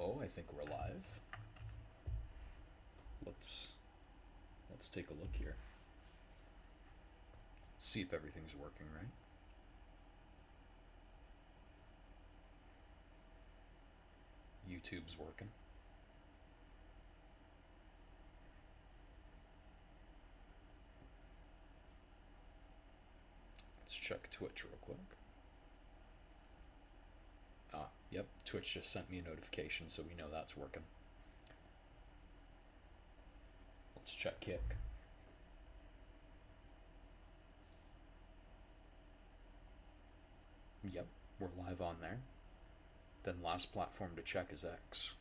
Oh, I think we're live. Let's take a look here. See if everything's working right. YouTube's working. Let's check Twitch real quick. Ah, yep, Twitch just sent me a notification, so we know that's working. Let's check Kick. Yep, we're live on there. Then last platform to check is X.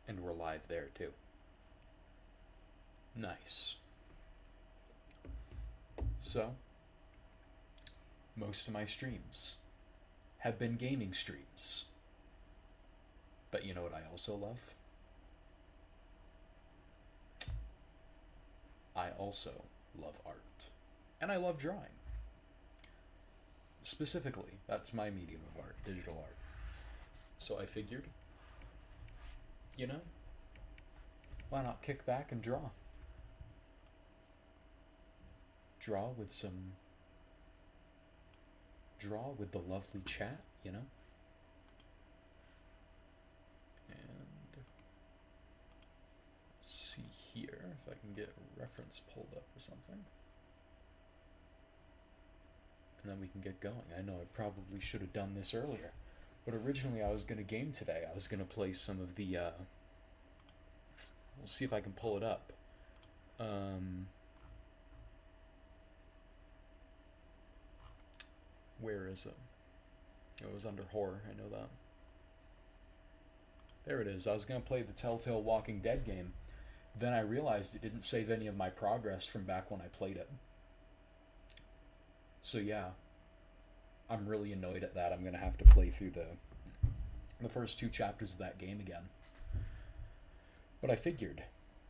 And we're live there too. Nice. So, most of my streams have been gaming streams. But you know what I also love? I also love art. And I love drawing. Specifically, that's my medium of art, digital art. So I figured, you know, why not kick back and draw? Draw with the lovely chat, you know? And see here if I can get a reference pulled up or something. And then we can get going. I know I probably should have done this earlier, but originally I was going to game today. I was going to play some of the, we'll see if I can pull it up. Where is it? It was under horror, I know that. There it is. I was going to play the Telltale Walking Dead game. Then I realized it didn't save any of my progress from back when I played it. So yeah, I'm really annoyed at that. I'm going to have to play through the first 2 chapters of that game again. But I figured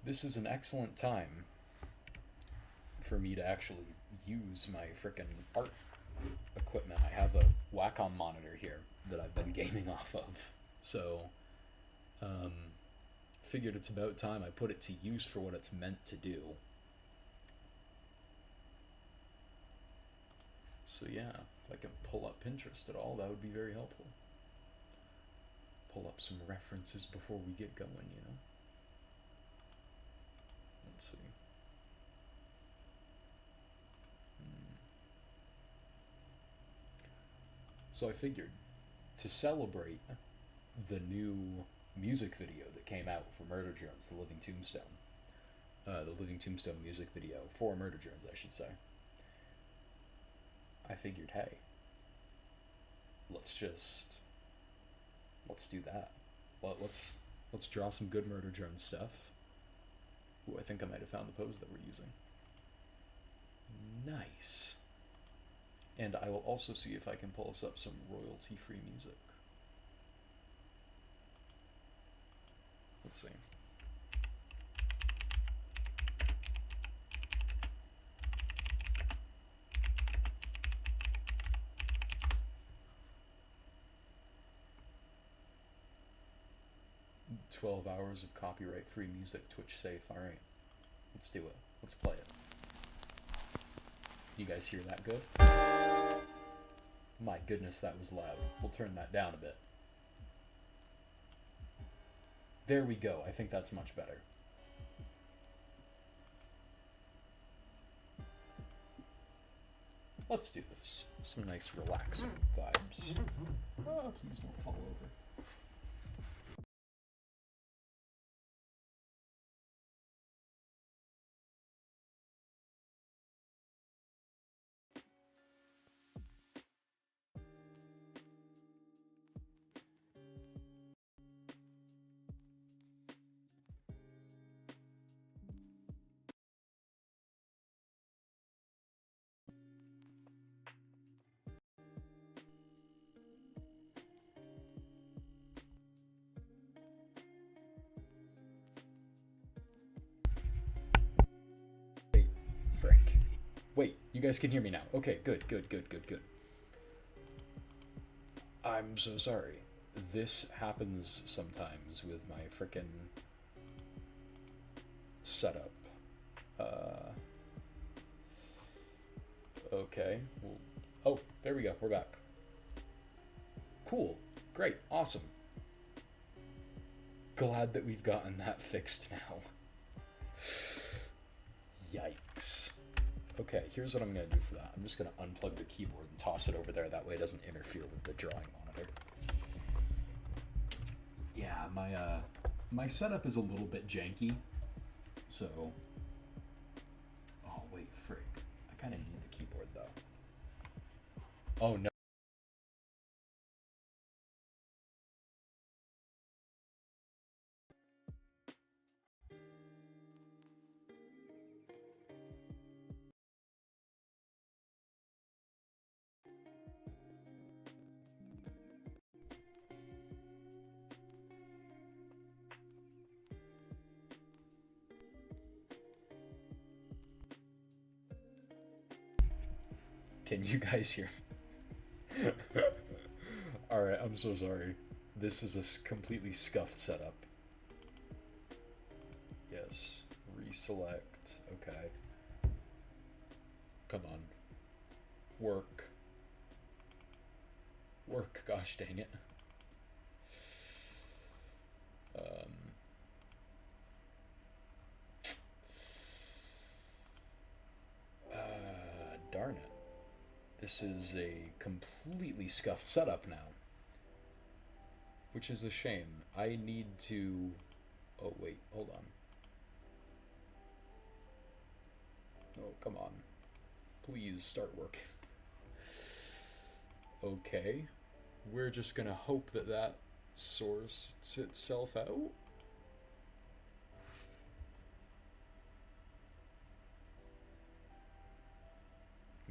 this is an excellent time for me to actually use my frickin' art equipment. I have a Wacom monitor here that I've been gaming off of. So, figured it's about time I put it to use for what it's meant to do. So yeah, if I can pull up Pinterest at all, that would be very helpful. Pull up some references before we get going, you know? Let's see. So I figured, to celebrate the new music video that came out for Murder Drones, The Living Tombstone. The Living Tombstone music video for Murder Drones, I should say. I figured, hey, let's do that. Well, let's draw some good Murder Drone stuff. Ooh, I think I might have found the pose that we're using. Nice. And I will also see if I can pull us up some royalty-free music. Let's see. "12 hours of copyright-free music, Twitch safe." All right, let's do it. Let's play it. You guys hear that good? My goodness, that was loud. We'll turn that down a bit. There we go. I think that's much better. Let's do this. Some nice relaxing vibes. Oh, please don't fall over. Frick. Wait, you guys can hear me now. Okay, good. I'm so sorry. This happens sometimes with my frickin' setup. Okay. Well, oh, there we go. We're back. Cool. Great. Awesome. Glad that we've gotten that fixed now. Yikes. Okay, here's what I'm going to do for that. I'm just going to unplug the keyboard and toss it over there. That way it doesn't interfere with the drawing monitor. Yeah, my setup is a little bit janky. So... Oh, wait, frick. I kind of need the keyboard, though. Oh, no. Can you guys hear me? Alright, I'm so sorry. This is a completely scuffed setup. Yes. Reselect. Okay. Come on. Work. Work, gosh dang it. Darn it. This is a completely scuffed setup now. Which is a shame. I need to... Oh, wait, hold on. Oh, come on. Please start working. Okay. We're just gonna hope that that sorts itself out.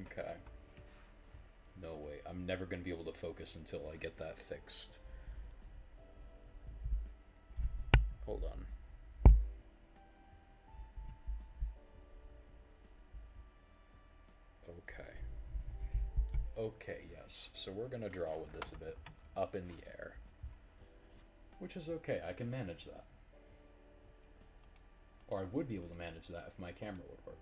Okay. No way. I'm never gonna be able to focus until I get that fixed. Hold on. Okay. Okay, yes. So we're gonna draw with this a bit up in the air. Which is okay. I can manage that. Or I would be able to manage that if my camera would work.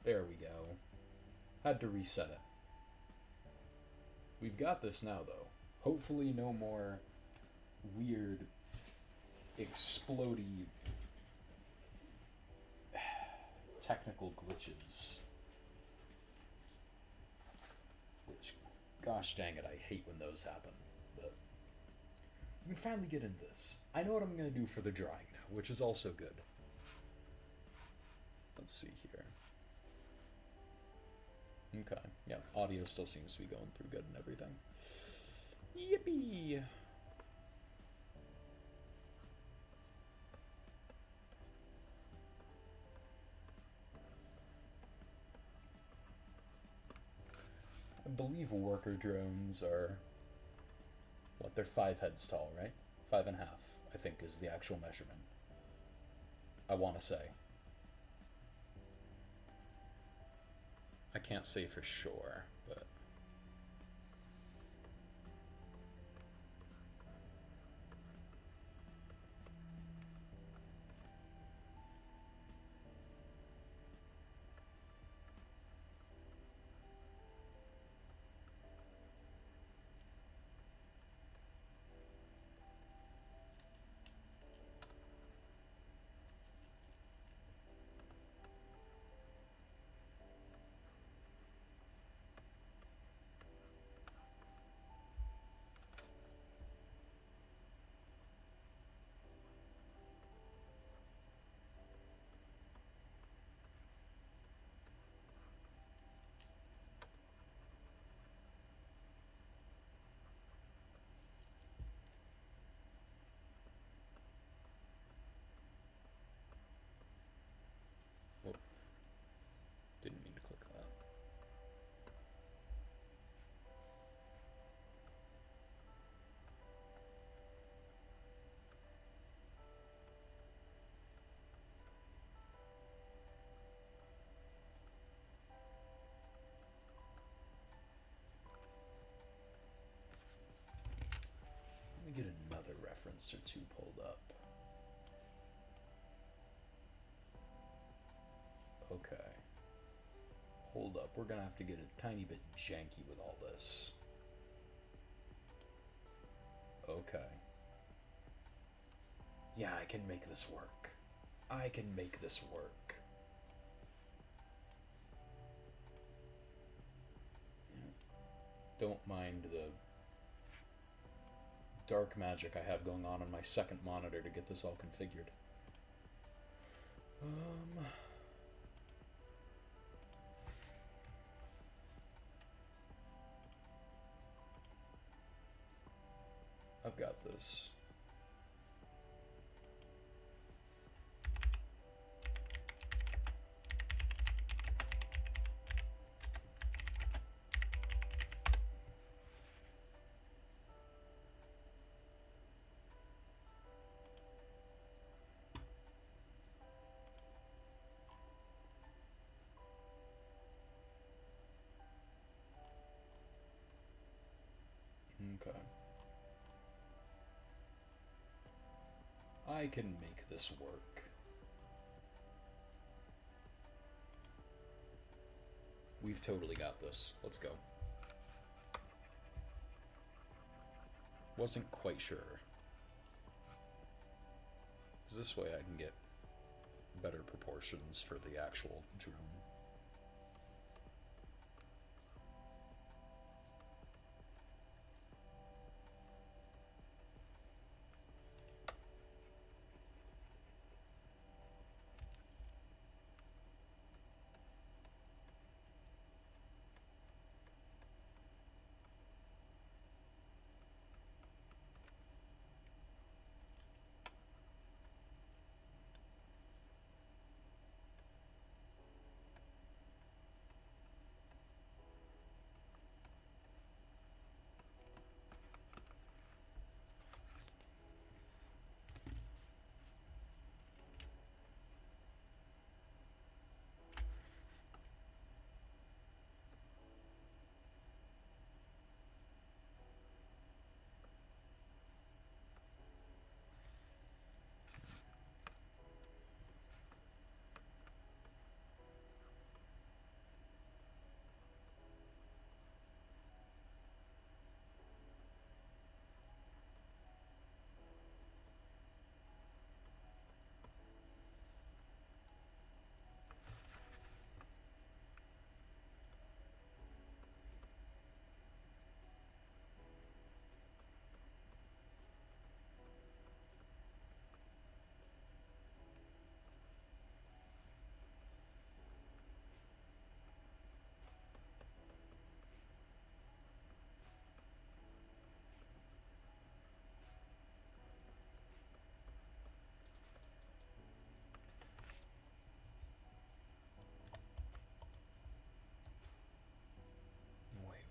There we go. Had to reset it. We've got this now, though. Hopefully no more weird, explodey technical glitches. Which, gosh dang it, I hate when those happen. But we can finally get into this. I know what I'm going to do for the drawing now, which is also good. Let's see here. Okay, yeah, audio still seems to be going through good and everything. Yippee! I believe worker drones are, what, they're 5 heads tall, right? 5.5, I think, is the actual measurement. I want to say. I can't say for sure, but... elements are too pulled up. Okay. Hold up, we're gonna have to get a tiny bit janky with all this. Okay. Yeah, I can make this work. I can make this work. Yeah. Don't mind the dark magic I have going on my second monitor to get this all configured. I've got this. Okay. I can make this work. We've totally got this. Let's go. Wasn't quite sure. 'Cause this way I can get better proportions for the actual drone.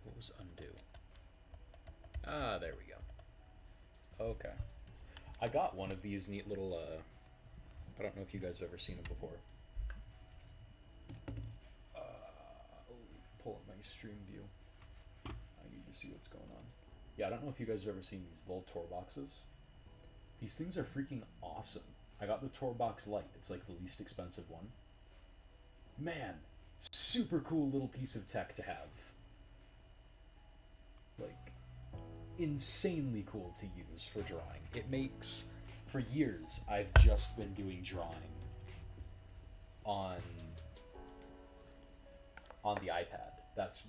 What was undo? Ah, there we go. Okay. I got one of these neat little, I don't know if you guys have ever seen them before. Pull up my stream view. I need to see what's going on. Yeah, I don't know if you guys have ever seen these little Tor boxes. These things are freaking awesome. I got the Tor box Lite. It's like the least expensive one. Man, super cool little piece of tech to have. Like, insanely cool to use for drawing. It makes, for years, I've just been doing drawing on the iPad. That's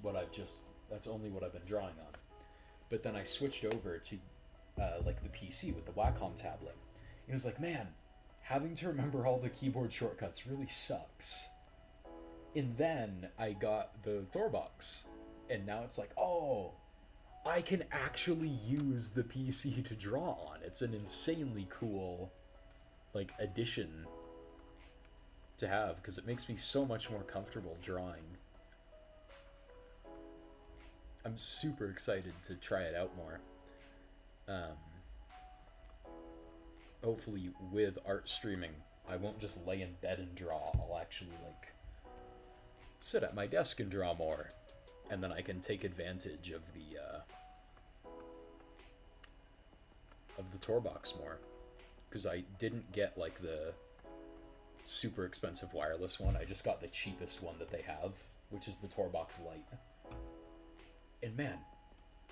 only what I've been drawing on. But then I switched over to like the PC with the Wacom tablet. And it was like, man, having to remember all the keyboard shortcuts really sucks. And then I got the Tor box, and now it's like, oh, I can actually use the PC to draw on. It's an insanely cool, like, addition to have, because it makes me so much more comfortable drawing. I'm super excited to try it out more. Hopefully with art streaming, I won't just lay in bed and draw. I'll actually, like, sit at my desk and draw more. And then I can take advantage of the of the Torbox more, because I didn't get like the super expensive wireless one. I just got the cheapest one that they have, which is the Torbox Lite. And man,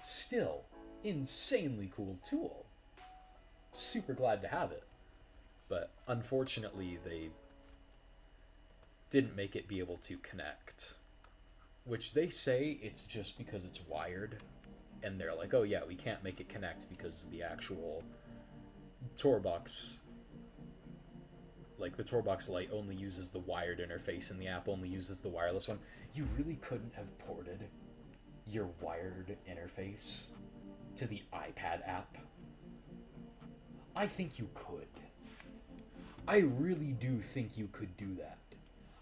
still insanely cool tool. Super glad to have it. But unfortunately, they didn't make it be able to connect. Which they say it's just because it's wired. And they're like, oh yeah, we can't make it connect because the actual Torbox, like the Torbox Lite only uses the wired interface and the app only uses the wireless one. You really couldn't have ported your wired interface to the iPad app? I think you could. I really do think you could do that.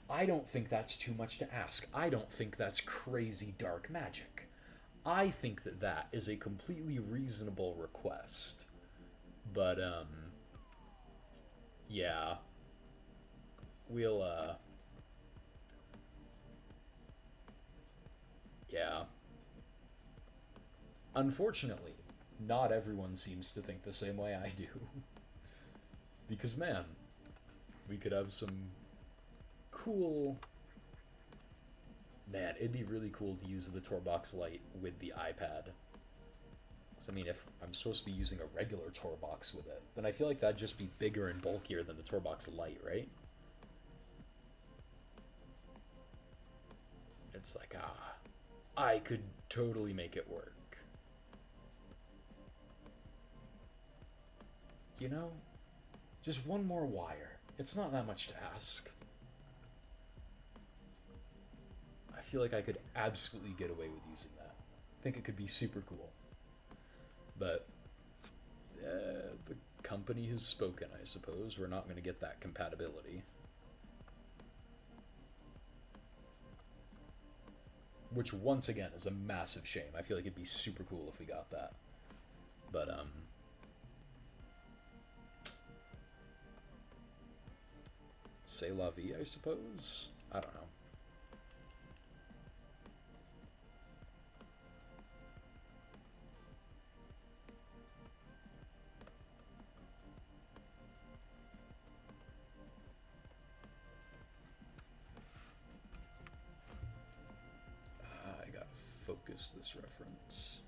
I don't think that's too much to ask. I don't think that's crazy dark magic. I think that that is a completely reasonable request. But, yeah. We'll, yeah. Unfortunately, not everyone seems to think the same way I do. Because, man, we could have some cool... Man, it'd be really cool to use the Torbox Lite with the iPad. So, I mean, if I'm supposed to be using a regular Torbox with it, then I feel like that'd just be bigger and bulkier than the Torbox Lite, right? It's like, I could totally make it work. You know? Just one more wire. It's not that much to ask. I feel like I could absolutely get away with using that. I think it could be super cool. But the company has spoken, I suppose. We're not going to get that compatibility. Which, once again, is a massive shame. I feel like it'd be super cool if we got that. But, c'est la vie, I suppose? I don't know. I gotta focus this reference.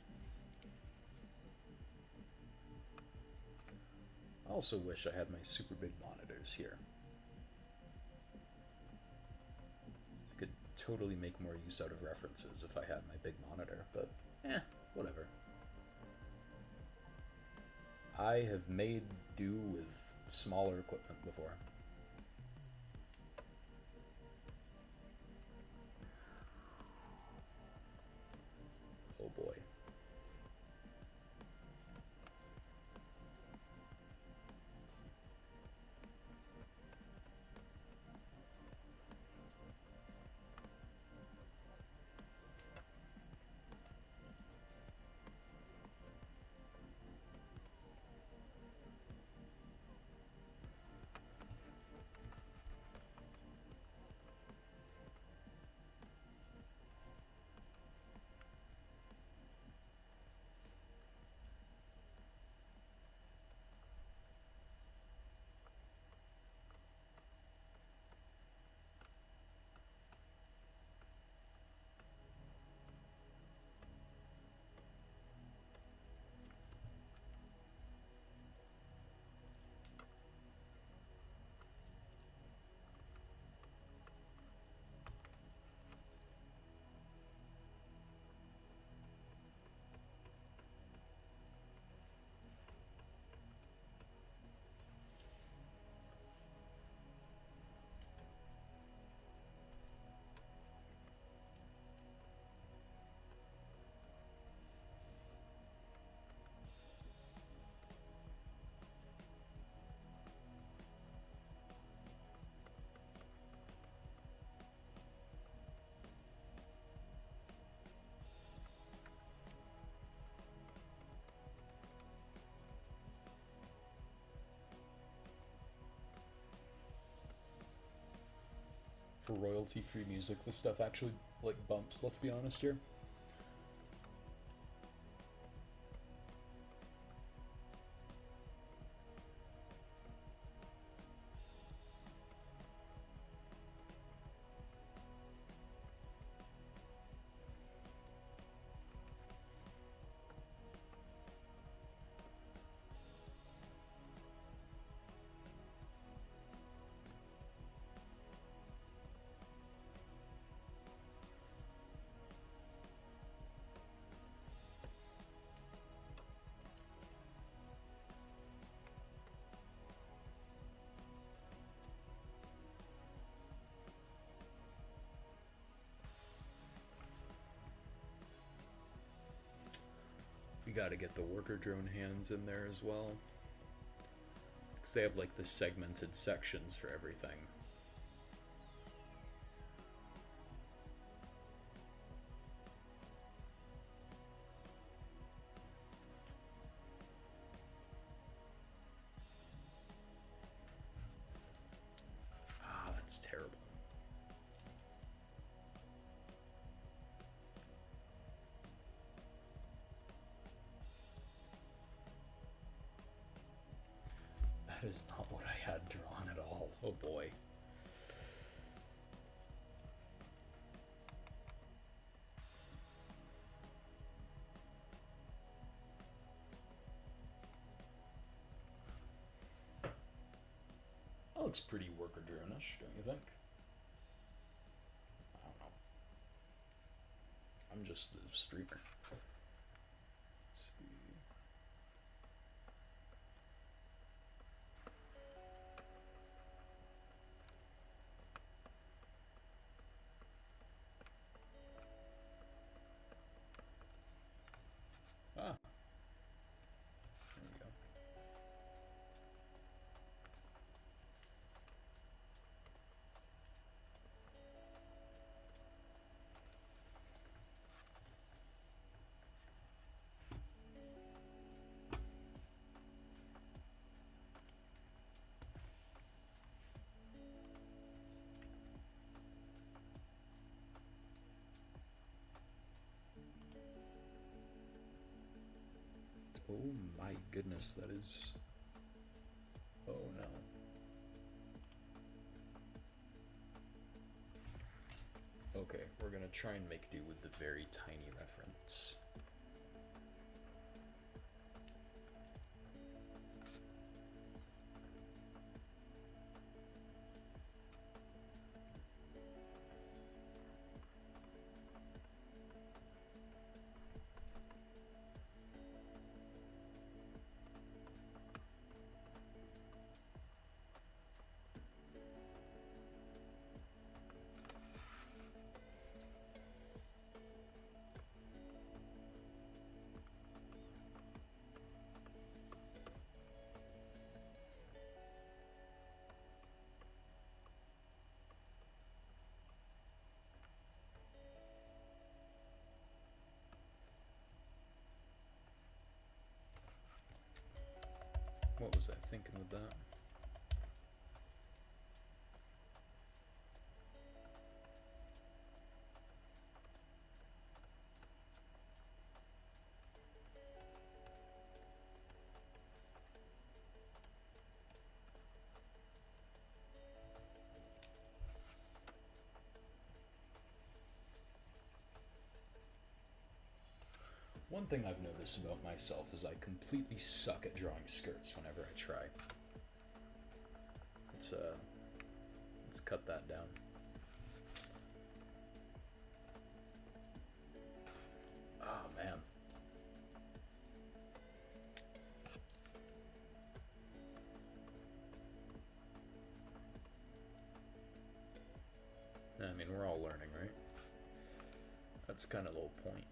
I also wish I had my super big monitors here. I could totally make more use out of references if I had my big monitor, but whatever. I have made do with smaller equipment before. Oh boy. For royalty-free music, this stuff actually, like, bumps, let's be honest here. You gotta get the worker drone hands in there as well. Because they have like the segmented sections for everything. Ah, that's terrible. That is not what I had drawn at all. Oh boy. That looks pretty worker drone-ish, don't you think? I don't know. I'm just the streamer. Let's see. Ah, there we go. Oh my goodness, that is... Oh no. Okay, we're gonna try and make do with the very tiny reference. What was I thinking with that? One thing I've noticed about myself is I completely suck at drawing skirts whenever I try. Let's cut that down. Ah, man. I mean, we're all learning, right? That's kind of the whole point.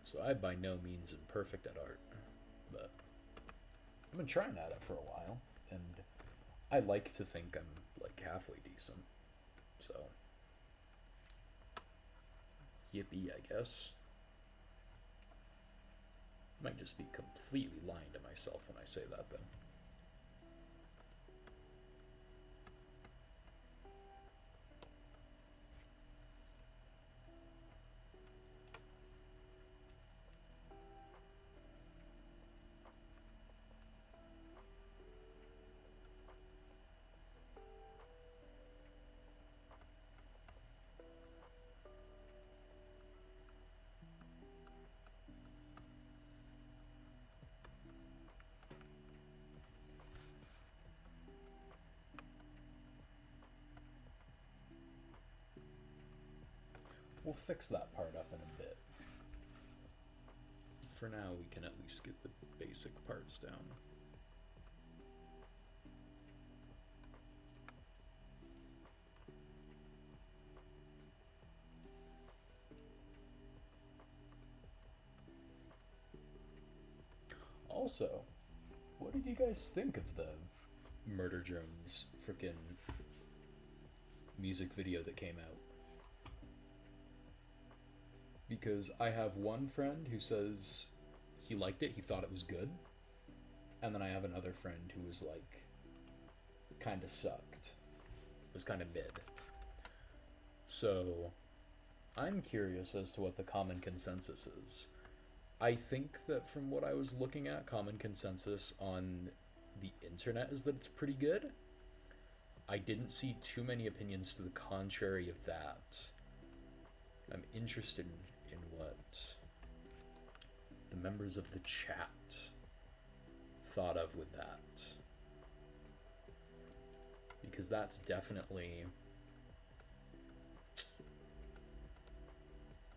So I by no means am perfect at art, but I've been trying at it for a while, and I like to think I'm like halfway decent. So, yippee, I guess. Might just be completely lying to myself when I say that, though. We'll fix that part up in a bit. For now, we can at least get the basic parts down. Also, what did you guys think of the Murder Drones freaking music video that came out? Because I have one friend who says he liked it, he thought it was good, and then I have another friend who was like, kind of sucked. It was kind of mid. So, I'm curious as to what the common consensus is. I think that from what I was looking at, common consensus on the internet is that it's pretty good. I didn't see too many opinions to the contrary of that. I'm interested in what the members of the chat thought of with that. Because that's definitely...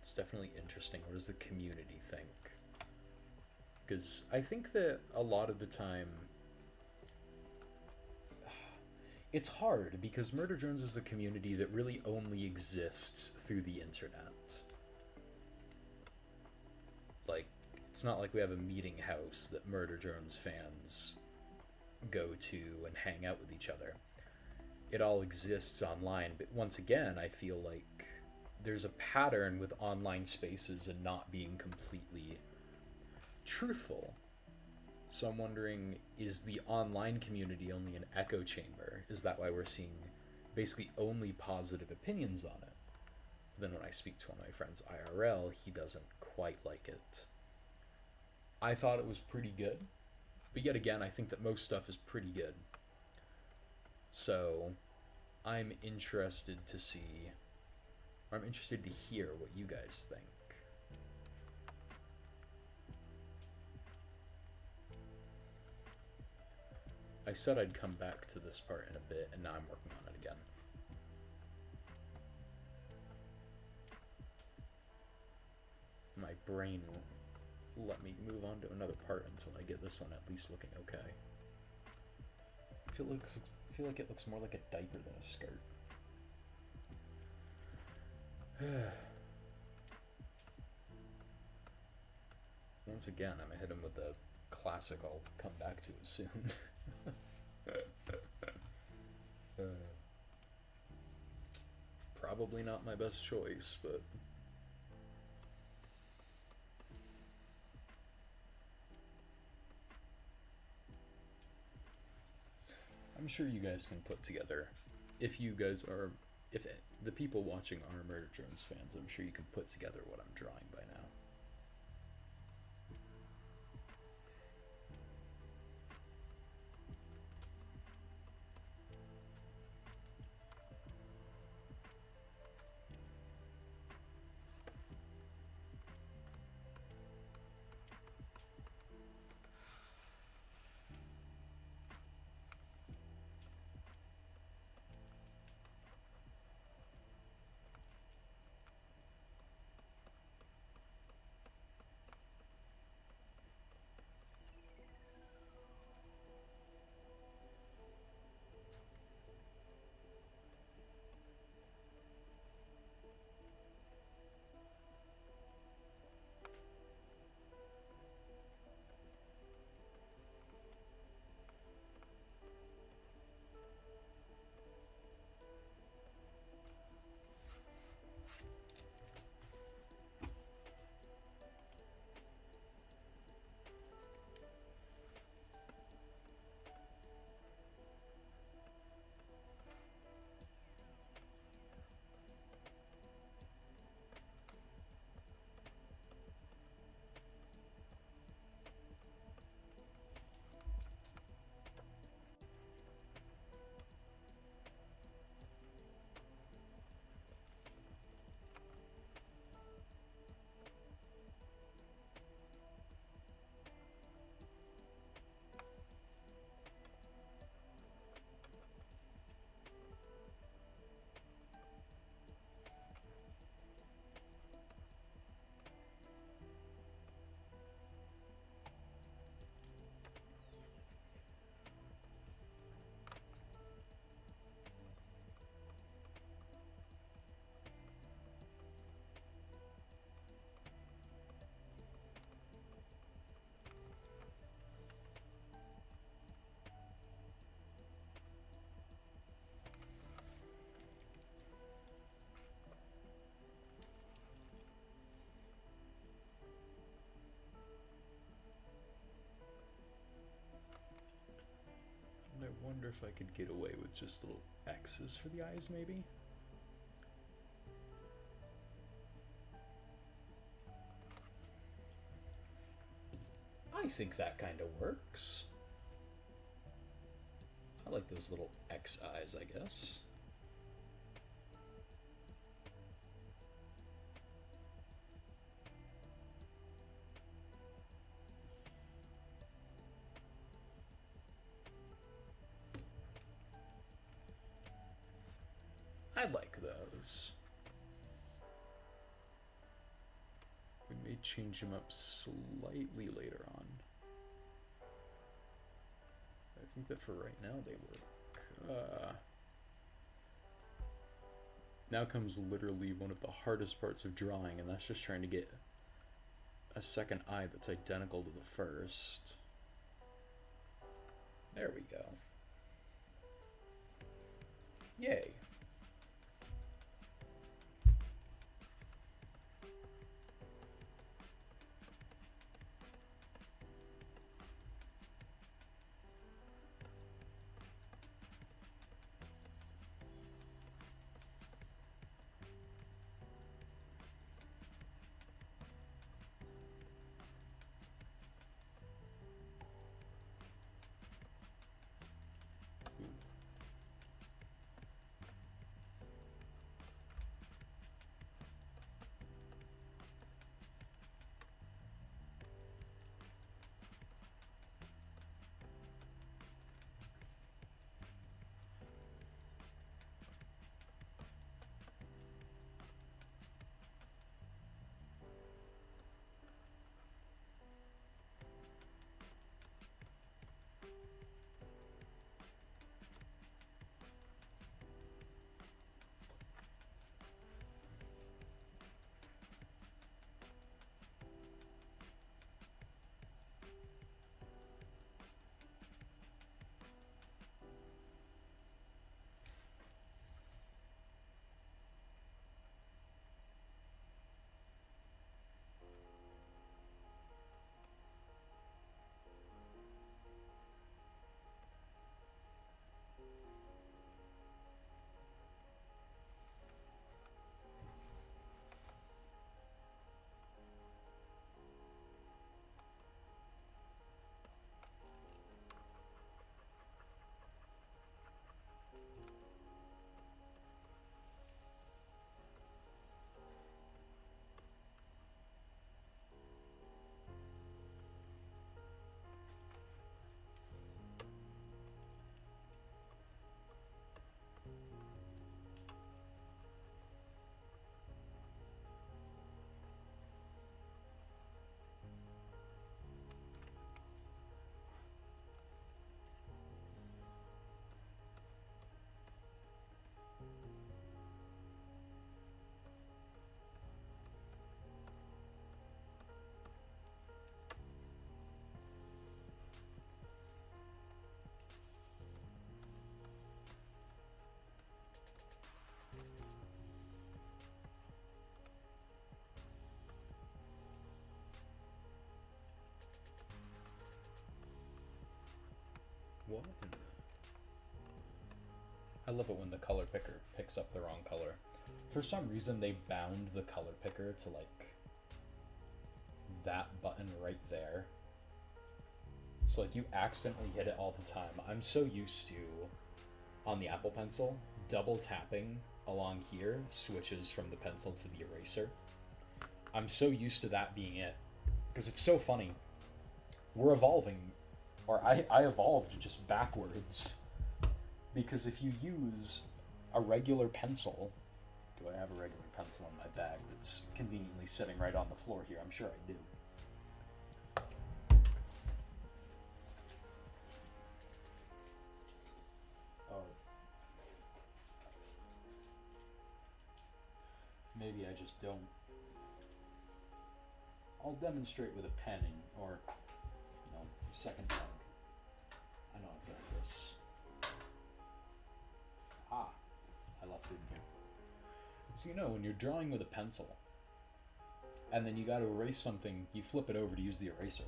it's definitely interesting. What does the community think? Because I think that a lot of the time... it's hard, because Murder Drones is a community that really only exists through the internet. Like, it's not like we have a meeting house that Murder Drones fans go to and hang out with each other. It all exists online, but once again, I feel like there's a pattern with online spaces and not being completely truthful. So I'm wondering, is the online community only an echo chamber? Is that why we're seeing basically only positive opinions on it? But then when I speak to one of my friends IRL, he doesn't quite like it. I thought it was pretty good, but yet again, I think that most stuff is pretty good. So I'm interested to see, or I'm interested to hear what you guys think. I said I'd come back to this part in a bit, and now I'm working on it again. My brain will let me move on to another part until I get this one at least looking okay. I feel like it looks more like a diaper than a skirt. Once again, I'm gonna hit him with the classic I'll come back to it soon. Probably not my best choice, but I'm sure you guys can put together, if you guys are, if the people watching are Murder Drones fans, I'm sure you can put together what I'm drawing by now. wonder if I could get away with just little X's for the eyes, maybe? I think that kind of works. I like those little X eyes, I guess. I like those. We may change them up slightly later on. I think that for right now they work. Now comes literally one of the hardest parts of drawing, and that's just trying to get a second eye that's identical to the first. There we go. Yay. What? I love it when the color picker picks up the wrong color. For some reason, they bound the color picker to like that button right there. So like you accidentally hit it all the time. I'm so used to, on the Apple Pencil, double tapping along here switches from the pencil to the eraser. I'm so used to that being it. Because it's so funny. We're evolving, or I evolved just backwards. Because if you use a regular pencil, do I have a regular pencil in my bag that's conveniently sitting right on the floor here? I'm sure I do. Oh. Maybe I just don't. I'll demonstrate with a pen or, second thing. I know I've got this. I left it in here. So when you're drawing with a pencil, and then you got to erase something, you flip it over to use the eraser.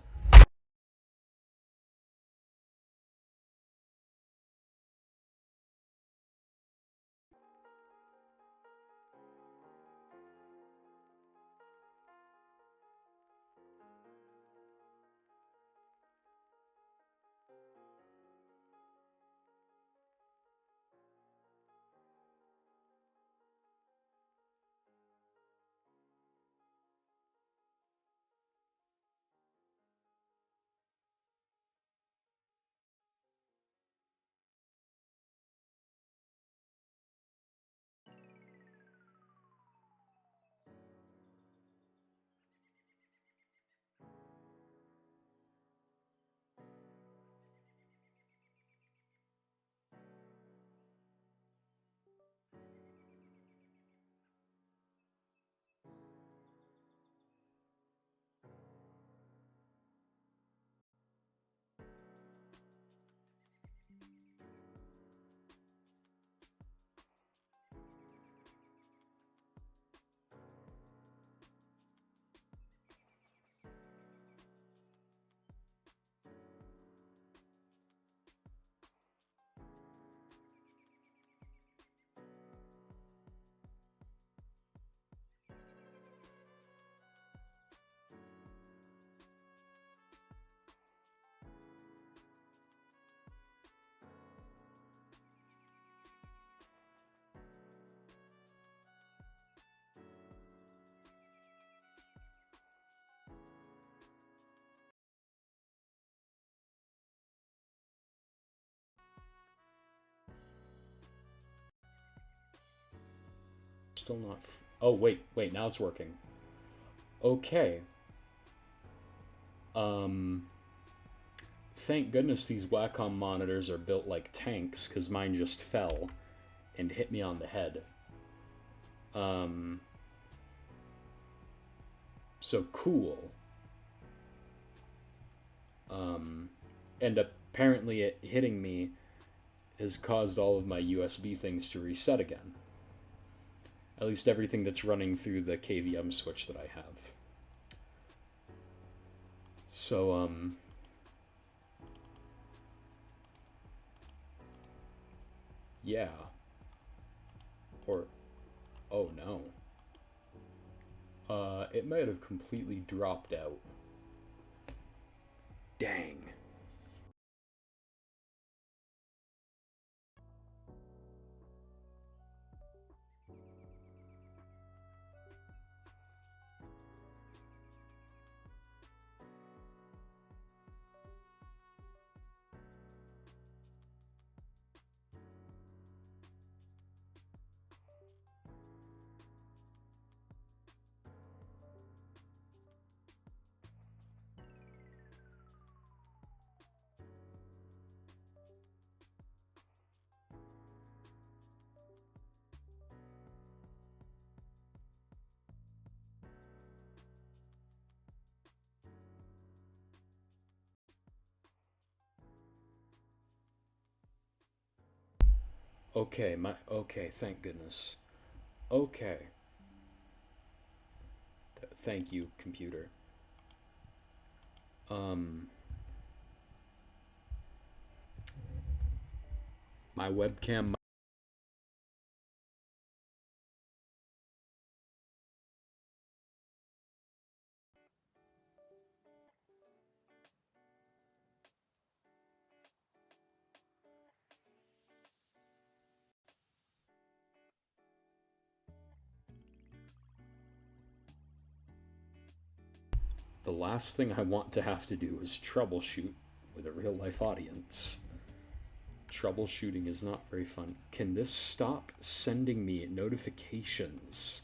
still not... Oh, wait, now it's working. Okay. Thank goodness these Wacom monitors are built like tanks, because mine just fell and hit me on the head. So cool. And apparently it hitting me has caused all of my USB things to reset again. At least everything that's running through the KVM switch that I have. So, yeah. Or, oh no. It might have completely dropped out. Dang. Okay, thank goodness. Okay. Thank you, computer. My webcam... The last thing I want to have to do is troubleshoot with a real-life audience. Troubleshooting is not very fun. Can this stop sending me notifications?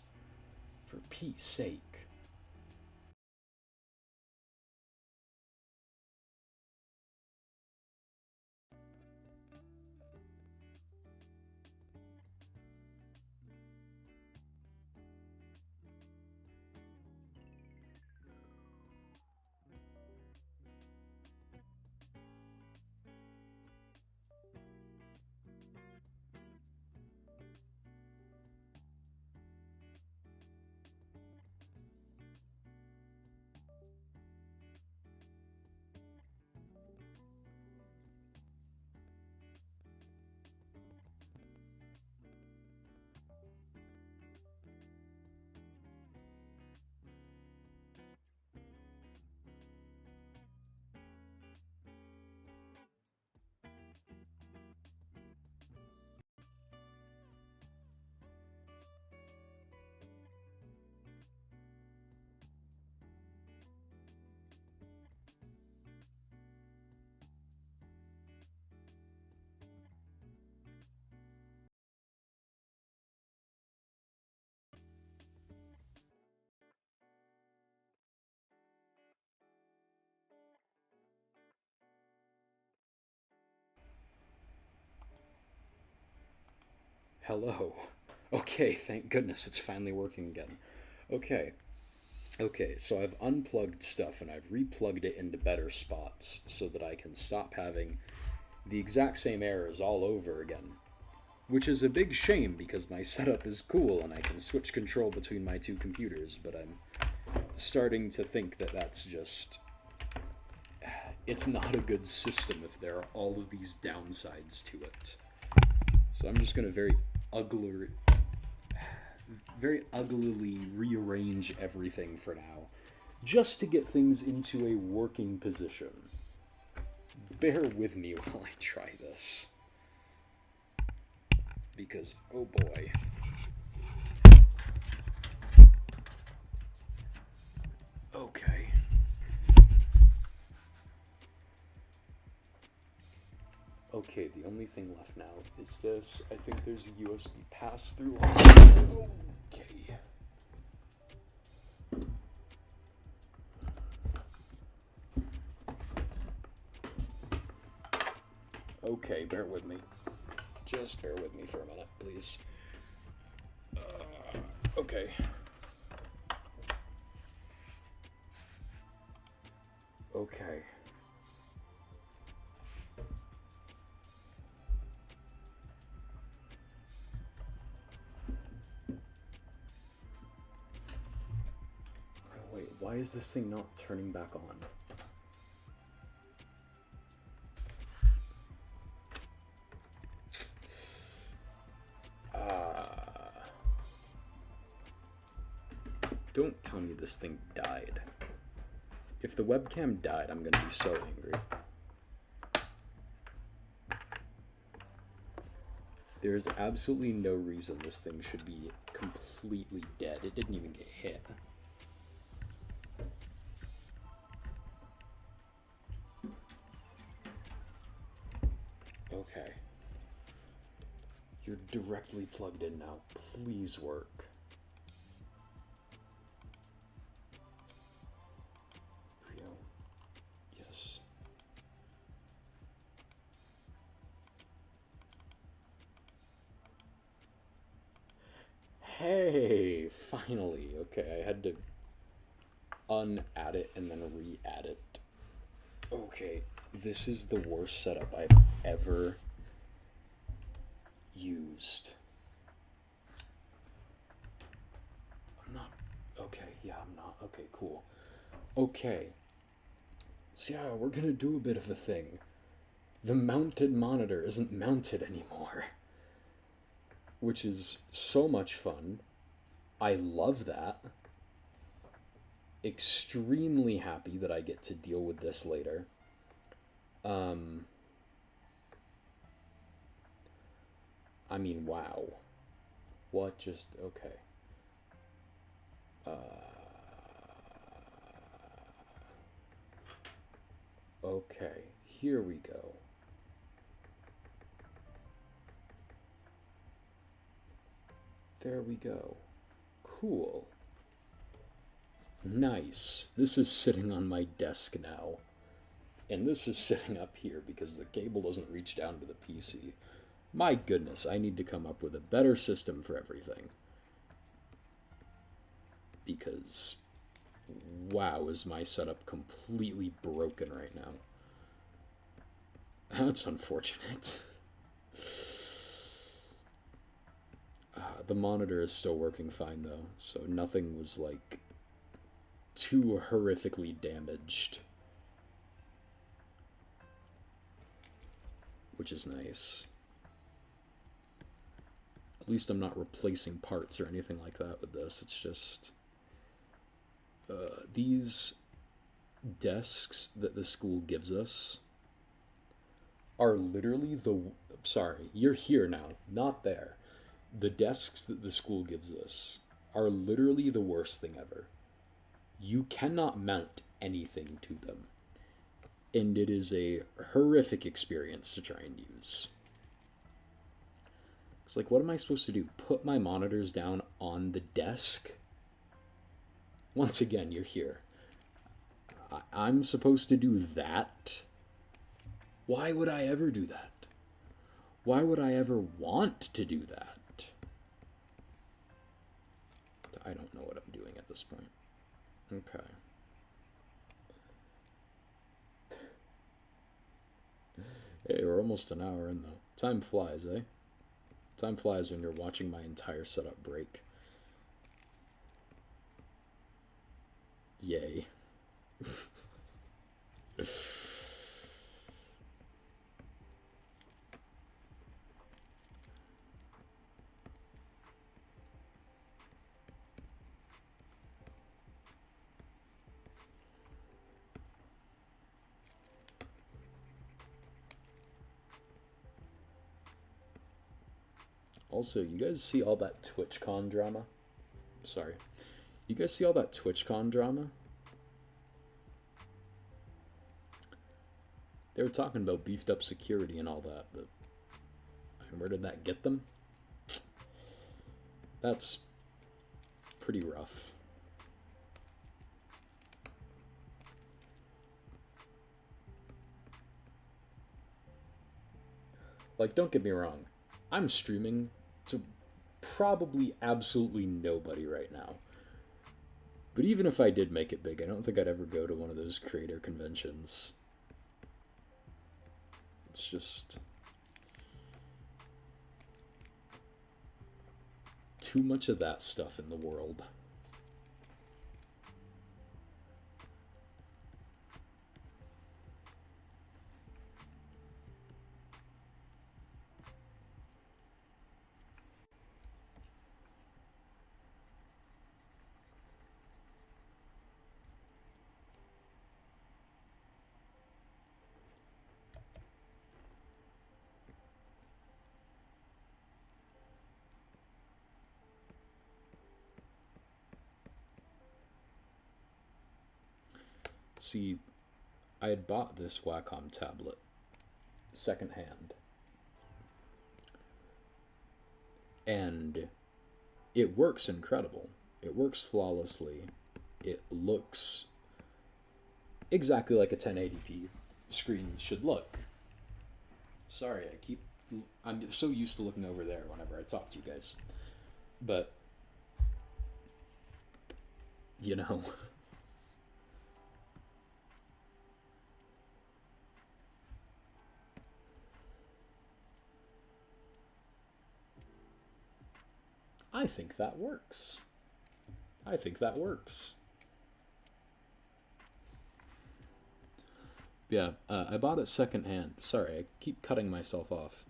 For Pete's sake. Hello. Okay, thank goodness it's finally working again. Okay. Okay, so I've unplugged stuff and I've replugged it into better spots so that I can stop having the exact same errors all over again. Which is a big shame because my setup is cool and I can switch control between my two computers, but I'm starting to think that that's just... It's not a good system if there are all of these downsides to it. So I'm just going to very uglily rearrange everything for now, just to get things into a working position. Bear with me while I try this. Because, oh boy. Okay. Okay, the only thing left now is this. I think there's a USB pass-through on it. Oh. Okay. Okay, bear with me. Just bear with me for a minute, please. Okay. Okay. Wait, why is this thing not turning back on? Don't tell me this thing died. If the webcam died, I'm gonna be so angry. There's absolutely no reason this thing should be completely dead. It didn't even get hit. Okay. You're directly plugged in now. Please work. Yes. Hey, finally. Okay, I had to unadd it and then re-add it. Okay, this is the worst setup I've ever used. I'm not. Okay, yeah, I'm not. Okay, cool. Okay. So yeah, we're gonna do a bit of a thing. The mounted monitor isn't mounted anymore. Which is so much fun. I love that. Extremely happy that I get to deal with this later. I mean, wow. What just... okay. Okay, here we go. There we go. Cool. Nice. This is sitting on my desk now. And this is sitting up here because the cable doesn't reach down to the PC. My goodness, I need to come up with a better system for everything. Because, wow, is my setup completely broken right now. That's unfortunate. The monitor is still working fine though, so nothing was like too horrifically damaged. Which is nice. At least I'm not replacing parts or anything like that with this. It's just... these desks that the school gives us are literally the... Sorry, you're here now, not there. The desks that the school gives us are literally the worst thing ever. You cannot mount anything to them. And it is a horrific experience to try and use. It's like, what am I supposed to do? Put my monitors down on the desk? Once again, you're here. I'm supposed to do that? Why would I ever do that? Why would I ever want to do that? I don't know what I'm doing at this point. Okay. Hey, we're almost an hour in though. Time flies, eh? Time flies when you're watching my entire setup break. Yay. Also, you guys see all that TwitchCon drama? Sorry. You guys see all that TwitchCon drama? They were talking about beefed up security and all that, but where did that get them? That's pretty rough. Like, don't get me wrong, I'm streaming to probably absolutely nobody right now. But even if I did make it big, I don't think I'd ever go to one of those creator conventions. It's just too much of that stuff in the world. See, I had bought this Wacom tablet secondhand, and it works incredible. It works flawlessly. It looks exactly like a 1080p screen should look. Sorry, I'm so used to looking over there whenever I talk to you guys. But, you know. I think that works. I think that works. Yeah, I bought it secondhand. Sorry, I keep cutting myself off.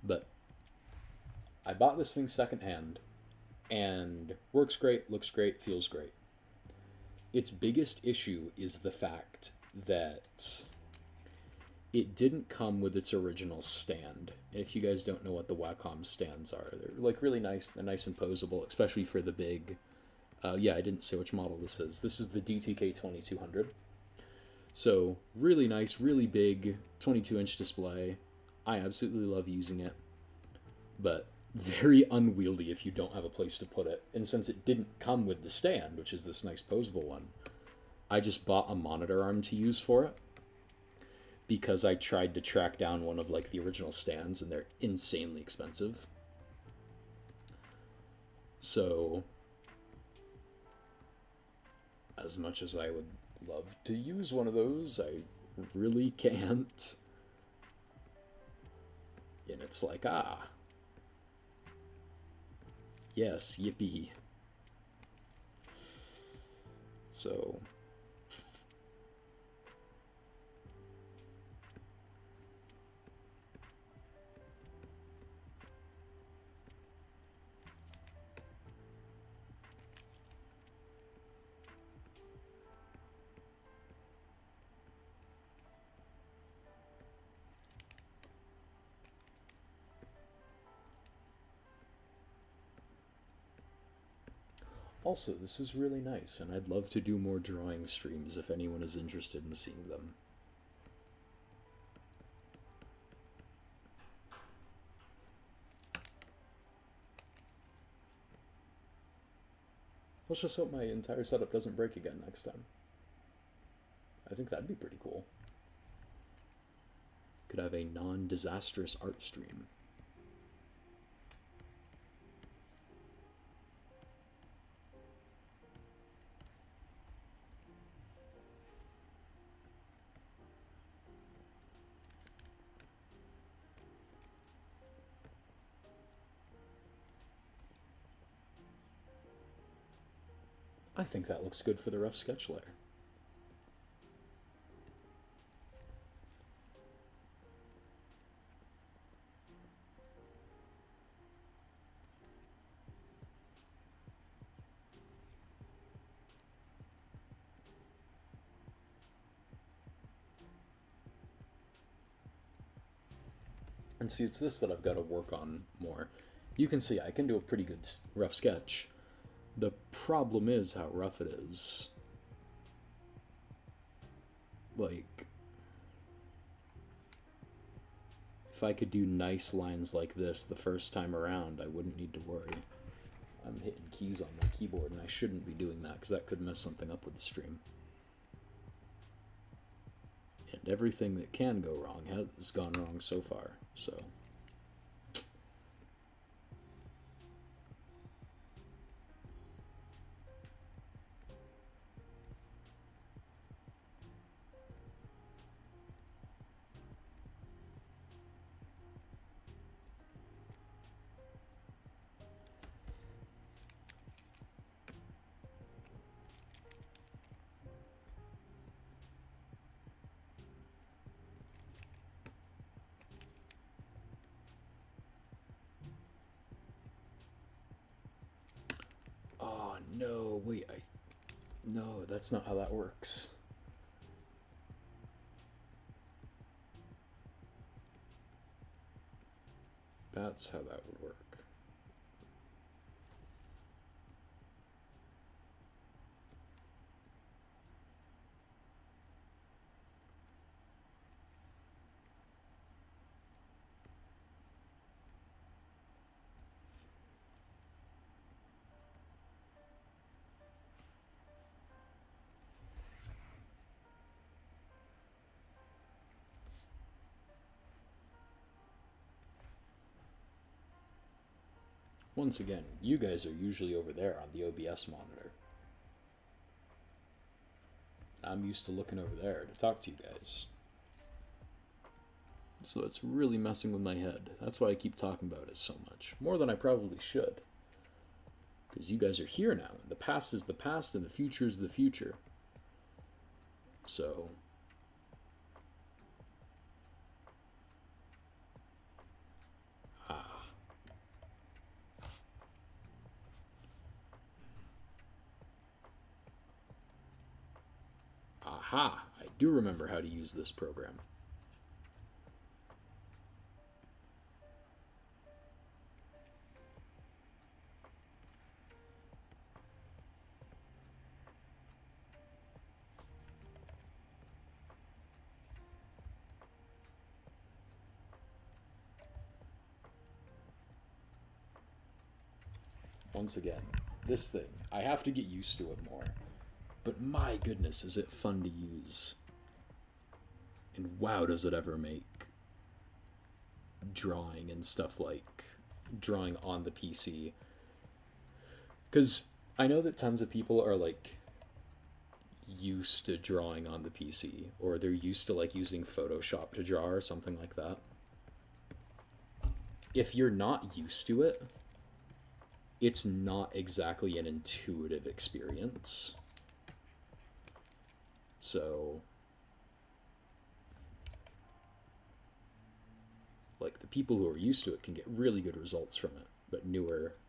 But I bought this thing secondhand, and works great, looks great, feels great. Its biggest issue is the fact that it didn't come with its original stand. And if you guys don't know what the Wacom stands are, they're like really nice. They're nice and posable, especially for the big. Yeah, I didn't say which model this is. This is the DTK 2200. So really nice, really big 22-inch display. I absolutely love using it, but very unwieldy if you don't have a place to put it. And since it didn't come with the stand, which is this nice posable one, I just bought a monitor arm to use for it, because I tried to track down one of like the original stands, and they're insanely expensive. So as much as I would love to use one of those, I really can't. And it's like, yes, yippee. So also, this is really nice, and I'd love to do more drawing streams if anyone is interested in seeing them. Let's just hope my entire setup doesn't break again next time. I think that'd be pretty cool. Could have a non-disastrous art stream. I think that looks good for the rough sketch layer. And see, it's this that I've got to work on more. You can see I can do a pretty good rough sketch. The problem is how rough it is. Like, if I could do nice lines like this the first time around, I wouldn't need to worry. I'm hitting keys on my keyboard, and I shouldn't be doing that because that could mess something up with the stream. And everything that can go wrong has gone wrong so far, so... Oh, no, wait, No, that's not how that works. That's how that would work. Once again, you guys are usually over there on the OBS monitor. I'm used to looking over there to talk to you guys. So it's really messing with my head. That's why I keep talking about it so much. More than I probably should. Because you guys are here now. The past is the past and the future is the future. So... Aha! I do remember how to use this program. Once again, this thing, I have to get used to it more. But my goodness, is it fun to use. And wow, does it ever make drawing and stuff like drawing on the PC. Because I know that tons of people are like used to drawing on the PC, or they're used to like using Photoshop to draw or something like that. If you're not used to it, it's not exactly an intuitive experience. So, like, the people who are used to it can get really good results from it, but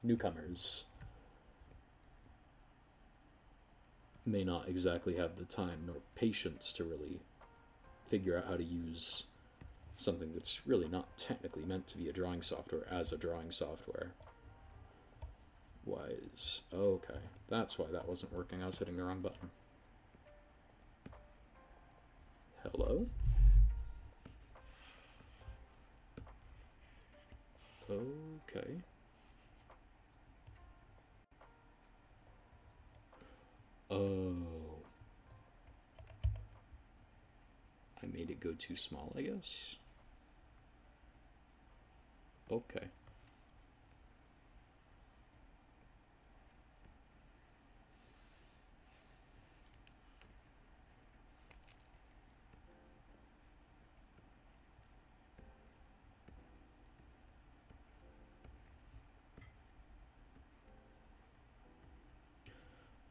newcomers may not exactly have the time nor patience to really figure out how to use something that's really not technically meant to be a drawing software as a drawing software. Wise. Okay, that's why that wasn't working. I was hitting the wrong button. Hello? Okay. Oh. I made it go too small, I guess. Okay.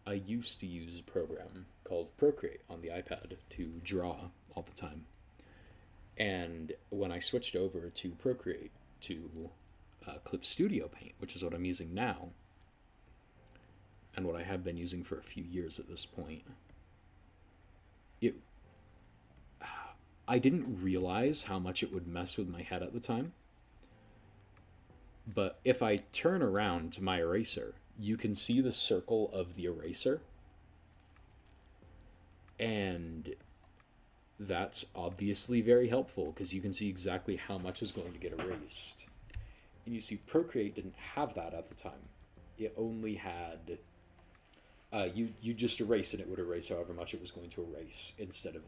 I used to use a program called Procreate on the iPad to draw all the time. And when I switched over to Procreate to Clip Studio Paint, which is what I'm using now, and what I have been using for a few years at this point, I didn't realize how much it would mess with my head at the time. But if I turn around to my eraser, you can see the circle of the eraser. And that's obviously very helpful because you can see exactly how much is going to get erased. And you see Procreate didn't have that at the time. it only had you just erase and it would erase however much it was going to erase instead of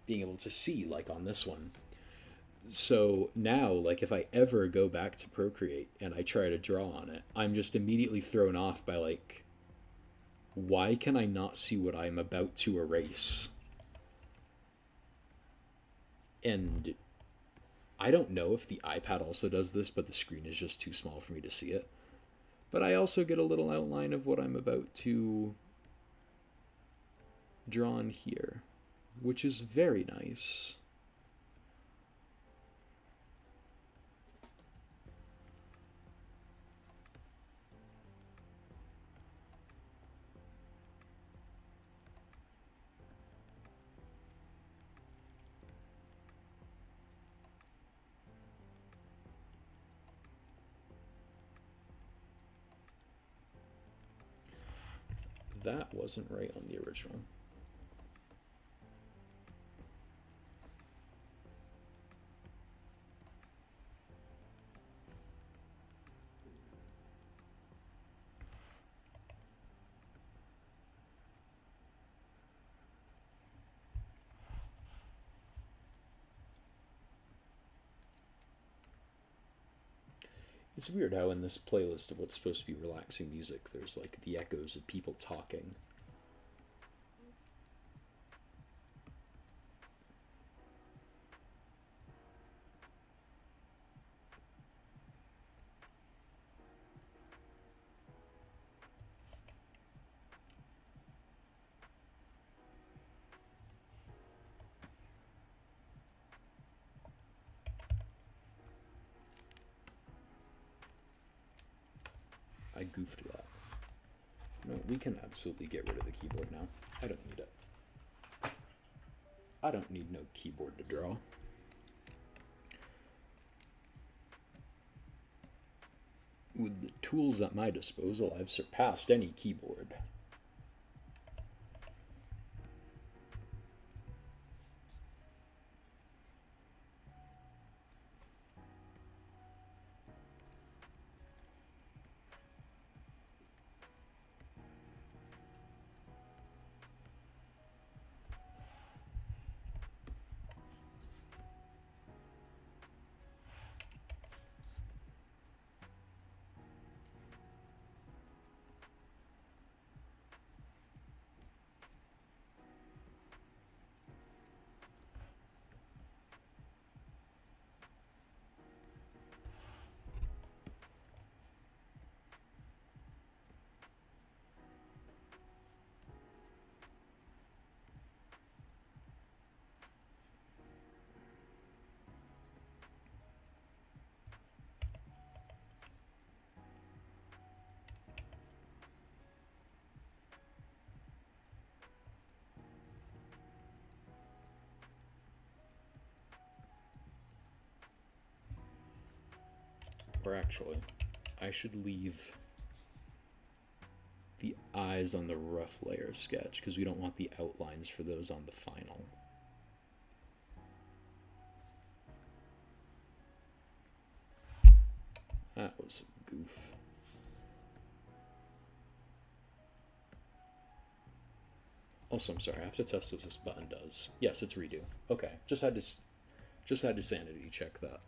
being able to see like on this one. So now, like, if I ever go back to Procreate and I try to draw on it, I'm just immediately thrown off by, like, why can I not see what I'm about to erase? And I don't know if the iPad also does this, but the screen is just too small for me to see it. But I also get a little outline of what I'm about to draw on here, which is very nice. That wasn't right on the original. It's weird how in this playlist of what's supposed to be relaxing music, there's like the echoes of people talking. I goofed that. No, we can absolutely get rid of the keyboard now. I don't need it. I don't need no keyboard to draw. With the tools at my disposal, I've surpassed any keyboard. Or actually, I should leave the eyes on the rough layer sketch because we don't want the outlines for those on the final. That was a goof. Also, I'm sorry, I have to test what this button does. Yes, it's redo. Okay, just had to sanity check that.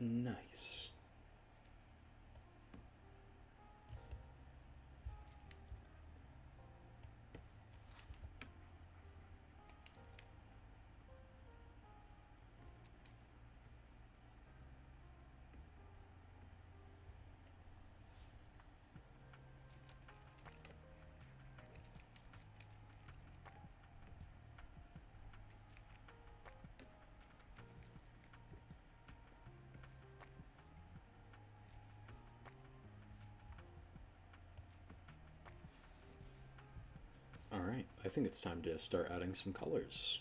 Nice. Alright, I think it's time to start adding some colors.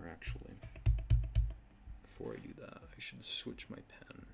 Or actually, before I do that, I should switch my pen.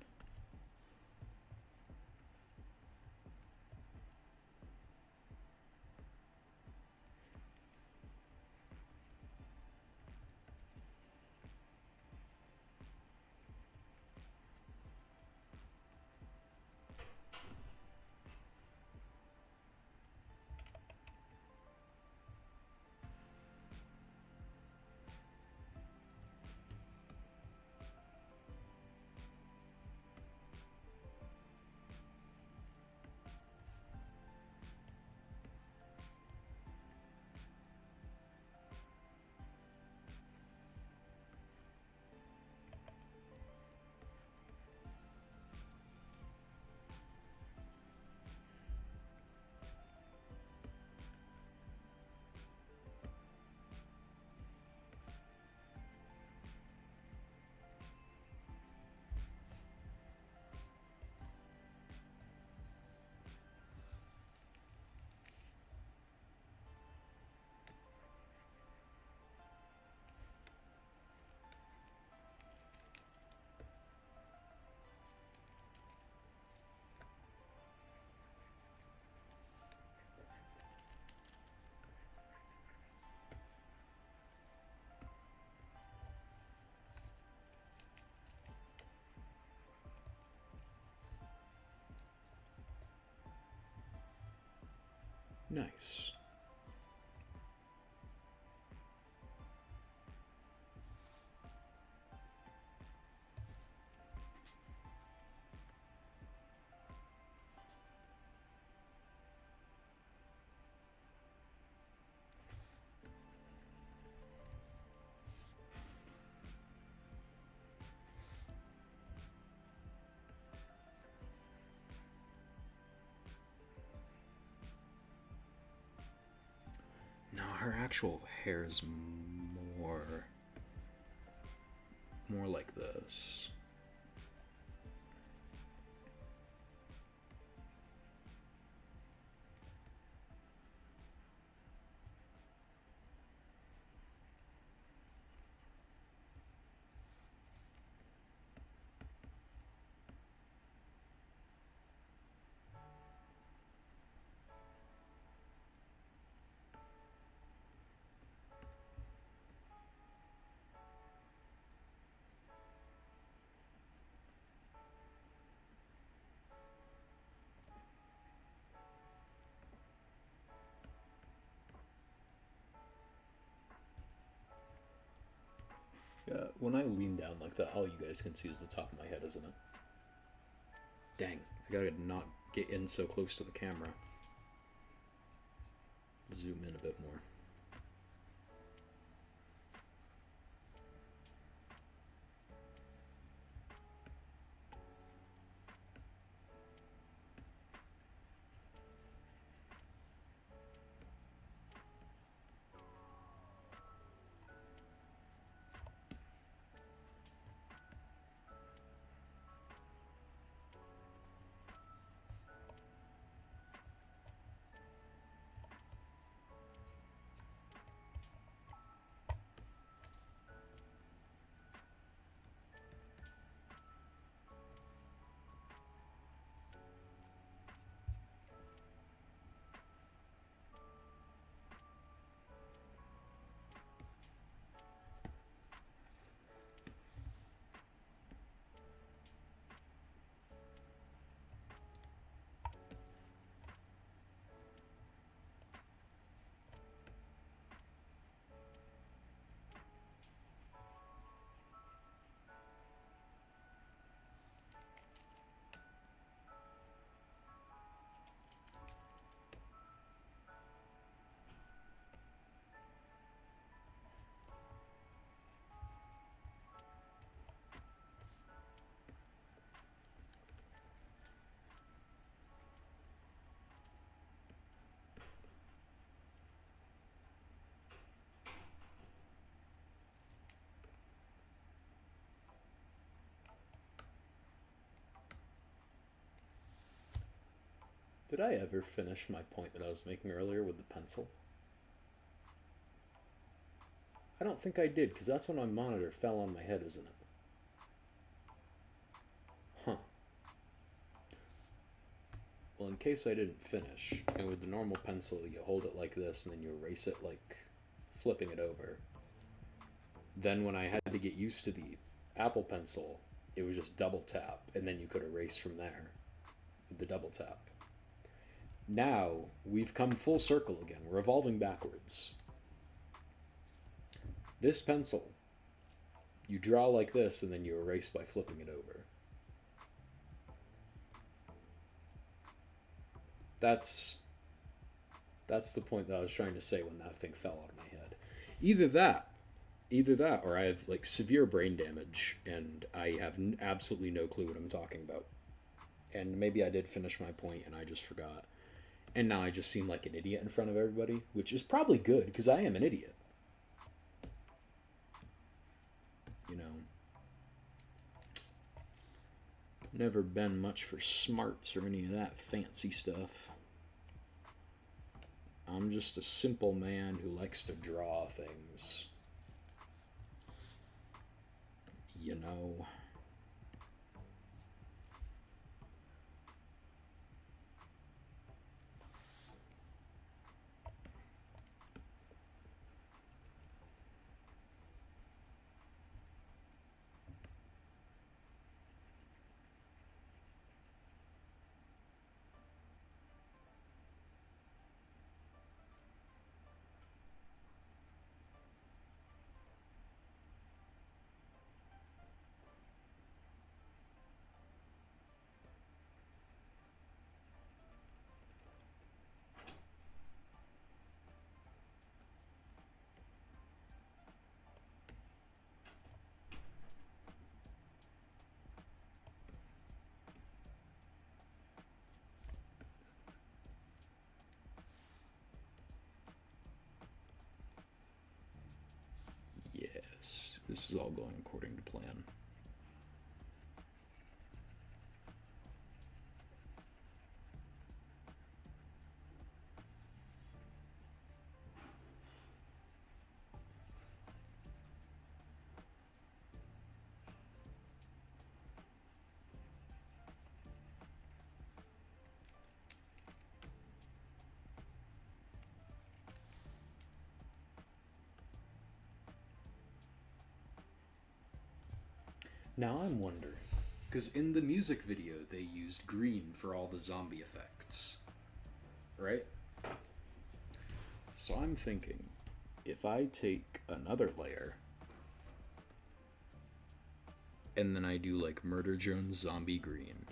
Nice. No, her actual hair is more like this. Yeah, when I lean down like that, all you guys can see is the top of my head, isn't it? Dang, I gotta not get in so close to the camera. Zoom in a bit more. Did I ever finish my point that I was making earlier with the pencil? I don't think I did, because that's when my monitor fell on my head, isn't it? Huh. Well, in case I didn't finish, and with the normal pencil, you hold it like this, and then you erase it like flipping it over. Then when I had to get used to the Apple Pencil, it was just double tap, and then you could erase from there with the double tap. Now, we've come full circle again. We're evolving backwards. This pencil, you draw like this, and then you erase by flipping it over. That's the point that I was trying to say when that thing fell out of my head. Either that, or I have like severe brain damage, and I have absolutely no clue what I'm talking about. And maybe I did finish my point, and I just forgot. And now I just seem like an idiot in front of everybody, which is probably good, because I am an idiot. You know, never been much for smarts or any of that fancy stuff. I'm just a simple man who likes to draw things. You know. Yes, this is all going according to plan. Now I'm wondering, because in the music video they used green for all the zombie effects, right? So I'm thinking, if I take another layer and then I do like Murder Jones zombie green.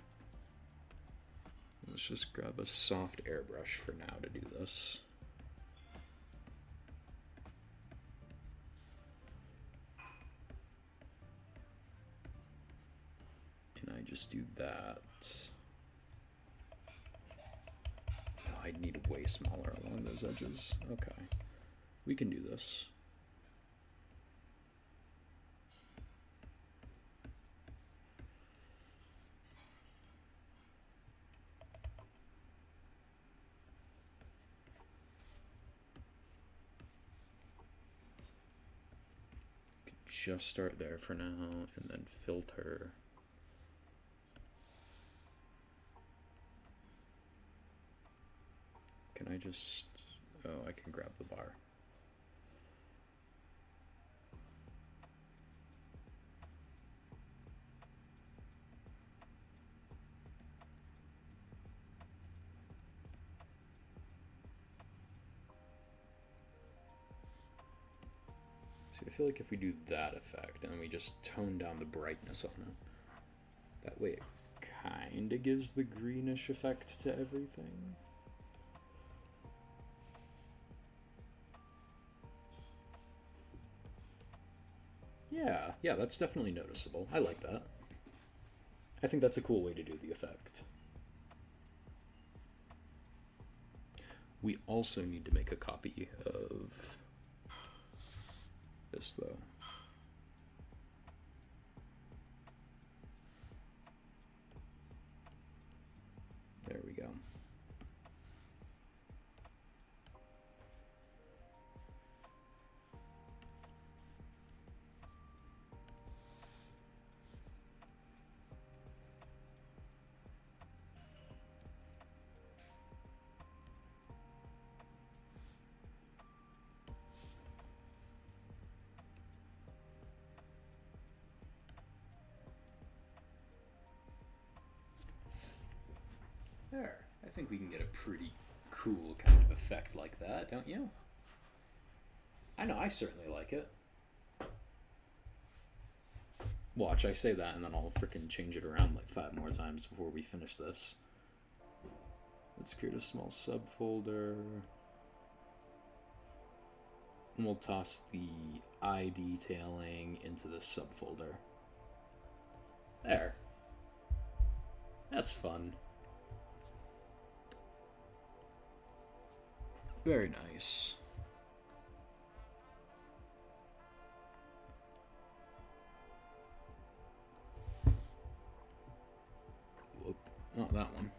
Let's just grab a soft airbrush for now to do this. And I just do that. Oh, I'd need way smaller along those edges. Okay. We can do this. Just start there for now, and then filter. Can I just... Oh, I can grab the bar. See, I feel like if we do that effect, and then we just tone down the brightness on it, that way it kind of gives the greenish effect to everything. Yeah, that's definitely noticeable. I like that. I think that's a cool way to do the effect. We also need to make a copy of this, though. There we go. think we can get a pretty cool kind of effect like that, don't you? I know, I certainly like it. Watch, I say that and then I'll freaking change it around like 5 more times before we finish this. Let's create a small subfolder. And we'll toss the eye detailing into this subfolder. There. That's fun. Very nice. Whoop. Not that one.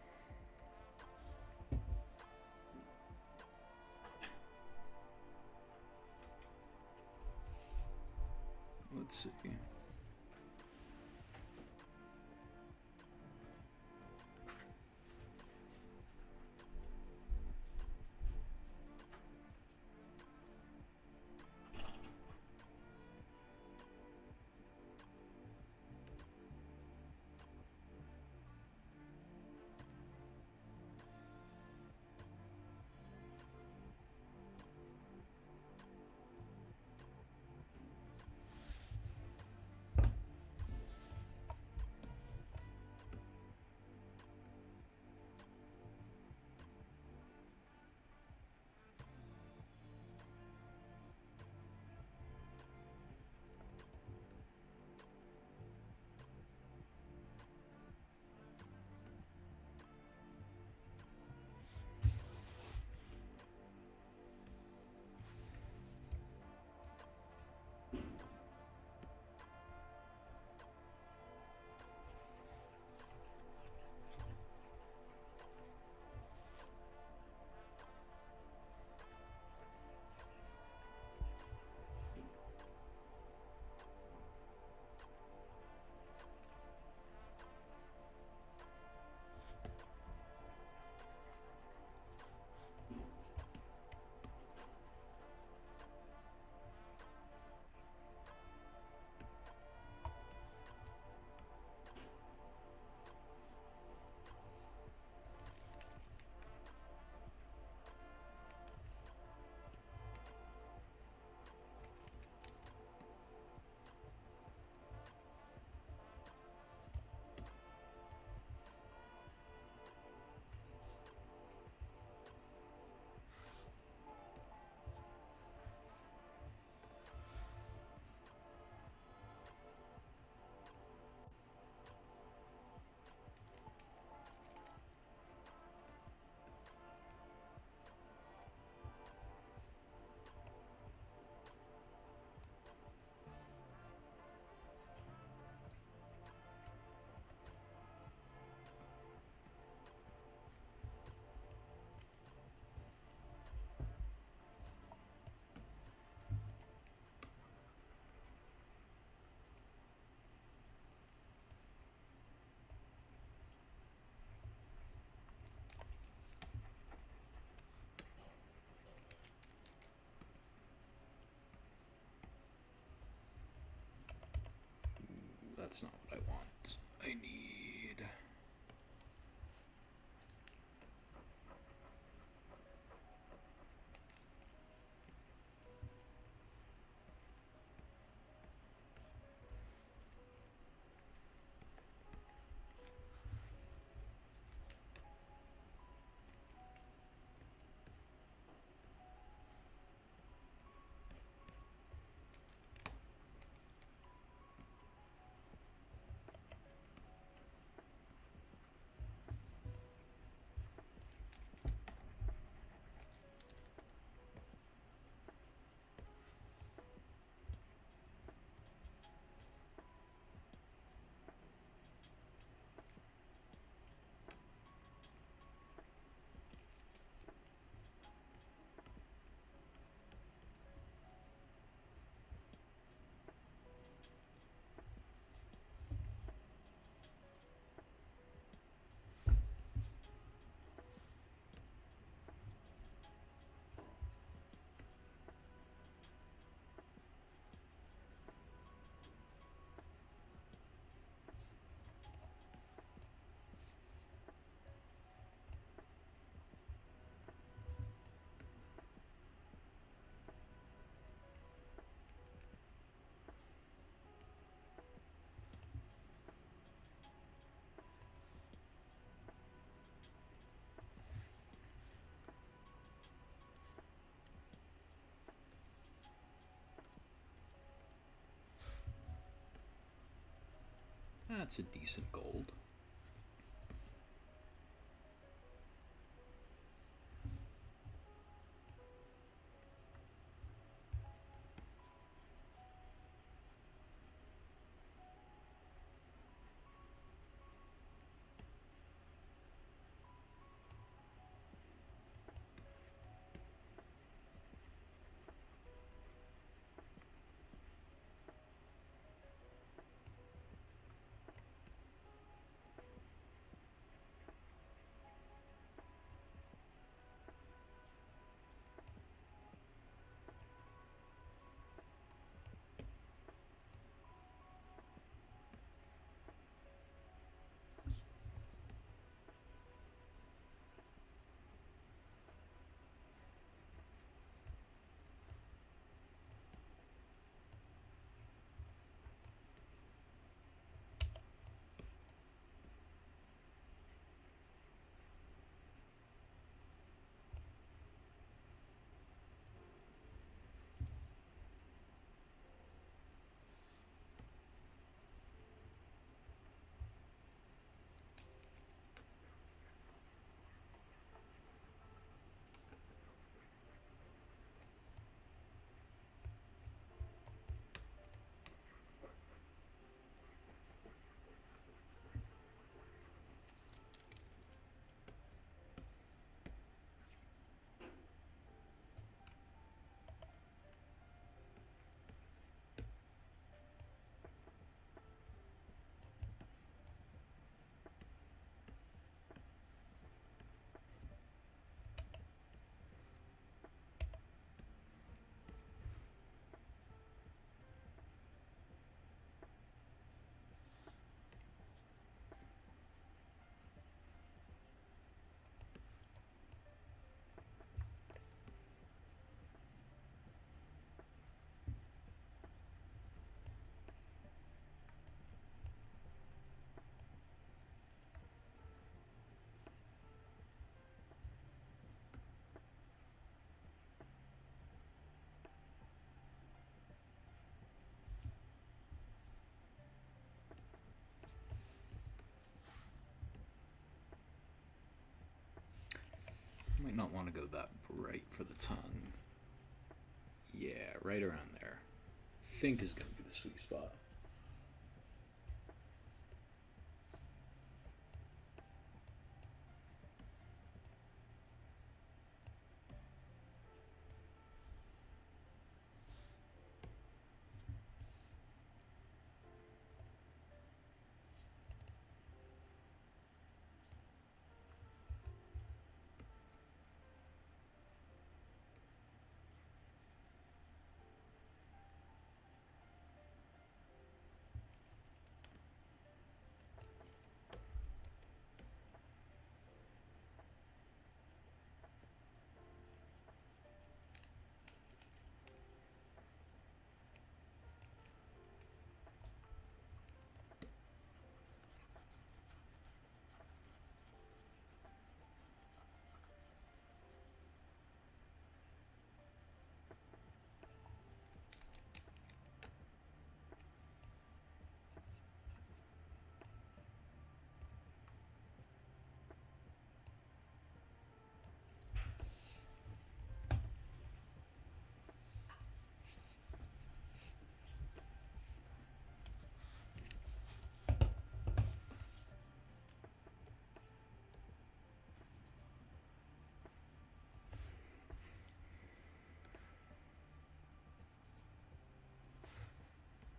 Let's see. That's not what I want. I need... That's a decent gold. Might not want to go that bright for the tongue. Yeah, right around there. Think is going to be the sweet spot.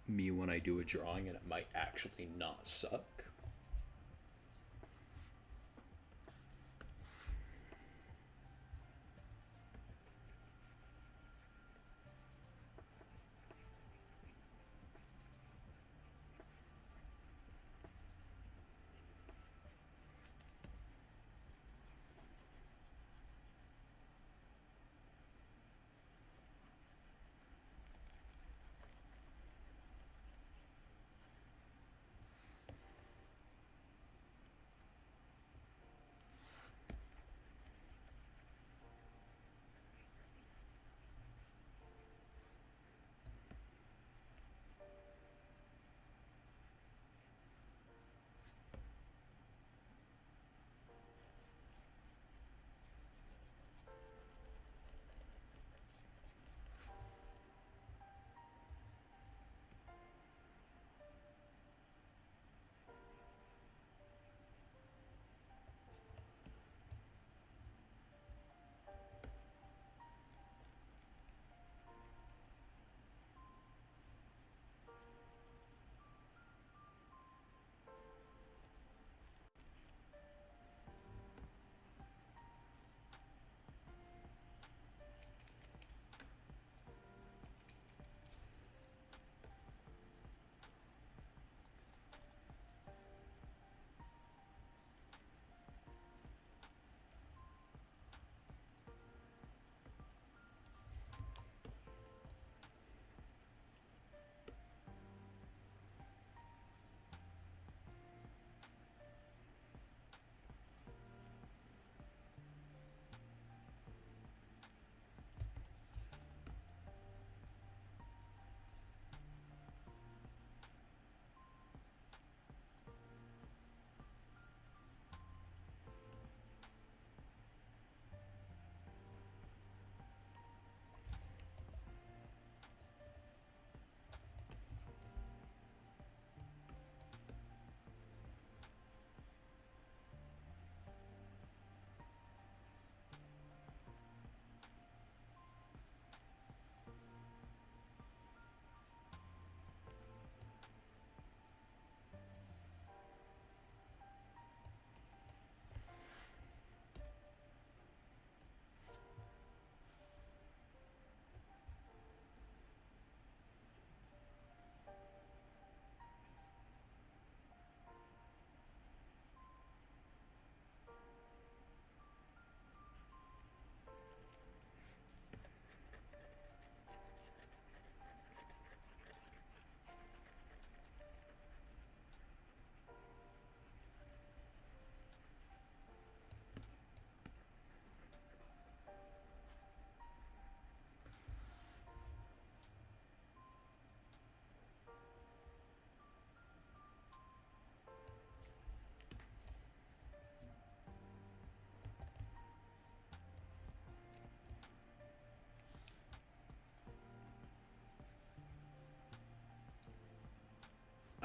Me when I do a drawing and it might actually not suck.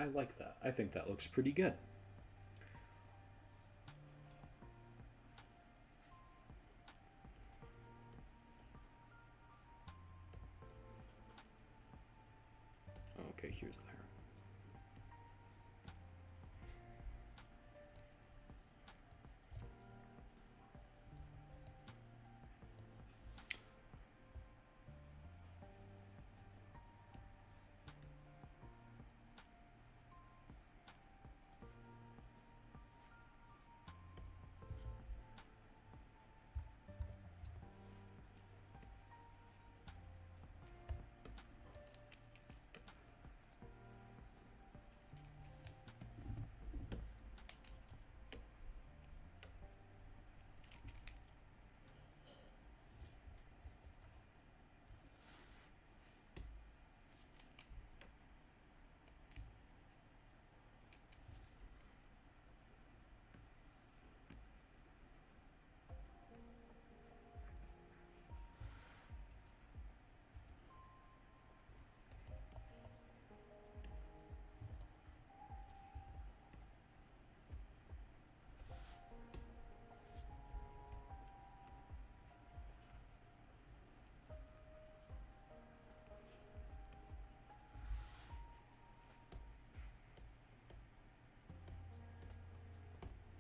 I like that. I think that looks pretty good. Okay, here's there.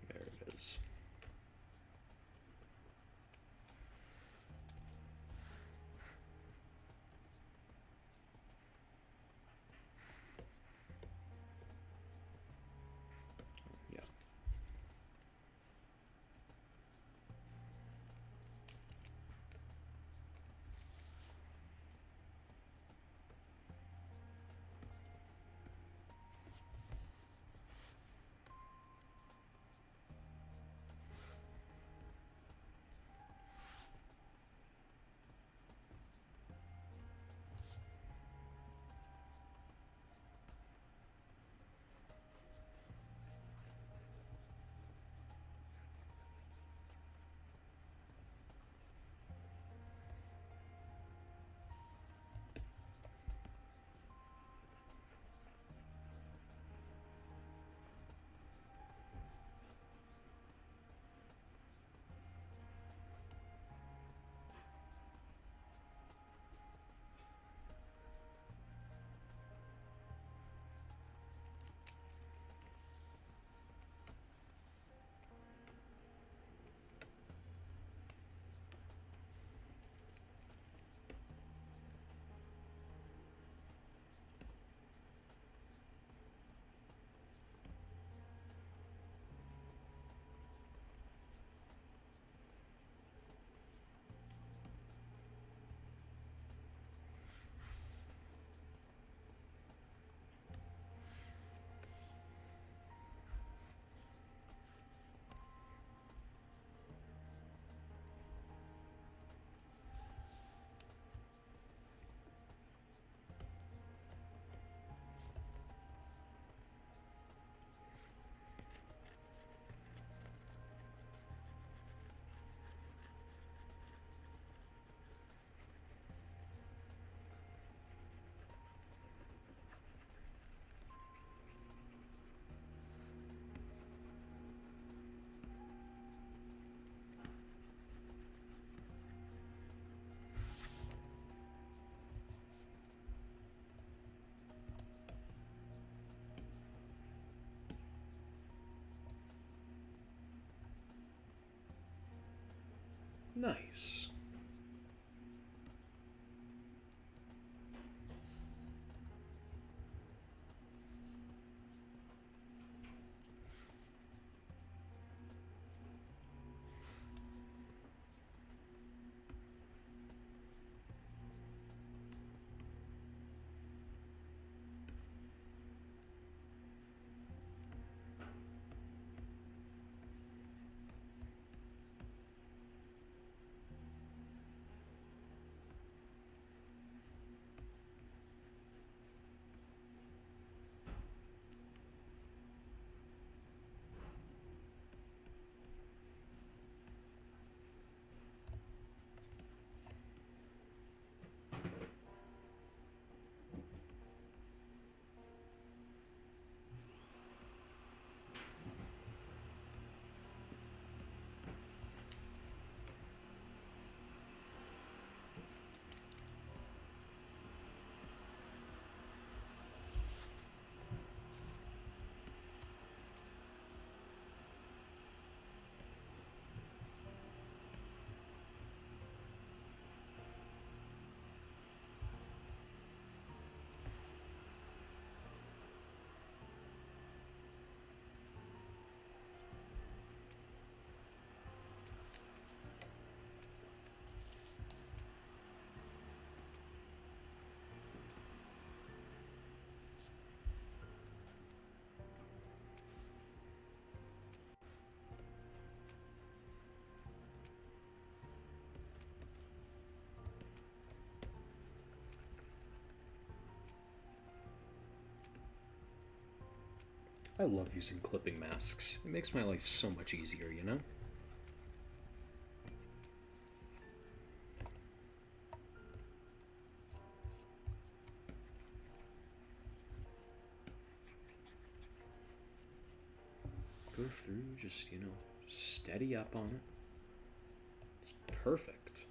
There it is. Yeah. Nice. I love using clipping masks. It makes my life so much easier, you know? Go through, just, steady up on it. It's perfect.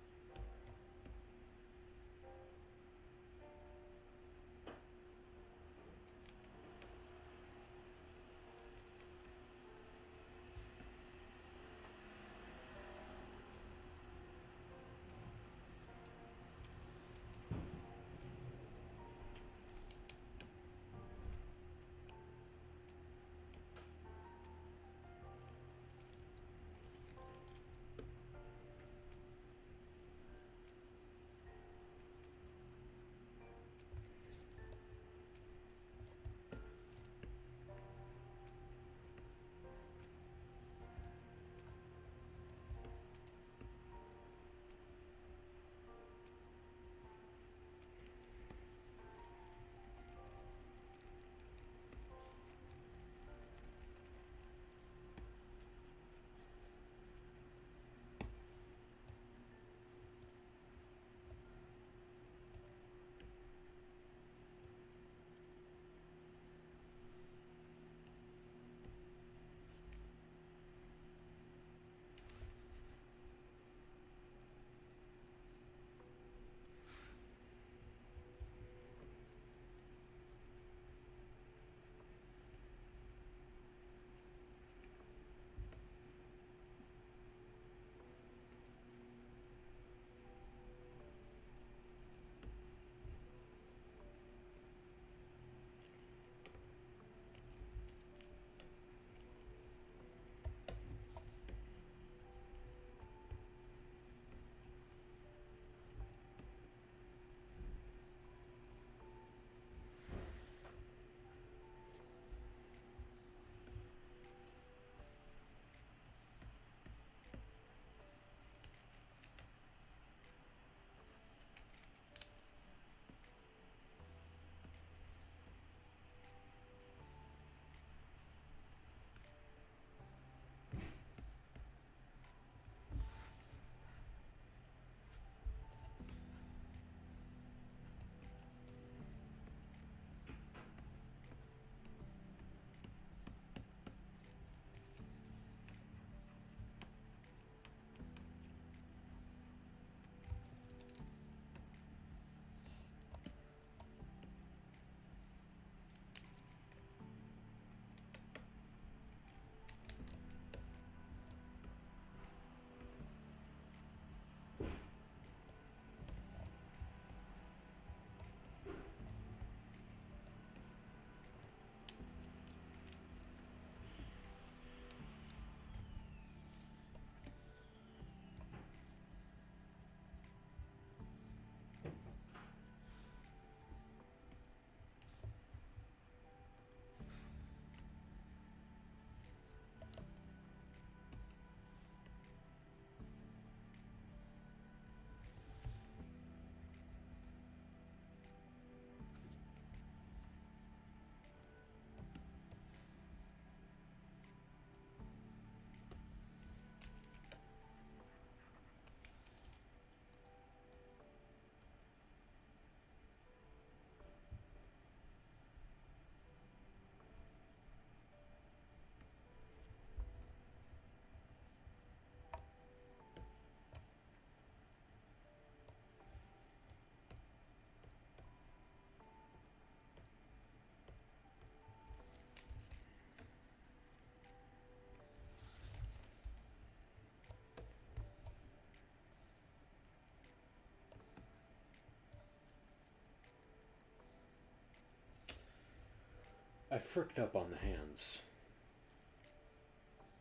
I fricked up on the hands.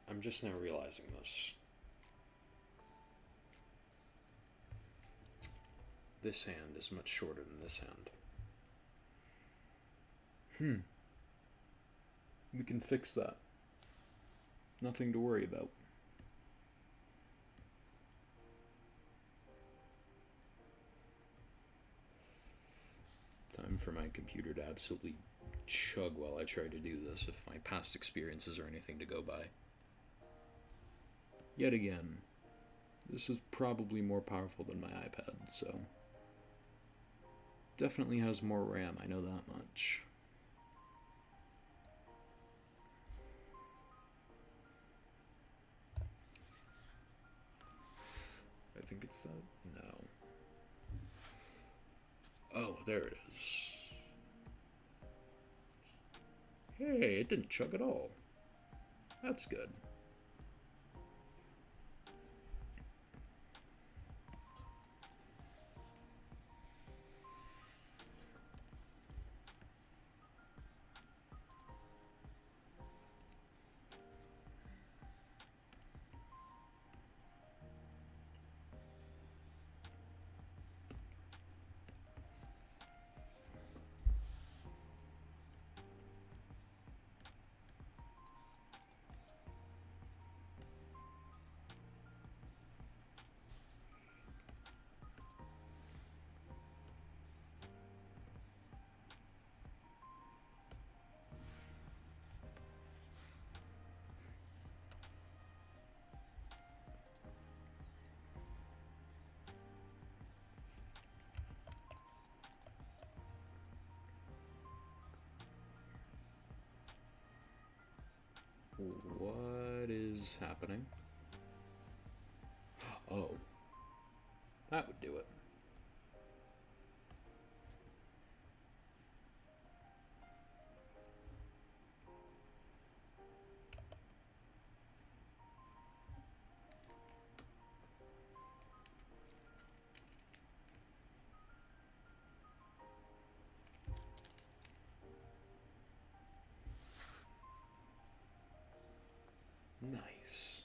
I'm just now realizing this. This hand is much shorter than this hand. We can fix that. Nothing to worry about. Time for my computer to absolutely chug while I try to do this if my past experiences are anything to go by. Yet again, this is probably more powerful than my iPad, so definitely has more RAM, I know that much. I think it's that? No. Oh, there it is. Hey, it didn't chug at all. That's good. What is happening? Oh. That would do it. Nice.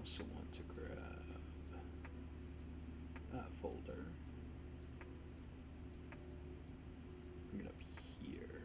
also want to grab that folder. Bring it up here.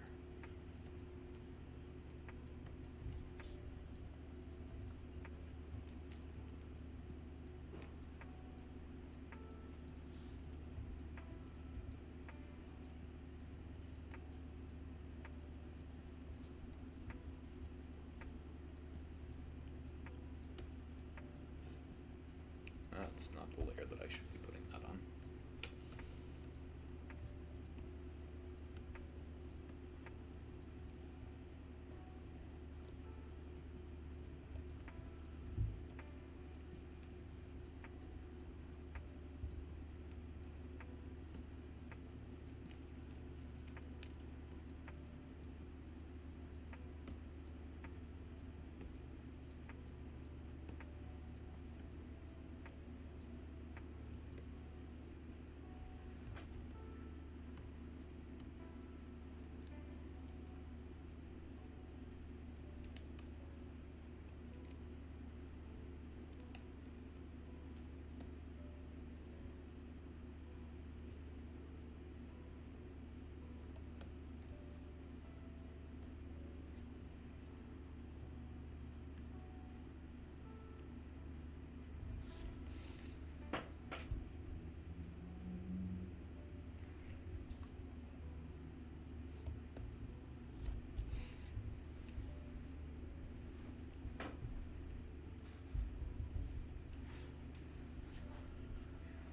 That's not the layer that I should be putting that on.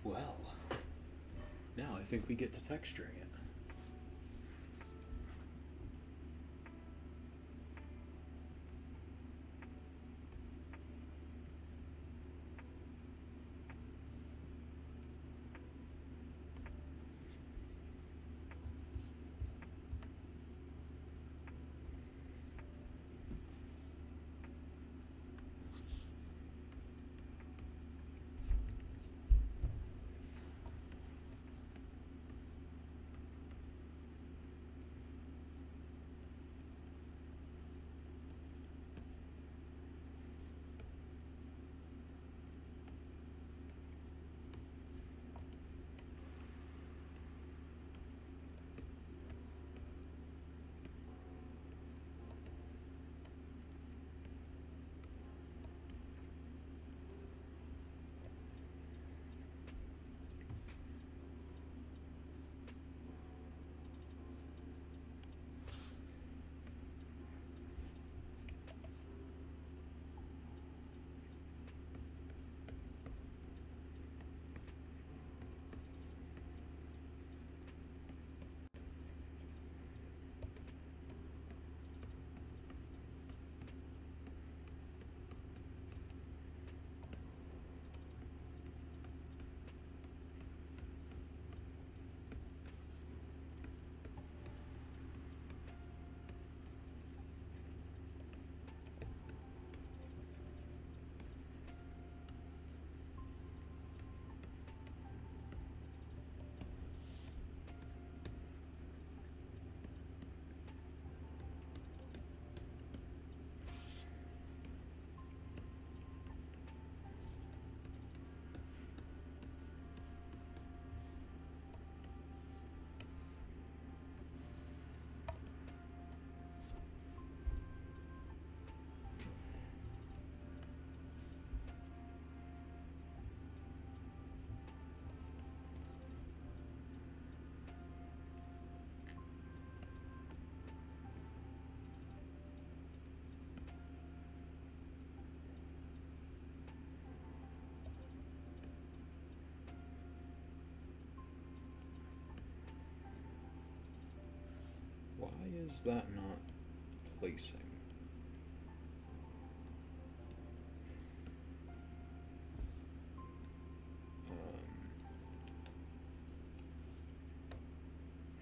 Well, now I think we get to texturing it. Why is that not placing?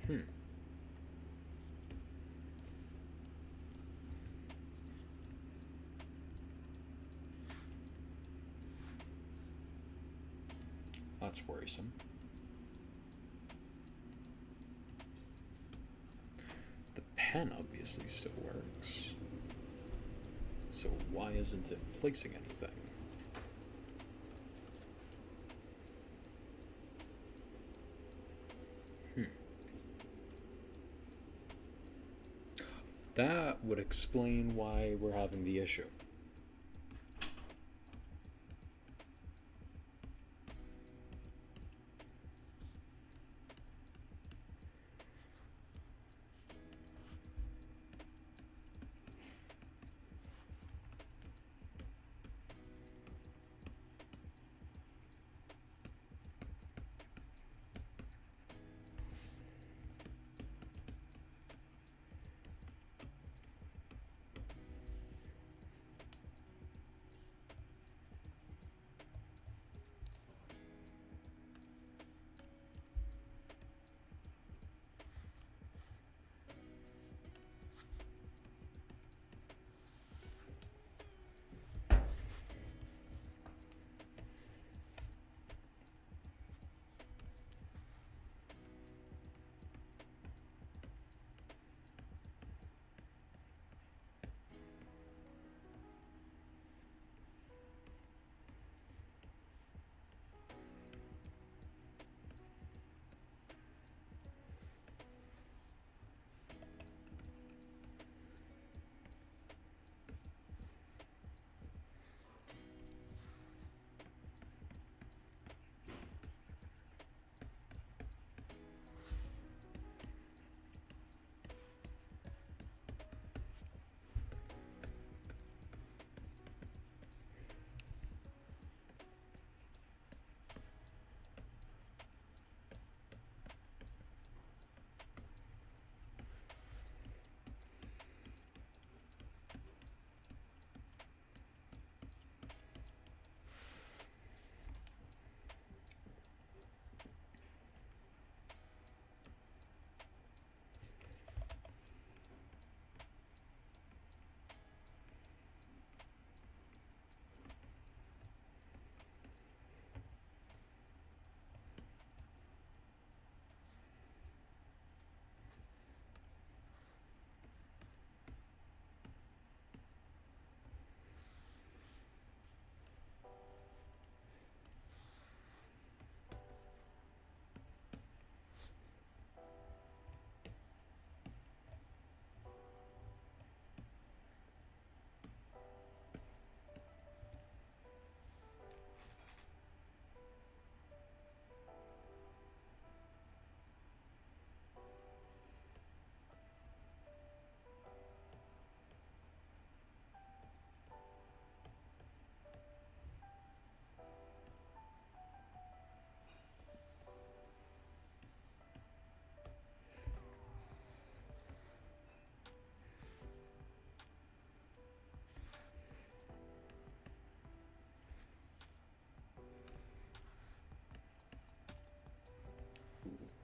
Hmm. That's worrisome. The pen obviously still works. So why isn't it placing anything? That would explain why we're having the issue.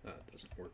That doesn't work.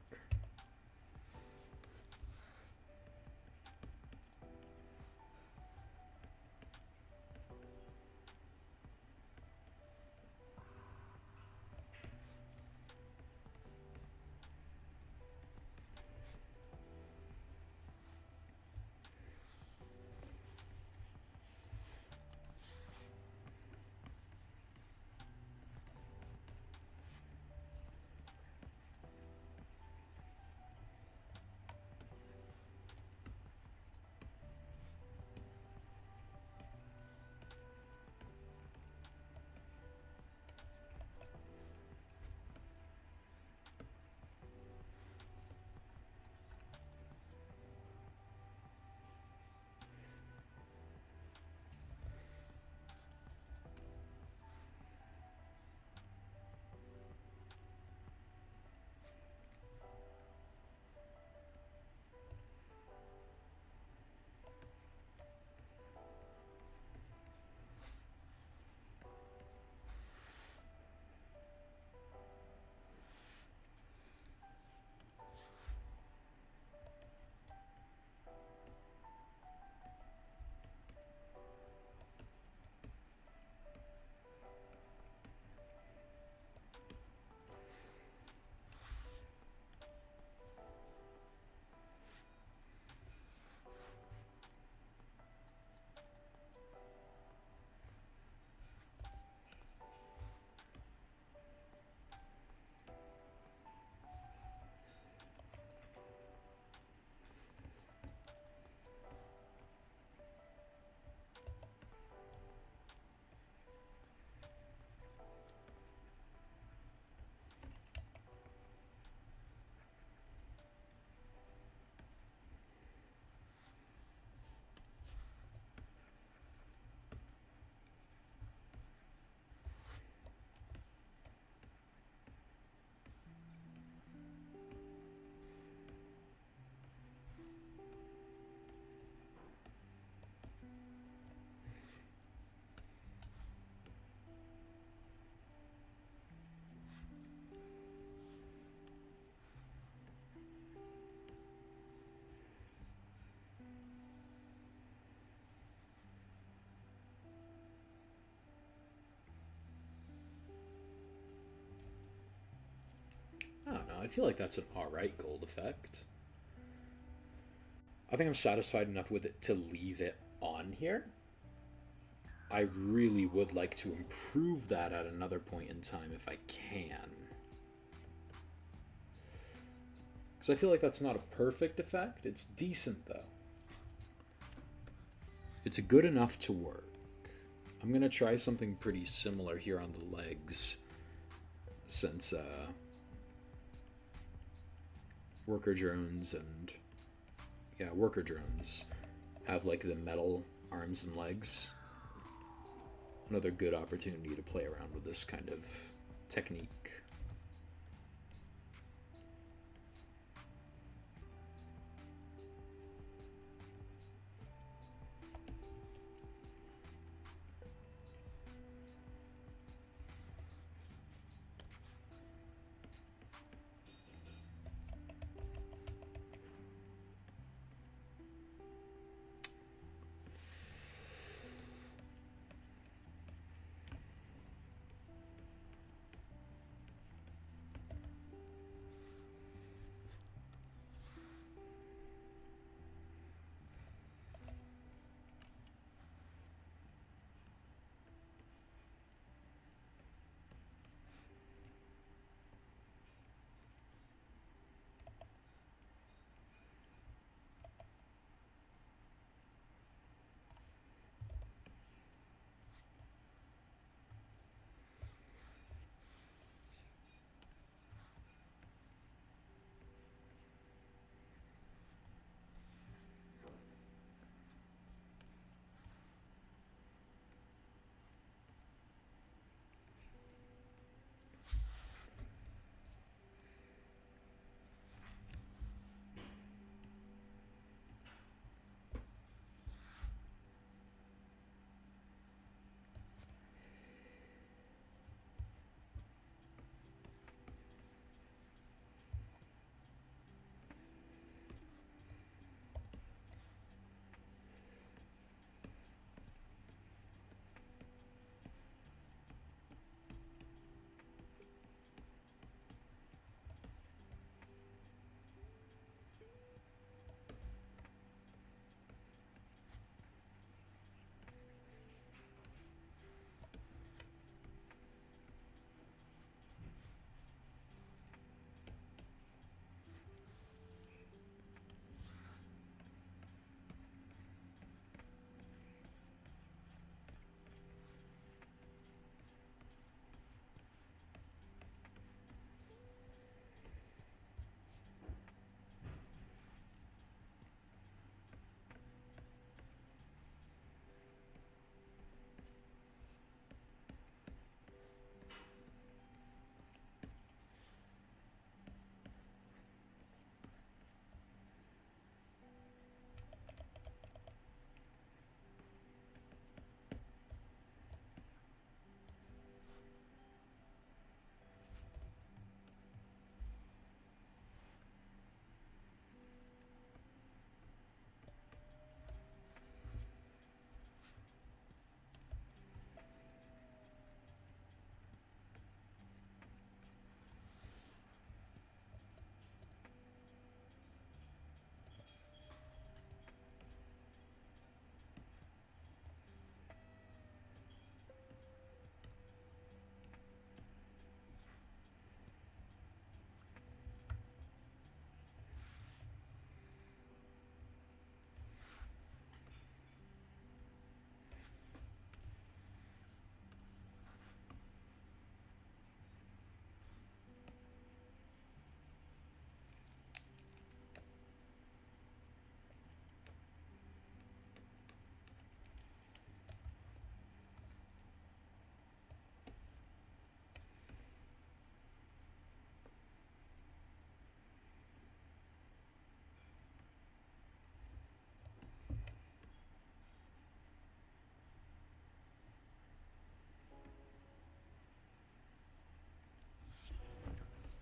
feel like that's an alright gold effect. I think I'm satisfied enough with it to leave it on here. I really would like to improve that at another point in time if I can. Because I feel like that's not a perfect effect. It's decent, though. It's good enough to work. I'm going to try something pretty similar here on the legs, since worker drones and worker drones have like the metal arms and legs. Another good opportunity to play around with this kind of technique.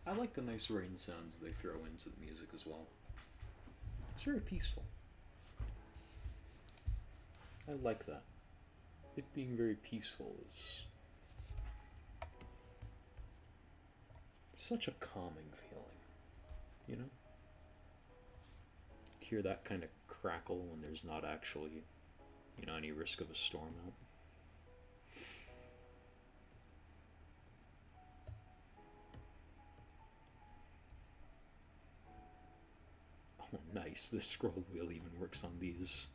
I like the nice rain sounds they throw into the music as well. It's very peaceful. I like that. It being very peaceful is such a calming feeling. you know? Hear that kind of crackle when there's not actually, any risk of a storm out. Oh, nice. The scroll wheel even works on these.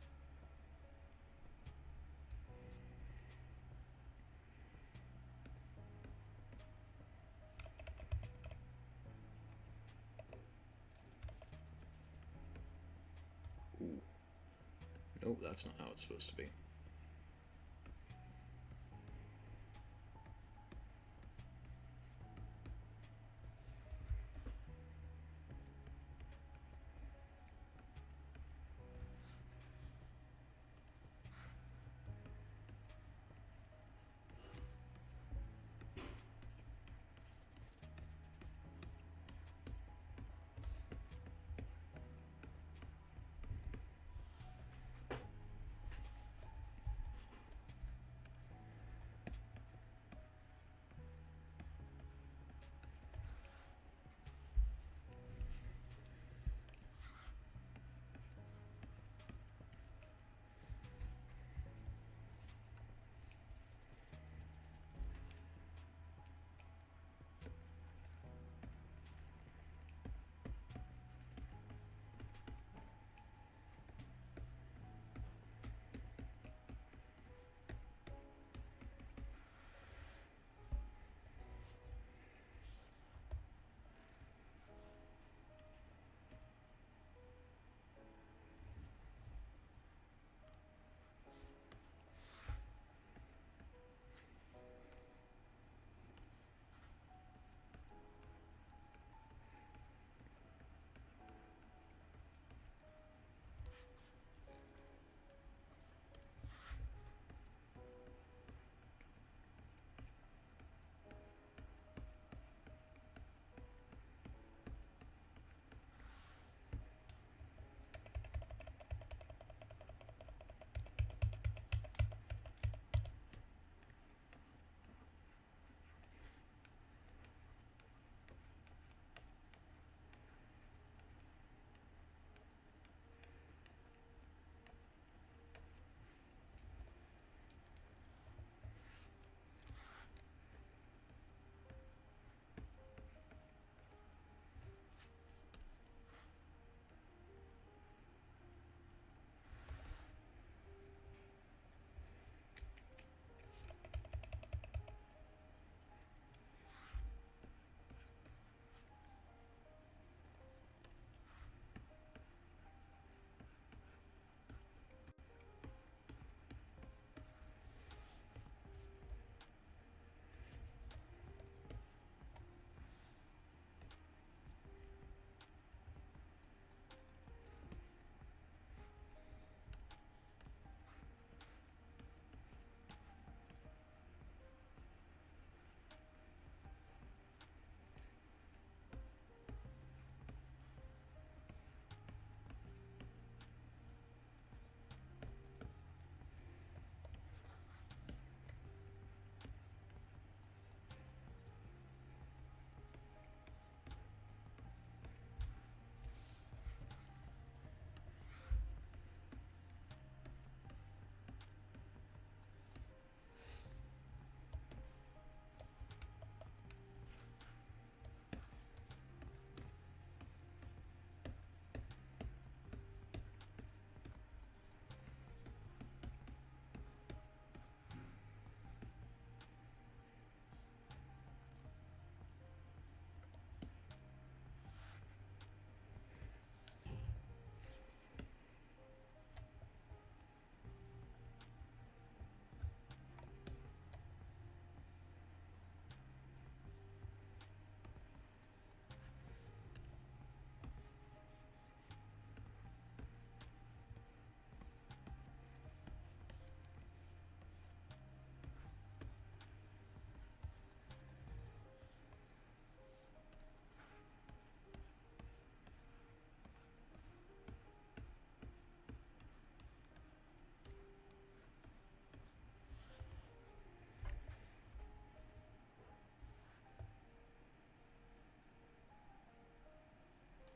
Ooh. Nope, that's not how it's supposed to be.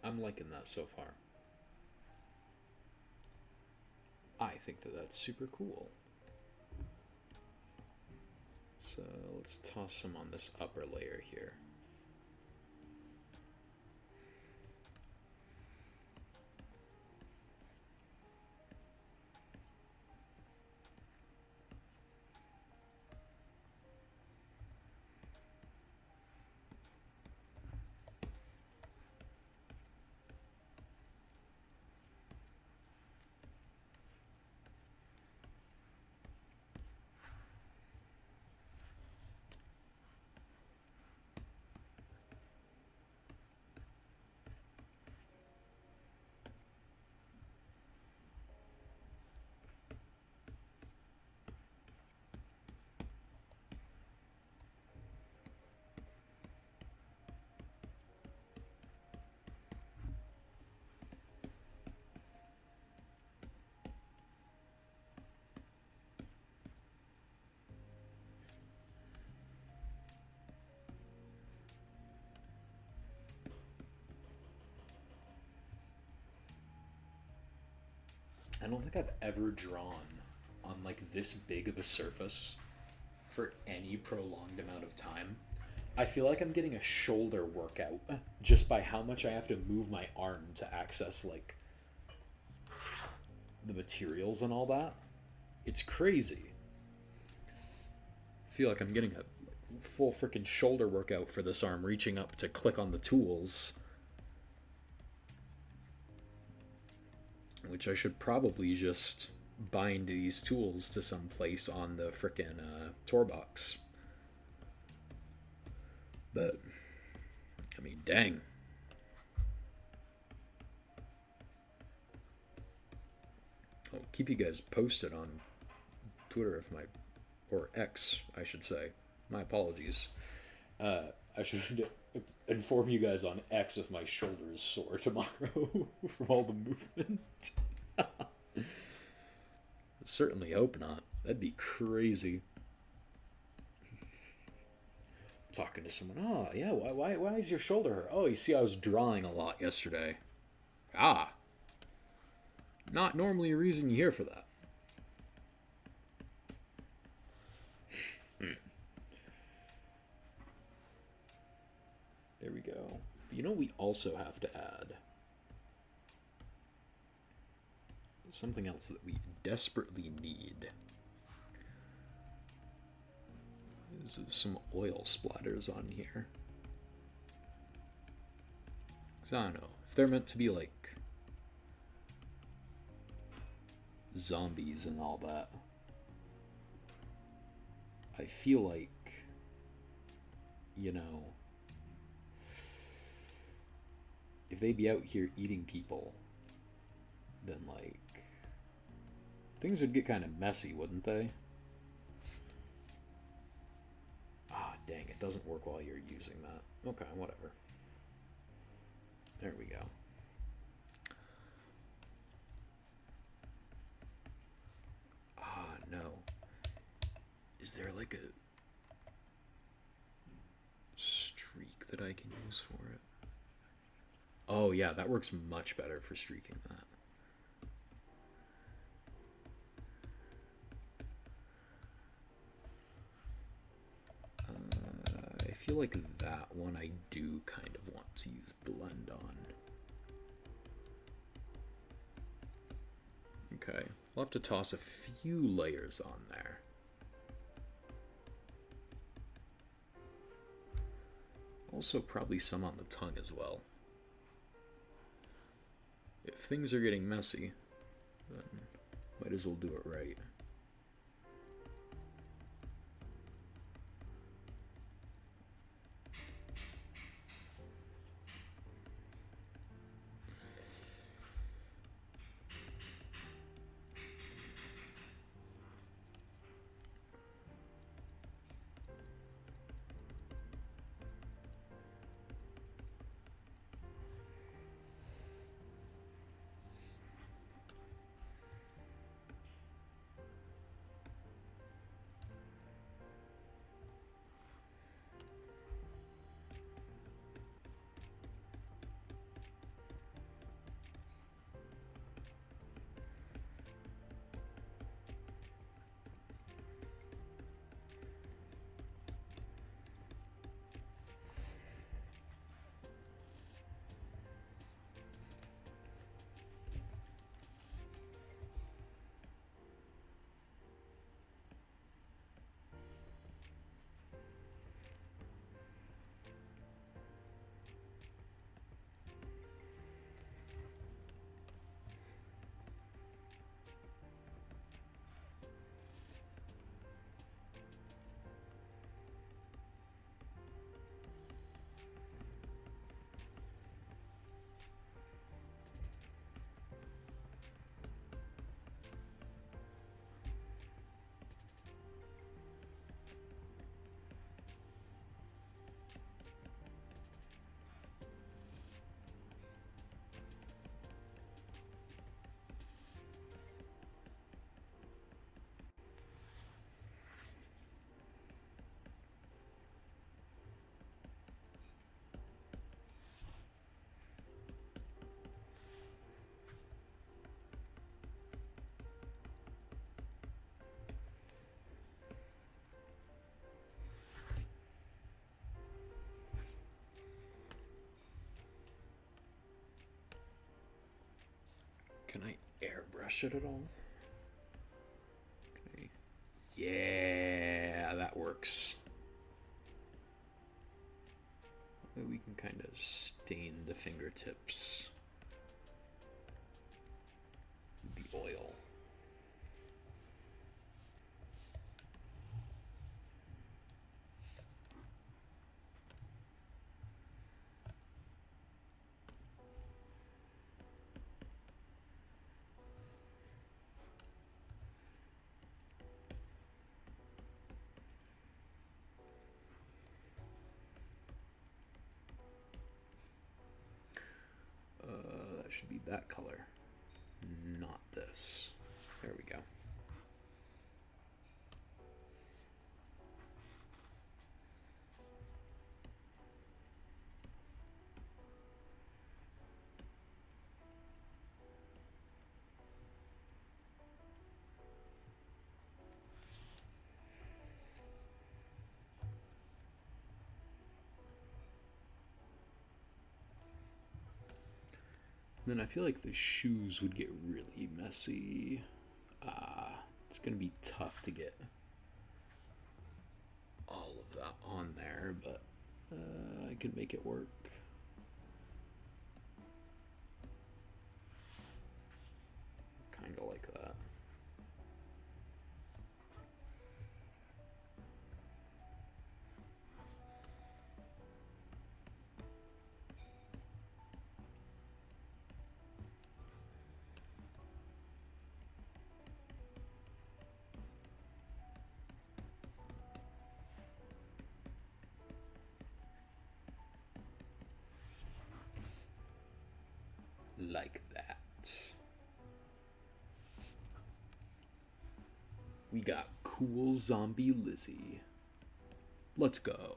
I'm liking that so far. I think that that's super cool. So let's toss some on this upper layer here. I don't think I've ever drawn on like this big of a surface for any prolonged amount of time. I feel like I'm getting a shoulder workout just by how much I have to move my arm to access like the materials and all that. It's crazy. I feel like I'm getting a full freaking shoulder workout for this arm, reaching up to click on the tools. Which I should probably just bind these tools to some place on the frickin' tour box. But, I mean, dang. I'll keep you guys posted on Twitter if my, or X, I should say. My apologies. I should inform you guys on X if my shoulder is sore tomorrow from all the movement. Certainly hope not. That'd be crazy. Talking to someone, oh yeah, why is your shoulder hurt? Oh, you see, I was drawing a lot yesterday. Ah, not normally a reason you hear for that. There we go. But you know, we also have to add something else that we desperately need. There's some oil splatters on here. Because I don't know, if they're meant to be like zombies and all that, I feel like, you know, if they be out here eating people, then like things would get kind of messy, wouldn't they? Ah, dang, it doesn't work while you're using that. Okay, whatever. There we go. Ah, no. Is there like a streak that I can use for it? Oh yeah, that works much better for streaking that. I feel like that one I do kind of want to use blend on. Okay, we'll have to toss a few layers on there. Also probably some on the tongue as well. If things are getting messy, then might as well do it right. Can I airbrush it at all? Okay. Yeah, that works. We can kind of stain the fingertips. The oil. That should be that color, not this. There we go. Then I feel like the shoes would get really messy. It's gonna be tough to get all of that on there, but I can make it work. Kind of like that. Like that. We got cool zombie Lizzie. Let's go.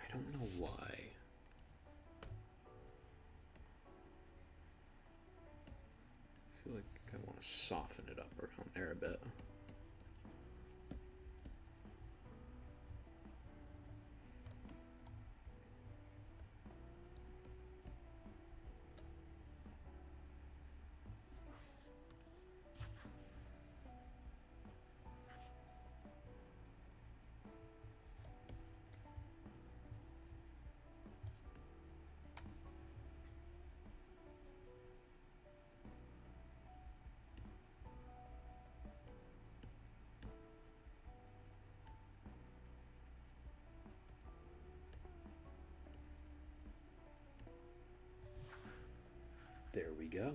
I don't know why. I feel like I want to soften it up around there a bit. There we go.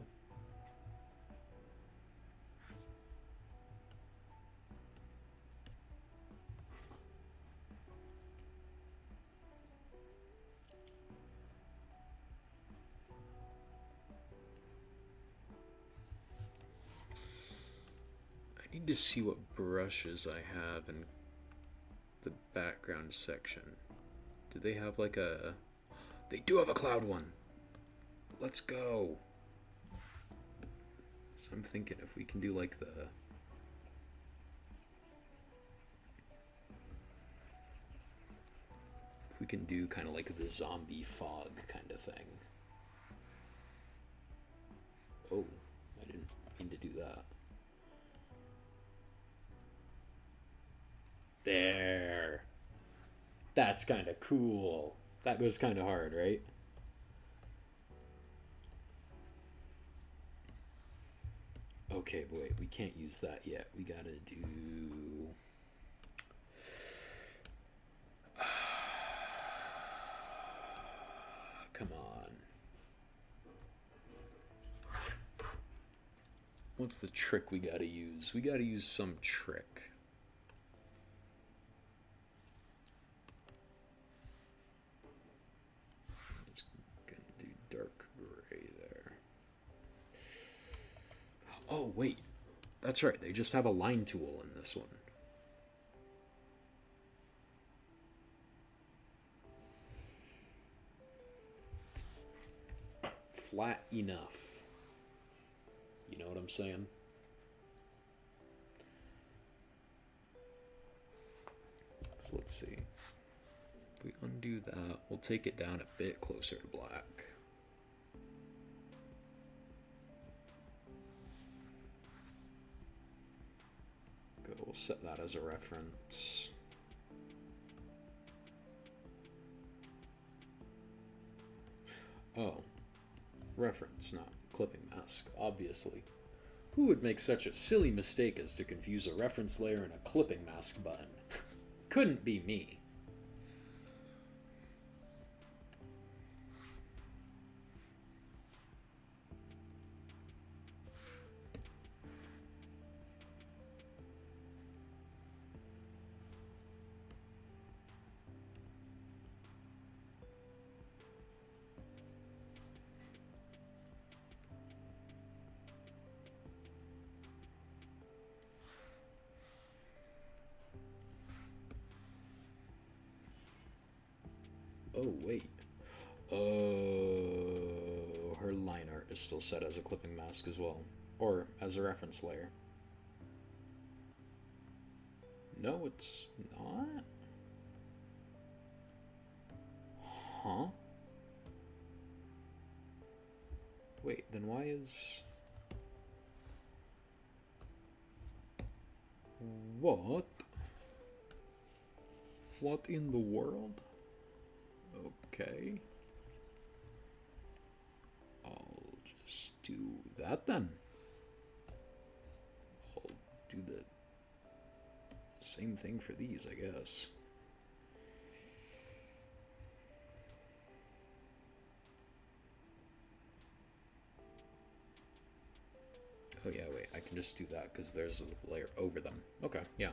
I need to see what brushes I have in the background section. Do they have like a... They do have a cloud one. Let's go. So I'm thinking if we can do like the... If we can do kind of like the zombie fog kind of thing. Oh, I didn't mean to do that. There. That's kind of cool. That goes kind of hard, right? Okay, but wait, we can't use that yet. We gotta do... Come on. What's the trick we gotta use? We gotta use some trick. I'm just gonna do dark gray there. Oh, wait. That's right, they just have a line tool in this one. flat enough. You know what I'm saying? So let's see. If we undo that, we'll take it down a bit closer to black. Good, we'll set that as a reference. Oh, reference, not clipping mask, obviously. Who would make such a silly mistake as to confuse a reference layer and a clipping mask button? Couldn't be me. Oh, wait. Oh, her line art is still set as a clipping mask as well. Or as a reference layer. No, it's not? Huh? Wait, then why is... What? What in the world? Okay. I'll just do that then. I'll do the same thing for these, I guess. Oh yeah, wait, I can just do that because there's a layer over them. Okay, yeah.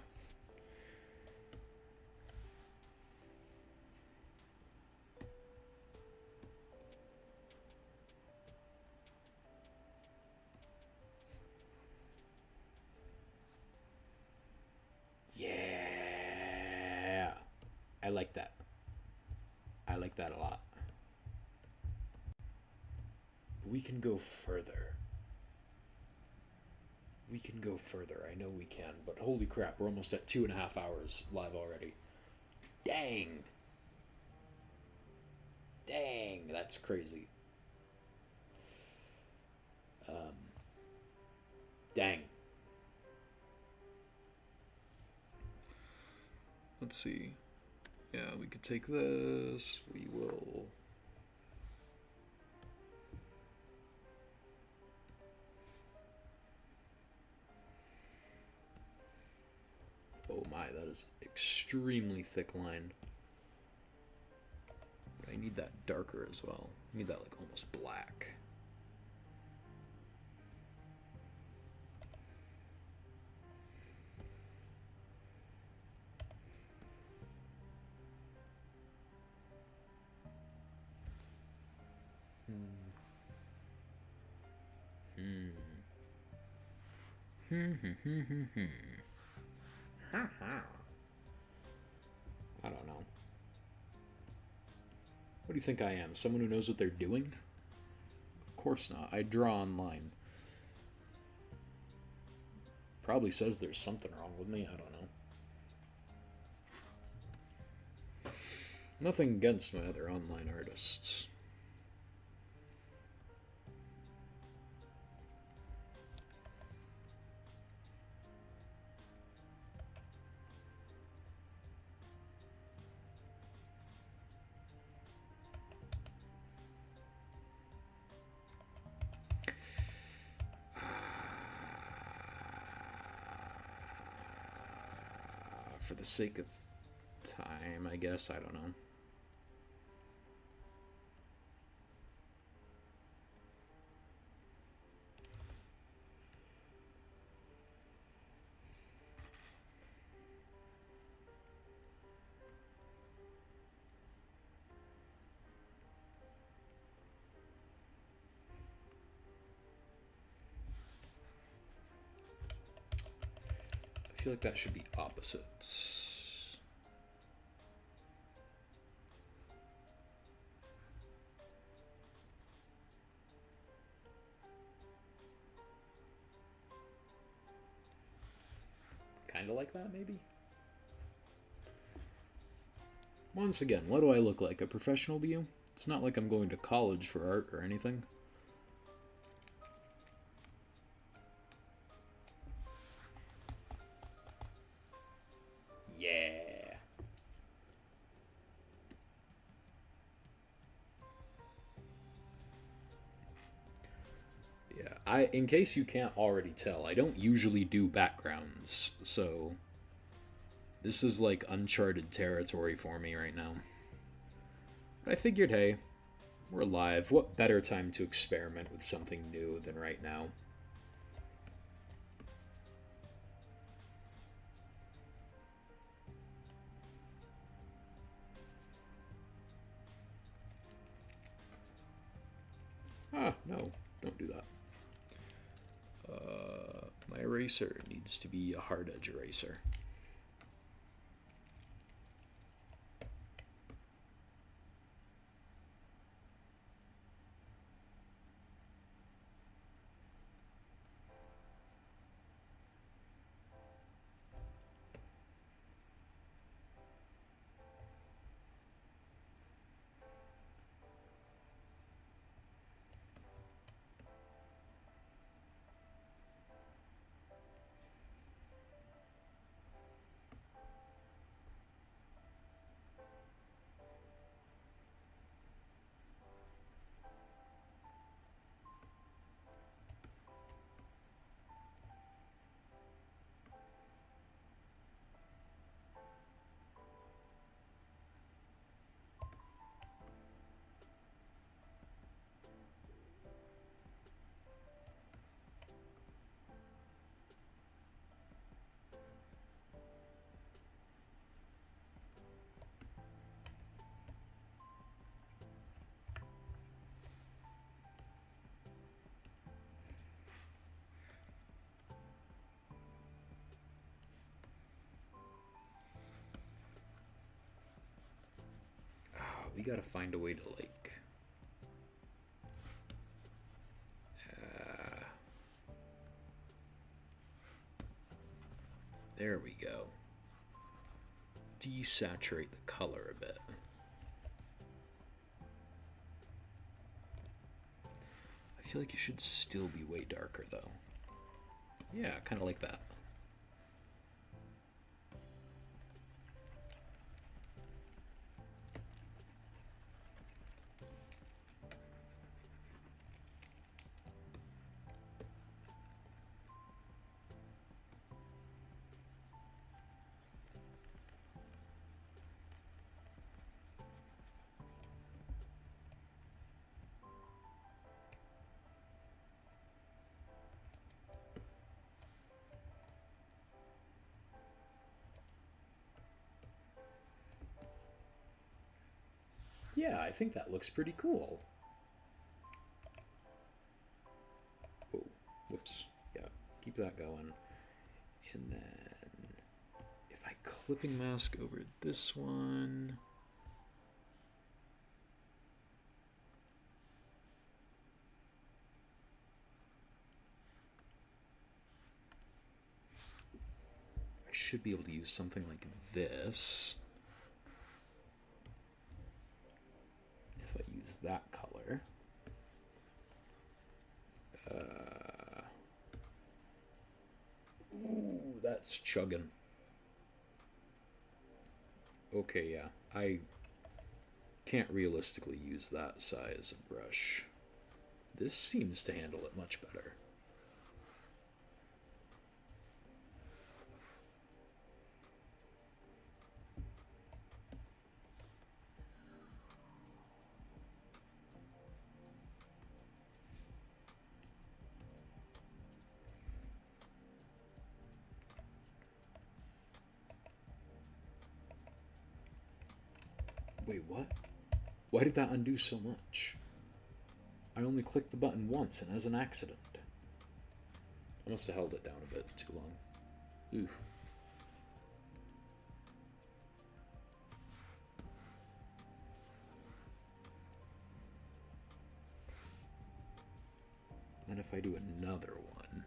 Yeah, I like that. I like that a lot. But we can go further. We can go further. I know we can, but holy crap, we're almost at 2.5 hours live already. Dang. Dang, that's crazy. Dang. Let's see. Yeah, we could take this. We will... Oh my, that is extremely thick line. I need that darker as well. I need that like almost black. I don't know. What do you think I am? Someone who knows what they're doing? Of course not. I draw online. Probably says there's something wrong with me. I don't know. Nothing against my other online artists. For the sake of time, I guess. I don't know. I feel like that should be opposites. Kind of like that, maybe? Once again, what do I look like? A professional to you? It's not like I'm going to college for art or anything. Yeah. Yeah, in case you can't already tell, I don't usually do backgrounds, so this is like uncharted territory for me right now. But I figured, hey, we're live. What better time to experiment with something new than right now? Ah, no, don't do that. My eraser needs to be a hard edge eraser. We gotta find a way to, like... there we go. Desaturate the color a bit. I feel like it should still be way darker, though. Yeah, kind of like that. Yeah, I think that looks pretty cool. Oh, whoops. Yeah, keep that going. And then if I clipping mask over this one... I should be able to use something like this. If I use that color. Ooh, that's chugging. Okay, yeah. I can't realistically use that size of brush. This seems to handle it much better. Wait, what? Why did that undo so much? I only clicked the button once and as an accident. I must have held it down a bit too long. Ooh. Then if I do another one...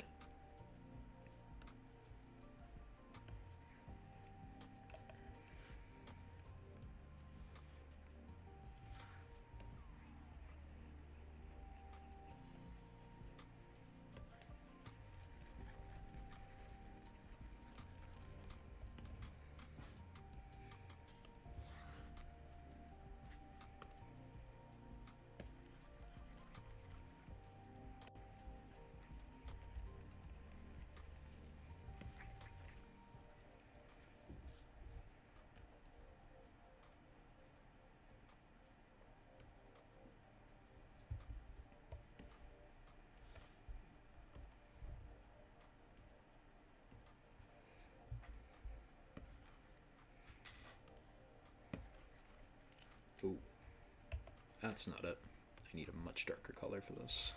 Ooh, that's not it. I need a much darker color for this.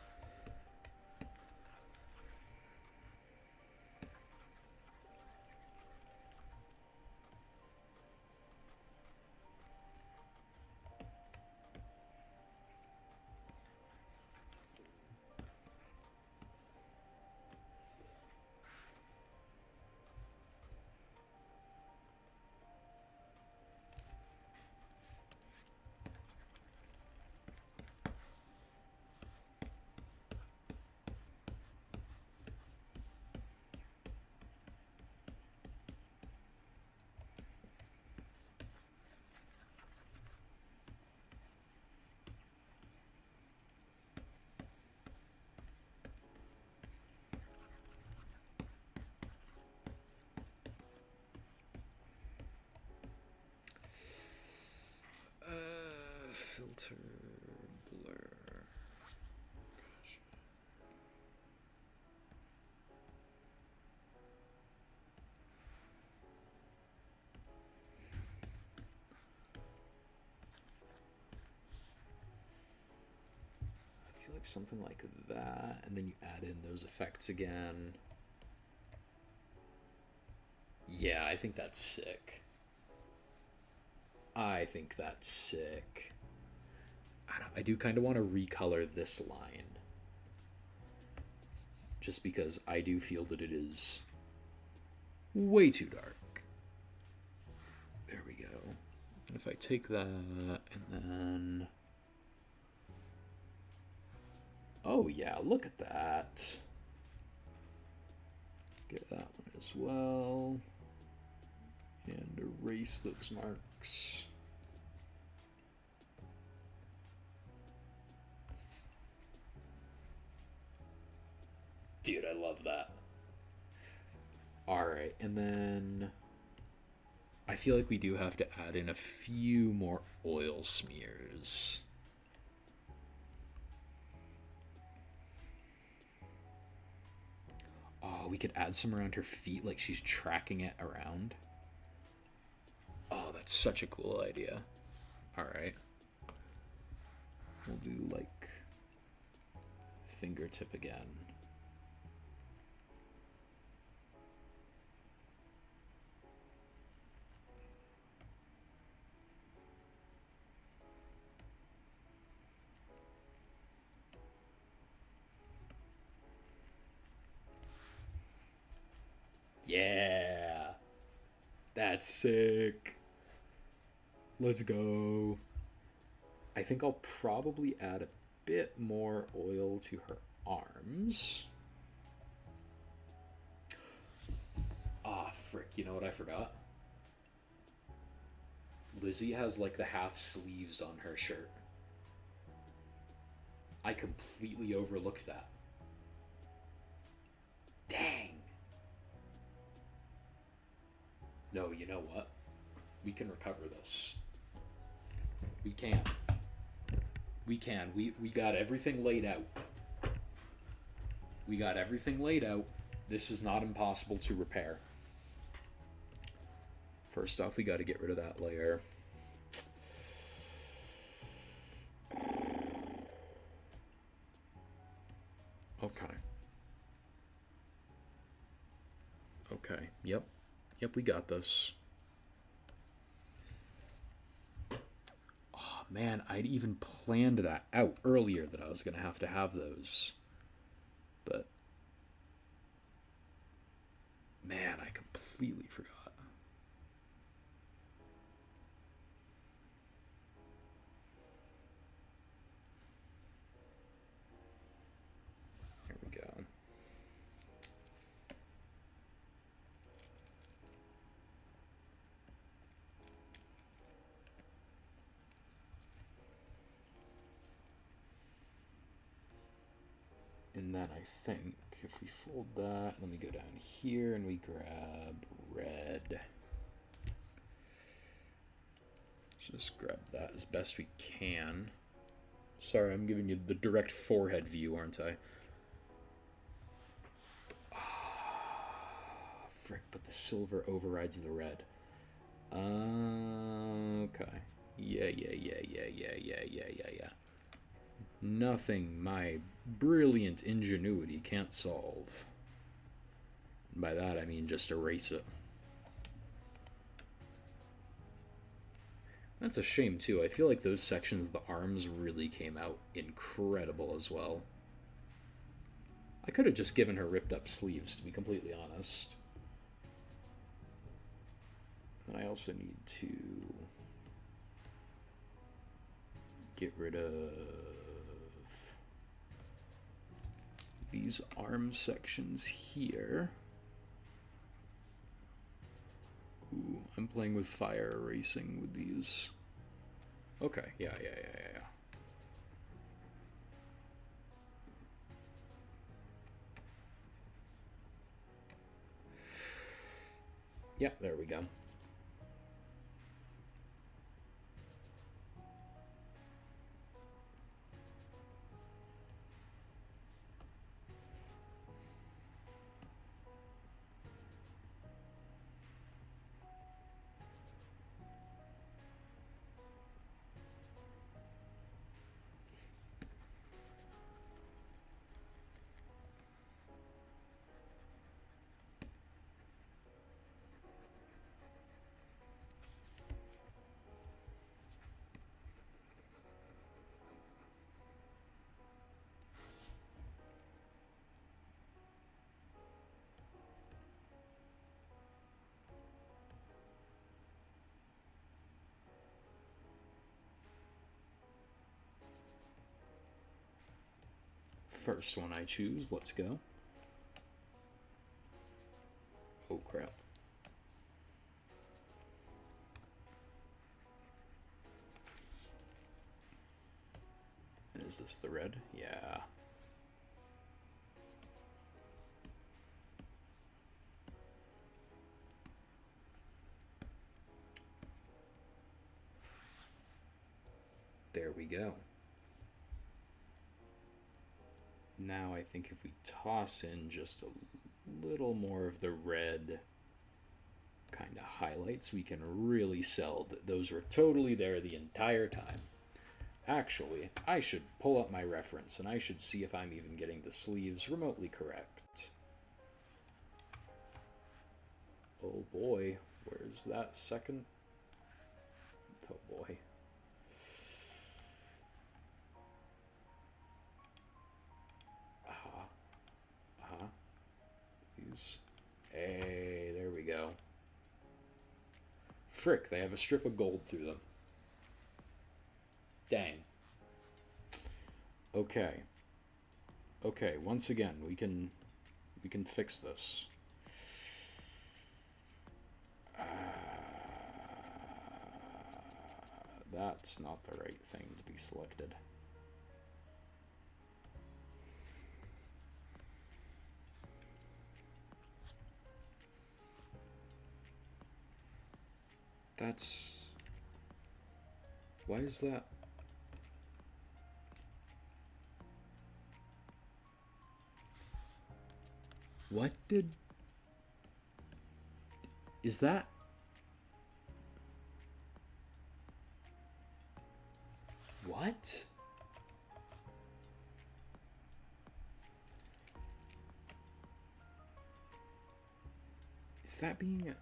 Filter, blur. I feel like something like that, and then you add in those effects again. Yeah, I think that's sick. I think that's sick. I do kind of want to recolor this line. Just because I do feel that it is way too dark. There we go. And if I take that and then... Oh yeah, look at that. Get that one as well. And erase those marks. Dude, I love that. Alright, and then I feel like we do have to add in a few more oil smears. Oh, we could add some around her feet like she's tracking it around. Oh, that's such a cool idea. Alright. We'll do like fingertip again. Yeah. That's sick. Let's go. I think I'll probably add a bit more oil to her arms. Ah, frick, you know what I forgot? Lizzie has like the half sleeves on her shirt. I completely overlooked that. Dang. No, you know what? We can recover this. We can. We can. We got everything laid out. We got everything laid out. This is not impossible to repair. First off, we got to get rid of that layer. Okay. Okay. Yep. Yep, we got this. Oh, man, I'd even planned that out earlier that I was going to have those. But, man, I completely forgot. Here we go. And then I think if we fold that, let me go down here and we grab red. Just grab that as best we can. Sorry, I'm giving you the direct forehead view, aren't I? Frick, but the silver overrides the red. Okay. Yeah. Nothing my brilliant ingenuity can't solve. And by that I mean just erase it. That's a shame too. I feel like those sections, the arms really came out incredible as well. I could have just given her ripped up sleeves, to be completely honest. And I also need to get rid of these arm sections here. Ooh, I'm playing with fire erasing with these. Okay, yeah. Yeah, there we go. First one I choose, let's go. Oh crap. Is this the red? Yeah. There we go. Now I think if we toss in just a little more of the red kind of highlights, we can really sell that those were totally there the entire time. Actually, I should pull up my reference and I should see if I'm even getting the sleeves remotely correct. Oh boy, where's that second? Oh boy. These. Hey, there we go. Frick, they have a strip of gold through them. Dang. Okay. Okay, once again, we can fix this. That's not the right thing to be selected. That's... Why is that? What did... Is that... What? Is that being...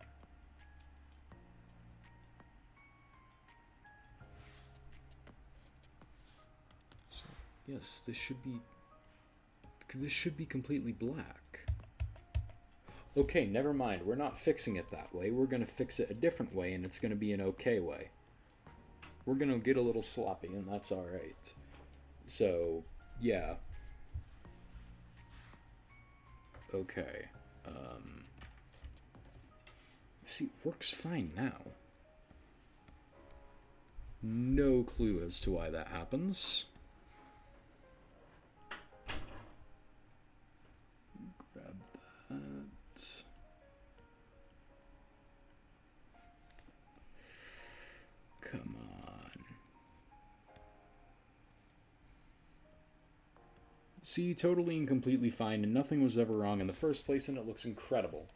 So, yes, this should be completely black. Okay, never mind. We're not fixing it that way. We're going to fix it a different way, and it's going to be an okay way. We're going to get a little sloppy, and that's alright. So, yeah. Okay. See, it works fine now. No clue as to why that happens. Grab that. Come on. See, totally and completely fine, and nothing was ever wrong in the first place, and it looks incredible.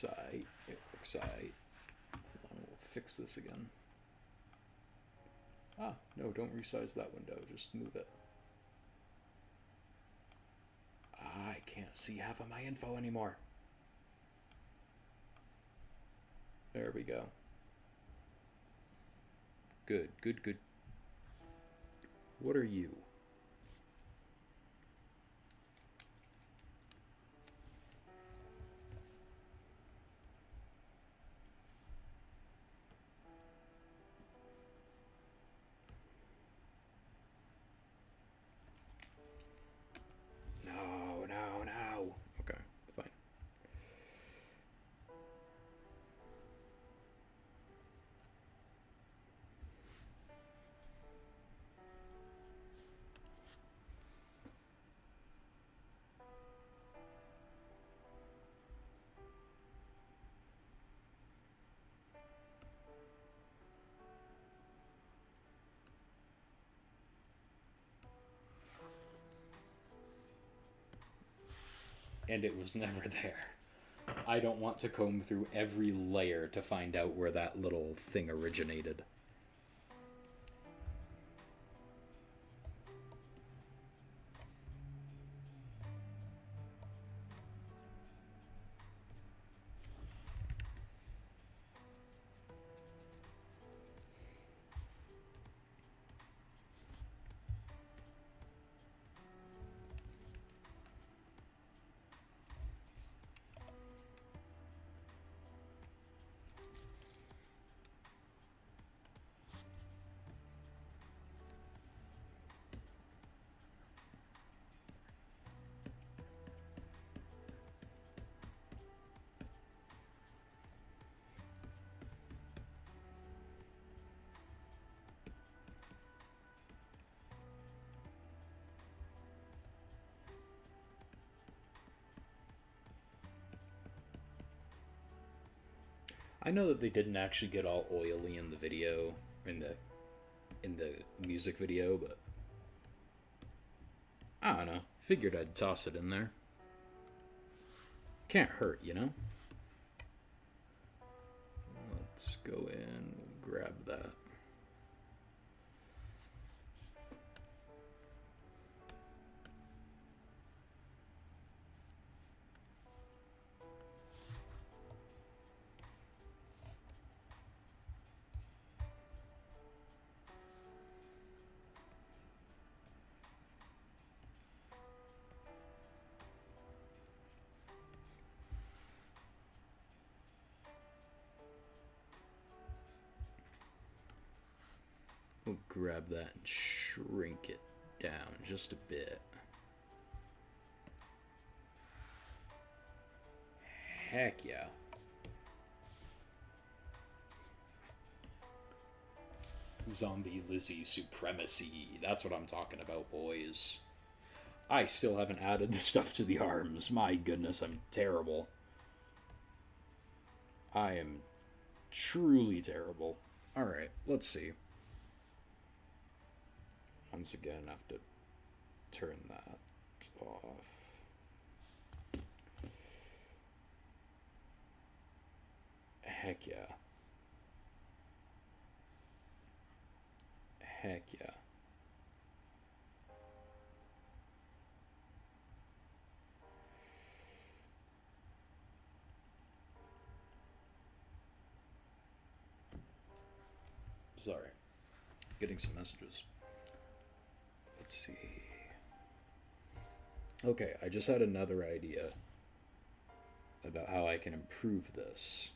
Ericsi. We'll fix this again. Ah, no, don't resize that window. Just move it. I can't see half of my info anymore. There we go. Good, good, good. What are you? No, no, no. Okay, fine. And it was never there. I don't want to comb through every layer to find out where that little thing originated. I know that they didn't actually get all oily in the video, in the music video, but I don't know. Figured I'd toss it in there. Can't hurt, you know? Let's go in, grab that. We'll grab that and shrink it down just a bit. Heck yeah. Zombie Lizzie supremacy. That's what I'm talking about, boys. I still haven't added the stuff to the arms. My goodness, I'm terrible. I am truly terrible. Alright, let's see. Once again, I have to turn that off. Heck yeah. Heck yeah. Sorry. Getting some messages. Let's see. Okay, I just had another idea about how I can improve this.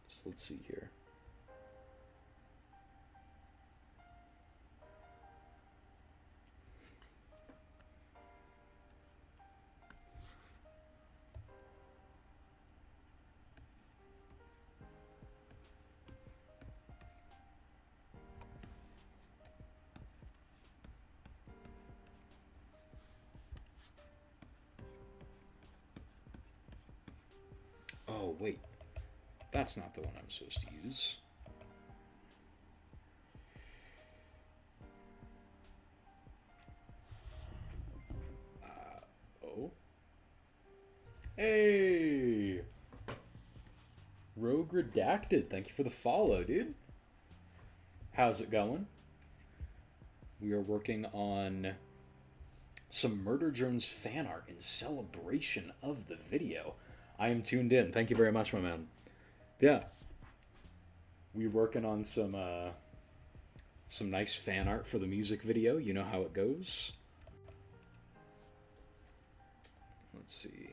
So let's see here. Oh, wait. That's not the one I'm supposed to use. Oh? Hey! Rogue Redacted, thank you for the follow, dude. How's it going? We are working on some Murder Drones fan art in celebration of the video. I am tuned in. Thank you very much, my man. Yeah. We're working on some nice fan art for the music video. You know how it goes. Let's see.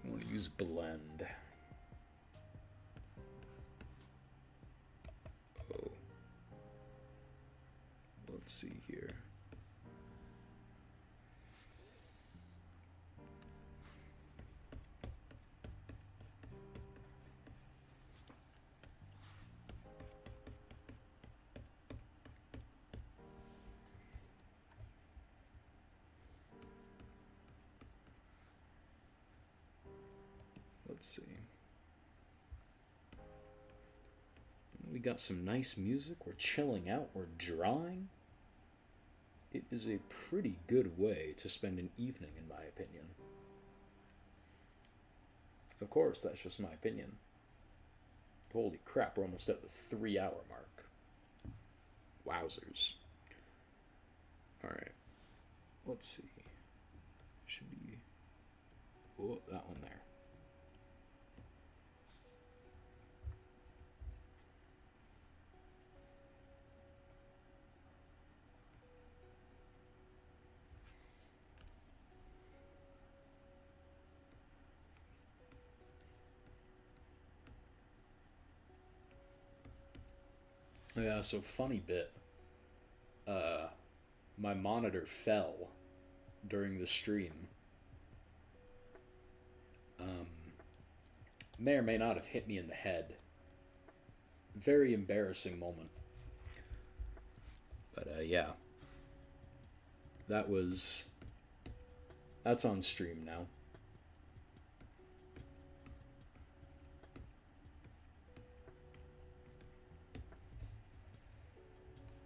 I want to use blend. Oh. Let's see here. Let's see. We got some nice music. We're chilling out. We're drawing. It is a pretty good way to spend an evening, in my opinion. Of course, that's just my opinion. Holy crap, we're almost at the 3-hour mark. Wowzers. Alright. Let's see. Should be... Oh, that one there. Yeah, so funny bit. My monitor fell during the stream. May or may not have hit me in the head. Very embarrassing moment. But yeah. That's on stream now.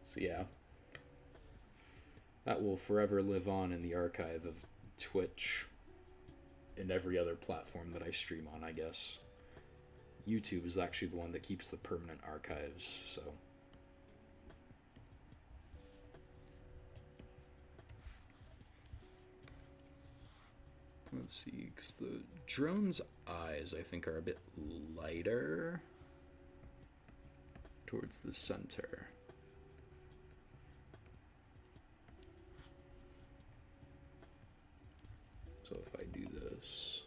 So yeah. That will forever live on in the archive of Twitch and every other platform that I stream on, I guess. YouTube is actually the one that keeps the permanent archives, so... Let's see, because the drone's eyes, I think, are a bit lighter towards the center. So if I do this...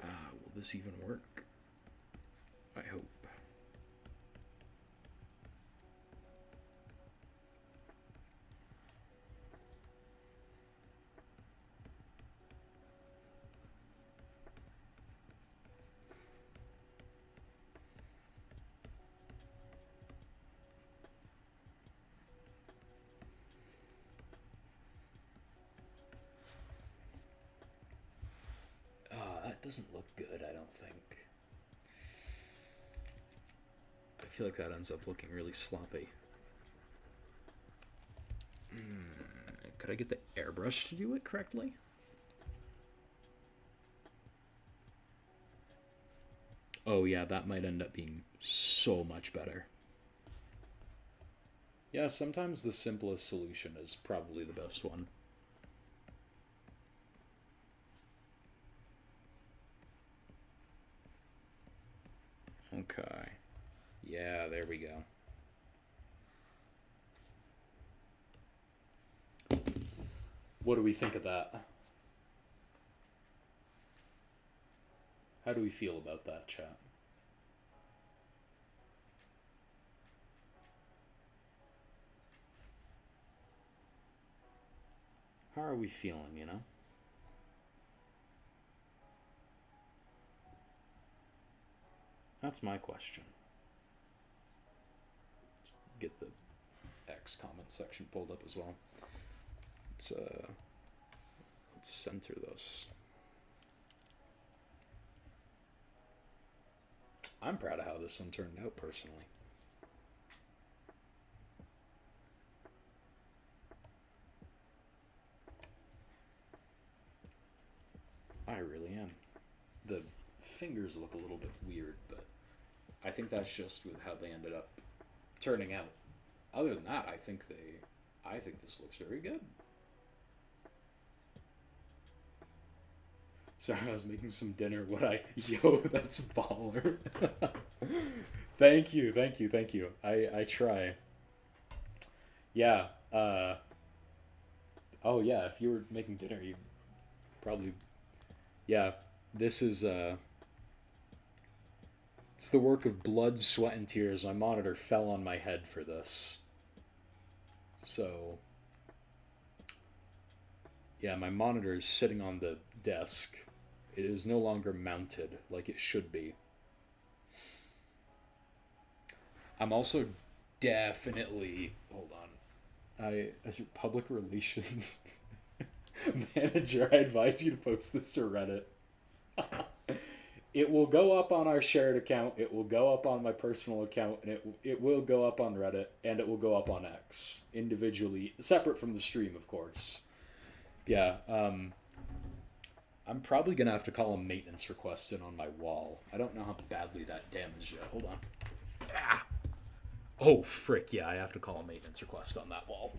will this even work? I hope. That doesn't look good, I don't think. I feel like that ends up looking really sloppy. Could I get the airbrush to do it correctly? Oh yeah, that might end up being so much better. Yeah, sometimes the simplest solution is probably the best one. Okay. Yeah, there we go. What do we think of that? How do we feel about that, chat? How are we feeling, you know? That's my question. get the X comment section pulled up as well. Let's center this. I'm proud of how this one turned out personally. I really am. The fingers look a little bit weird, but I think that's just with how they ended up turning out. Other than that, I think this looks very good. Sorry, I was making some dinner. Yo, that's baller. Thank you. I try. Yeah. Oh yeah, if you were making dinner, you probably. Yeah, this is it's the work of blood, sweat, and tears. My monitor fell on my head for this. So, yeah, my monitor is sitting on the desk. It is no longer mounted like it should be. I'm also definitely, hold on. As your public relations manager, I advise you to post this to Reddit. It will go up on our shared account, it will go up on my personal account, and it will go up on Reddit, and it will go up on X individually, separate from the stream, of course. Yeah, I'm probably gonna have to call a maintenance request in on my wall. I don't know how badly that damaged it. Hold on. Ah! Oh, frick, yeah, I have to call a maintenance request on that wall.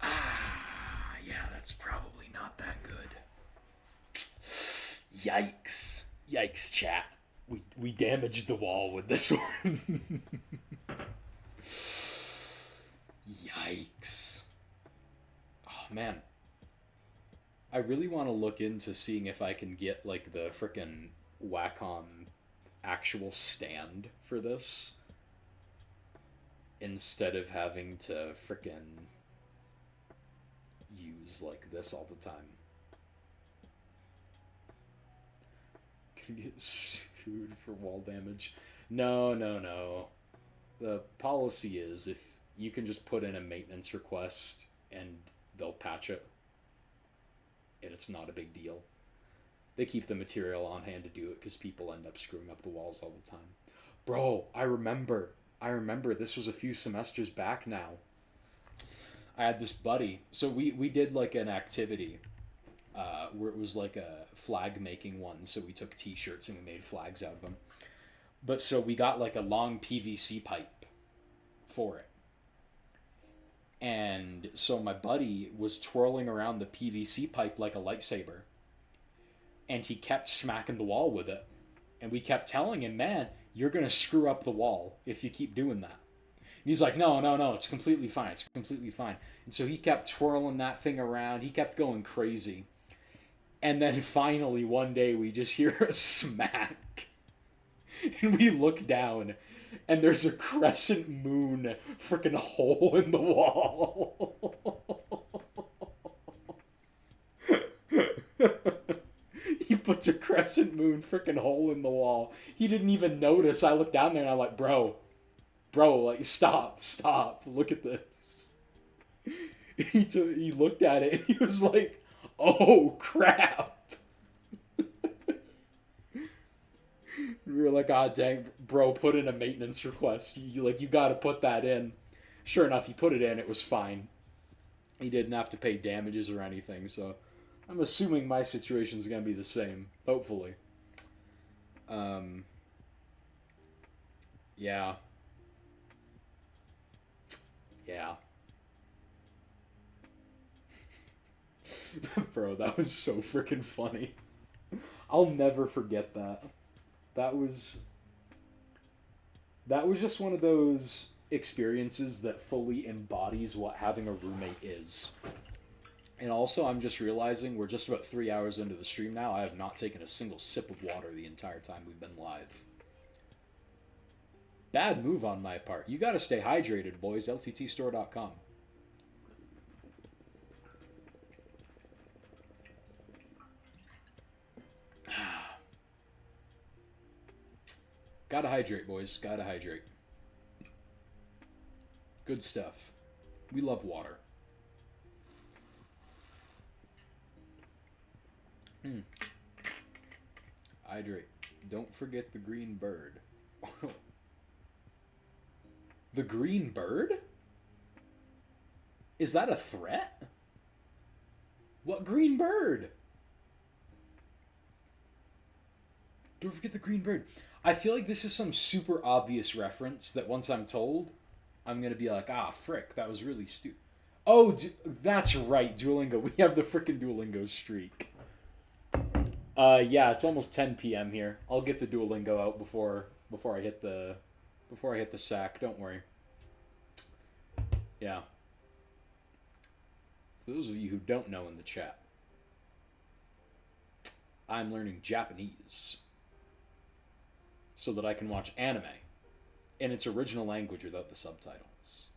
Ah, yeah, that's probably not that good. Yikes. Yikes, chat. We damaged the wall with this one. Yikes. Oh, man. I really want to look into seeing if I can get, like, the frickin' Wacom actual stand for this. Instead of having to frickin' use, like, this all the time. Can get sued for wall damage. No. The policy is if you can just put in a maintenance request and they'll patch it. And it's not a big deal. They keep the material on hand to do it because people end up screwing up the walls all the time. Bro, I remember this was a few semesters back now. I had this buddy. So we did like an activity where it was like a flag making one. So we took t-shirts and we made flags out of them. But so we got like a long PVC pipe for it. And so my buddy was twirling around the PVC pipe like a lightsaber. And he kept smacking the wall with it. And we kept telling him, man, you're going to screw up the wall if you keep doing that. And he's like, no, it's completely fine. It's completely fine. And so he kept twirling that thing around. He kept going crazy. And then finally one day we just hear a smack. And we look down and there's a crescent moon freaking hole in the wall. He puts a crescent moon freaking hole in the wall. He didn't even notice. I looked down there and I'm like, bro, like stop, look at this. He looked at it and he was like, oh crap. We were like, ah, dang, bro, put in a maintenance request. You got to put that in. Sure enough, he put it in. It was fine. He didn't have to pay damages or anything, so I'm assuming my situation's going to be the same, hopefully. Yeah. Bro, that was so freaking funny. I'll never forget that. That was just one of those experiences that fully embodies what having a roommate is. And also, I'm just realizing we're just about 3 hours into the stream now. I have not taken a single sip of water the entire time we've been live. Bad move on my part. You gotta stay hydrated, boys. LTTstore.com. Gotta hydrate, boys. Gotta hydrate. Good stuff. We love water. Hydrate. Don't forget the green bird. The green bird? Is that a threat? What green bird? Don't forget the green bird. I feel like this is some super obvious reference that once I'm told, I'm gonna be like, ah, frick, that was really stupid. Oh, that's right, Duolingo. We have the frickin' Duolingo streak. Yeah, it's almost 10 p.m. here. I'll get the Duolingo out before I hit the sack. Don't worry. Yeah. For those of you who don't know in the chat, I'm learning Japanese so that I can watch anime in its original language without the subtitles.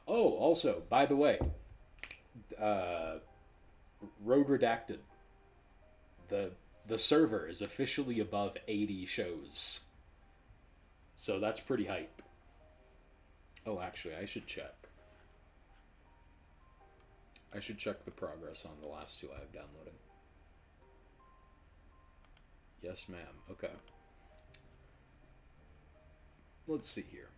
Oh, also, by the way, Rogue Redacted. The server is officially above 80 shows. So that's pretty hype. Oh, actually, I should check. I should check the progress on the last two I have downloaded. Yes, ma'am. Okay. Let's see here.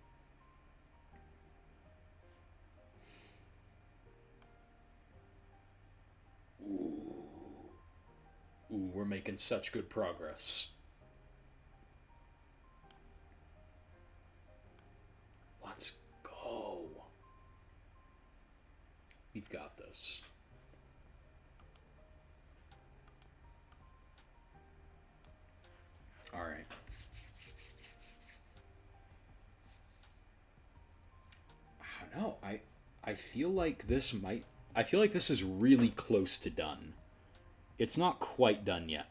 Ooh. Ooh, we're making such good progress. Let's go. We've got this. All right. I don't know. I feel like this might. I feel like this is really close to done. It's not quite done yet.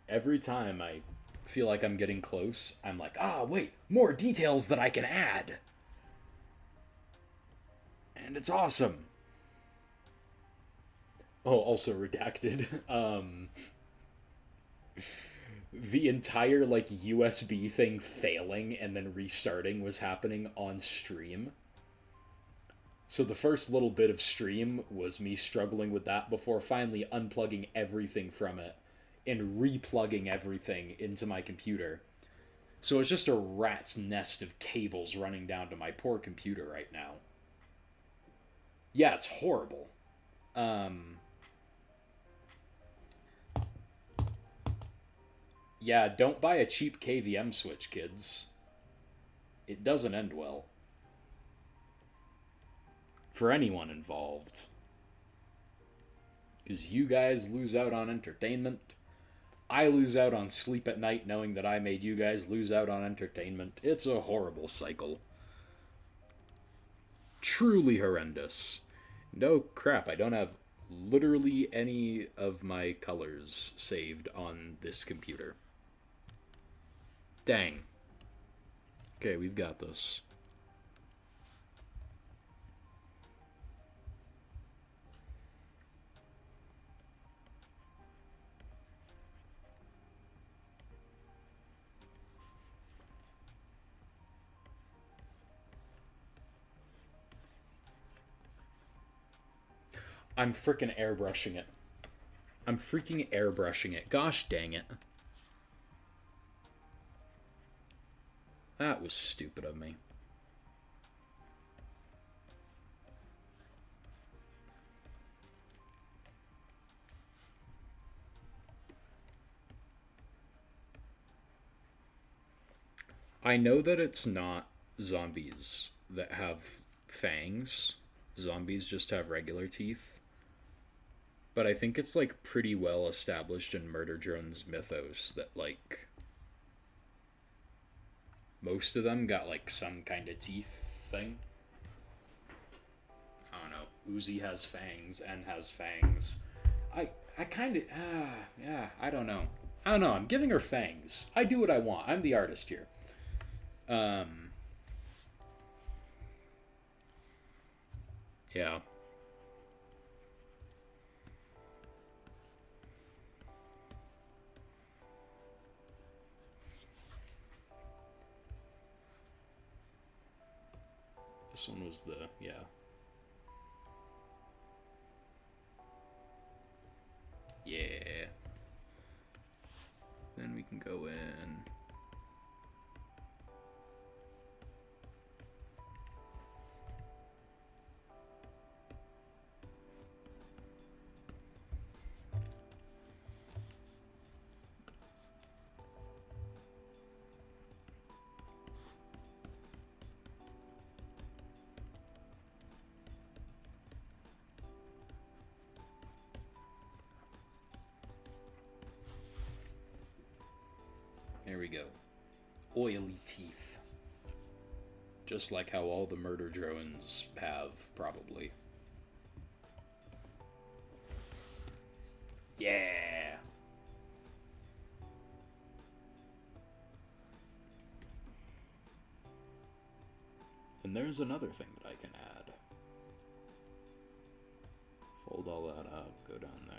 Every time I feel like I'm getting close, I'm like, ah, wait, more details that I can add. And it's awesome. Oh, also redacted. The entire like USB thing failing and then restarting was happening on stream. So the first little bit of stream was me struggling with that before finally unplugging everything from it and replugging everything into my computer. So it's just a rat's nest of cables running down to my poor computer right now. Yeah, it's horrible. Yeah, don't buy a cheap KVM switch, kids. It doesn't end well. For anyone involved. Because you guys lose out on entertainment. I lose out on sleep at night knowing that I made you guys lose out on entertainment. It's a horrible cycle. Truly horrendous. No crap, I don't have literally any of my colors saved on this computer. Dang. Okay, we've got this. I'm freaking airbrushing it. I'm freaking airbrushing it. Gosh dang it. That was stupid of me. I know that it's not zombies that have fangs. Zombies just have regular teeth. But I think it's like pretty well established in Murder Drone's mythos that like most of them got like some kind of teeth thing. I don't know. Uzi has fangs and has fangs. I kind of yeah, I don't know. I'm giving her fangs. I do what I want. I'm the artist here. Yeah. This one was the, yeah. Yeah. Then we can go in. There we go. Oily teeth. Just like how all the murder drones have, probably. Yeah! And there's another thing that I can add. Fold all that up, go down there.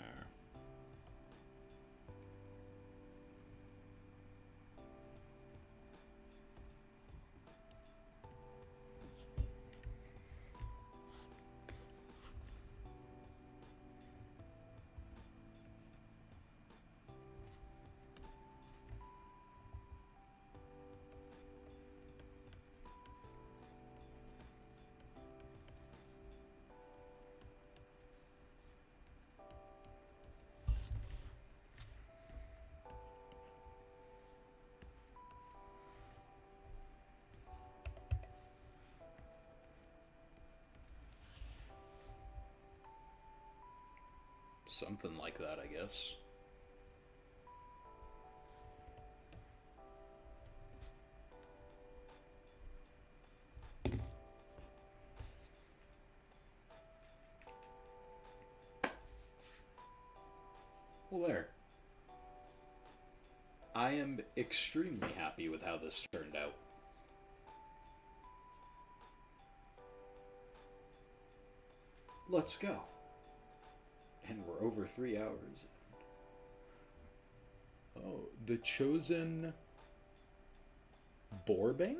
Something like that, I guess. Well, there. I am extremely happy with how this turned out. Let's go. And we're over 3 hours. Oh, the Chosen Borbing?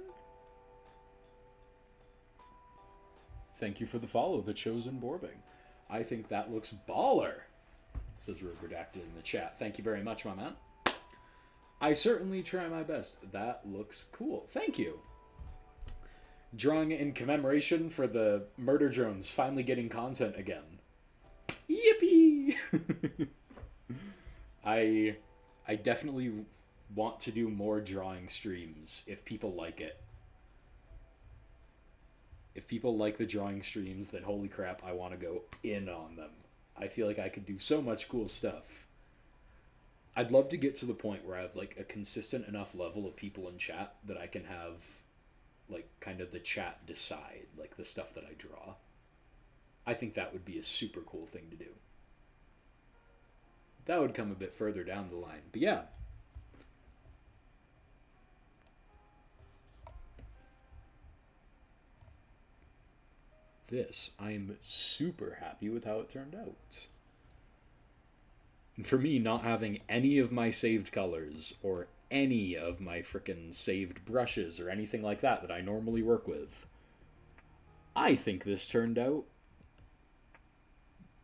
Thank you for the follow, the Chosen Borbing. I think that looks baller, says Rogue Redacted in the chat. Thank you very much, my man. I certainly try my best. That looks cool. Thank you. Drawing in commemoration for the murder drones finally getting content again. Yippee! I definitely want to do more drawing streams if people like it. If people like the drawing streams, then holy crap, I want to go in on them. I feel like I could do so much cool stuff. I'd love to get to the point where I have like a consistent enough level of people in chat that I can have like kind of the chat decide like the stuff that I draw. I think that would be a super cool thing to do. That would come a bit further down the line. But yeah. This, I'm super happy with how it turned out. And for me, not having any of my saved colors or any of my frickin' saved brushes or anything like that that I normally work with, I think this turned out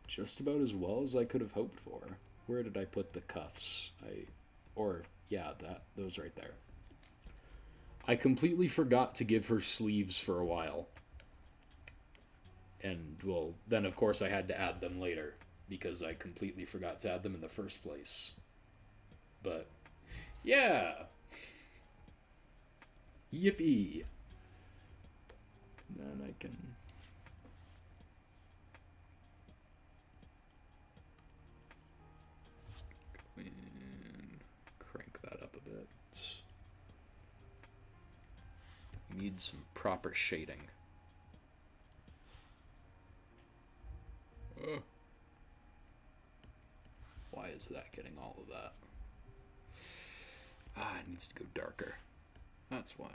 just about as well as I could have hoped for. Where did I put the cuffs? Those right there. I completely forgot to give her sleeves for a while. And, well, then of course I had to add them later, because I completely forgot to add them in the first place. But, yeah! Yippee! Then I can... go in, crank that up a bit. Need some proper shading. Why is that getting all of that? It needs to go darker. That's why.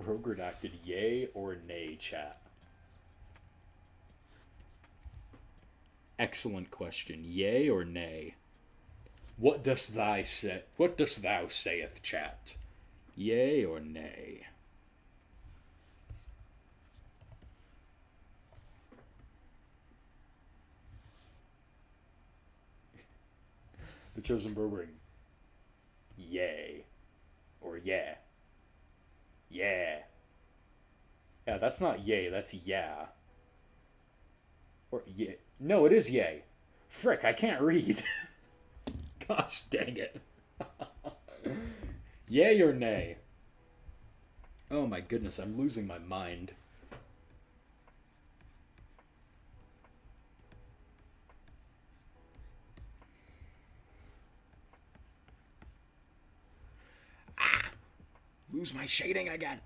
Rogue redacted, yay or nay, chat? Excellent question. Yay or nay? What dost thou say? What dost thou sayeth, chat? Yay or nay? The Chosen Burbering. Yay. Or yeah. Yeah. Yeah, that's not yay, that's yeah. Or yeah. No, it is yay. Frick, I can't read. Gosh dang it. Yay or nay? Oh my goodness, I'm losing my mind. Lose my shading again.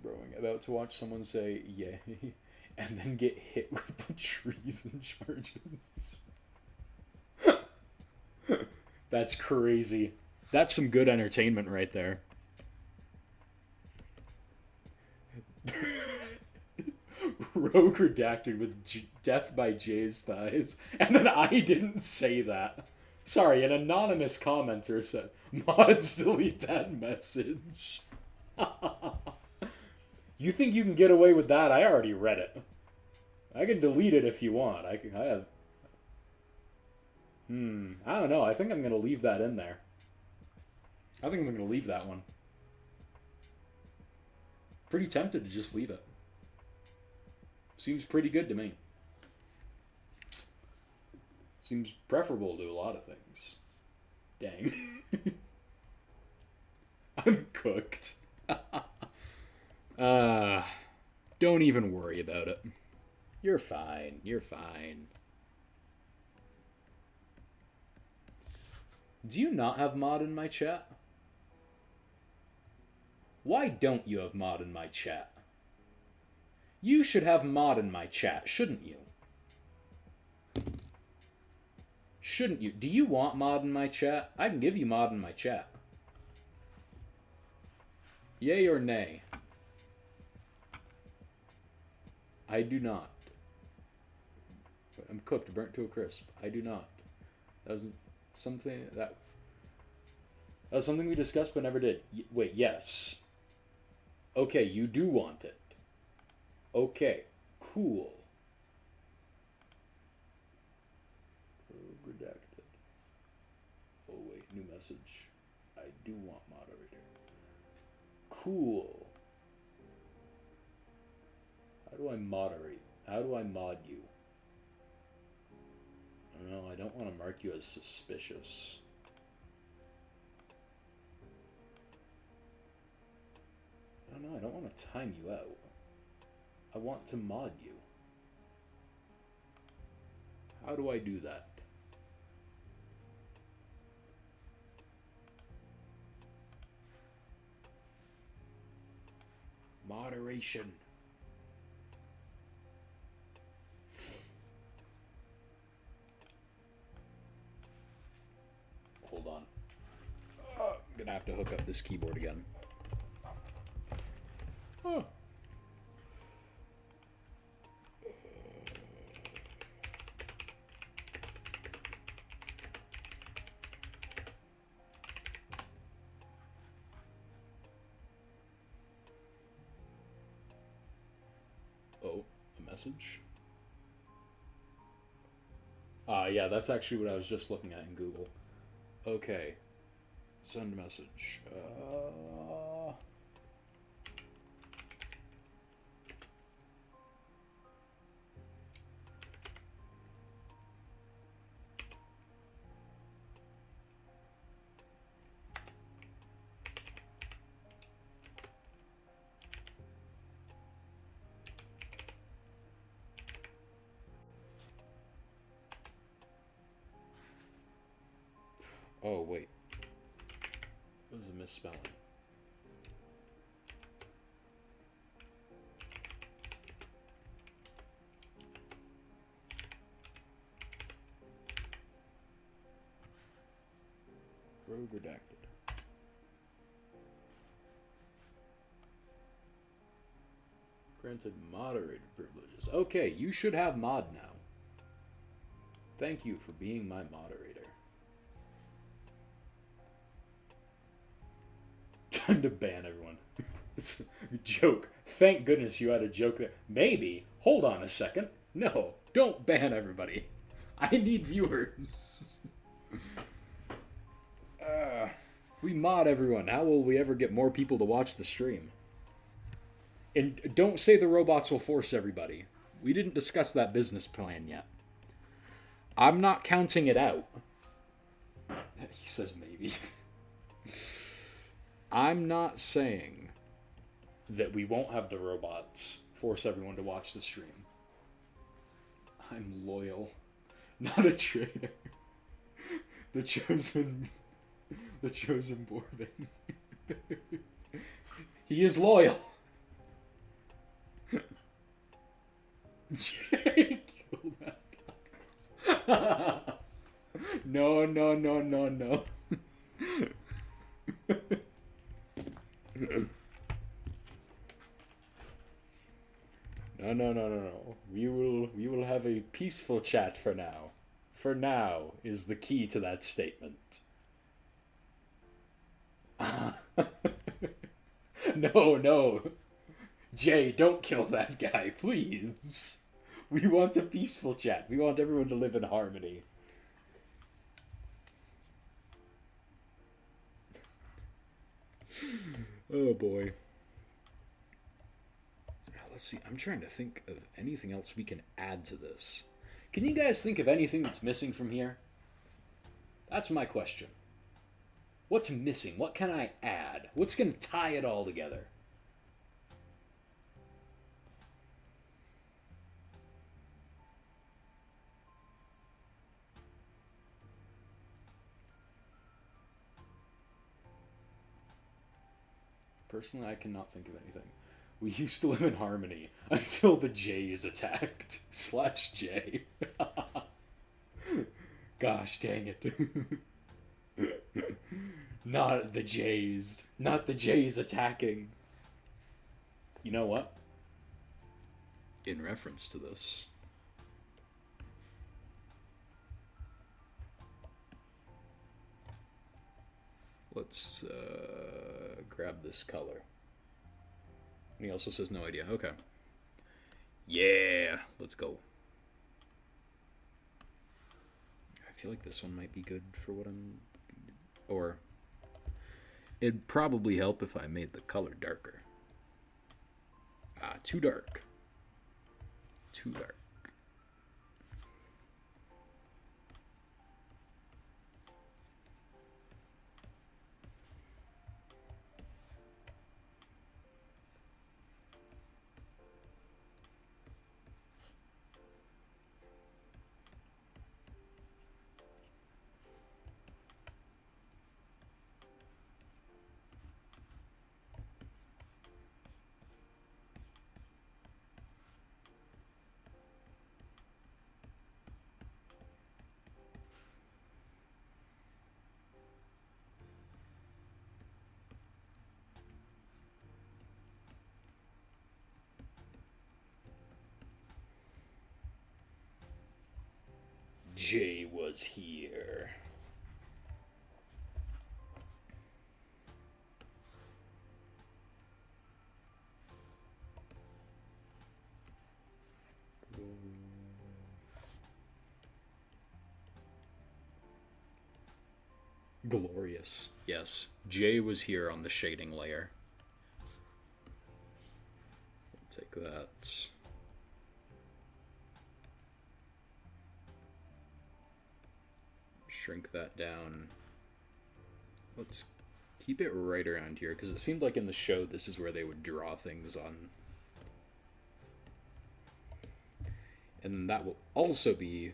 Bro, I'm about to watch someone say yay and then get hit with treason charges. That's crazy. That's some good entertainment right there. Rogue redacted with death by Jay's thighs, and then I didn't say that. Sorry, an anonymous commenter said, mods delete that message. You think you can get away with that? I already read it. I can delete it if you want. I have... I don't know. I think I'm going to leave that in there. I think I'm going to leave that one. Pretty tempted to just leave it. Seems pretty good to me. Seems preferable to a lot of things. Dang. I'm cooked. Don't even worry about it. You're fine. You're fine. Do you not have mod in my chat? Why don't you have mod in my chat? You should have mod in my chat, shouldn't you? Shouldn't you? Do you want mod in my chat? I can give you mod in my chat. Yay or nay? I do not. I'm cooked, burnt to a crisp. I do not. That was something we discussed but never did. Wait, yes. Okay, you do want it. Okay, cool. Redacted. Oh wait, new message. I do want moderator. Cool. How do I moderate? How do I mod you? I don't know, I don't want to mark you as suspicious. I don't know, I don't want to time you out. I want to mod you. How do I do that? Moderation. Hold on. I'm gonna have to hook up this keyboard again. Oh. Oh, a message? Yeah, that's actually what I was just looking at in Google. Okay. Send message. Oh, wait. It was a misspelling. Rogue redacted. Granted moderator privileges. Okay, you should have mod now. Thank you for being my moderator. Time to ban everyone. It's a joke. Thank goodness you had a joke there. Maybe. Hold on a second. No, don't ban everybody. I need viewers. If we mod everyone, how will we ever get more people to watch the stream? And don't say the robots will force everybody. We didn't discuss that business plan yet. I'm not counting it out. He says maybe. I'm not saying that we won't have the robots force everyone to watch the stream. I'm loyal, not a traitor. The chosen Bourbon. He is loyal. Jay, kill that guy. No. No. We will have a peaceful chat for now. For now is the key to that statement. No. Jay, don't kill that guy, please. We want a peaceful chat. We want everyone to live in harmony. Oh boy. Let's see. I'm trying to think of anything else we can add to this. Can you guys think of anything that's missing from here? That's my question. What's missing? What can I add? What's going to tie it all together? Personally, I cannot think of anything. We used to live in harmony until the Jays attacked. /J. Gosh dang it. Not the Jays. Not the Jays attacking. You know what? In reference to this, let's grab this color. And he also says no idea. Okay. Yeah, let's go. I feel like this one might be good for what I'm... Or it'd probably help if I made the color darker. Too dark. Too dark. Jay was here. Glorious. Yes, Jay was here on the shading layer. Take that. Shrink that down. Let's keep it right around here, because it seemed like in the show this is where they would draw things on. And that will also be...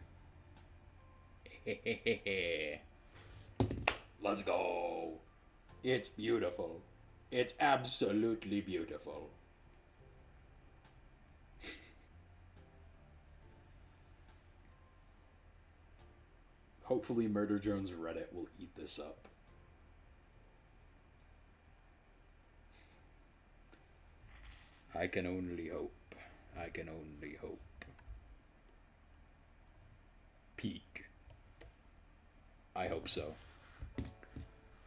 Let's go! It's beautiful. It's absolutely beautiful. Hopefully Murder Drones Reddit will eat this up. I can only hope. I can only hope. Peak. I hope so.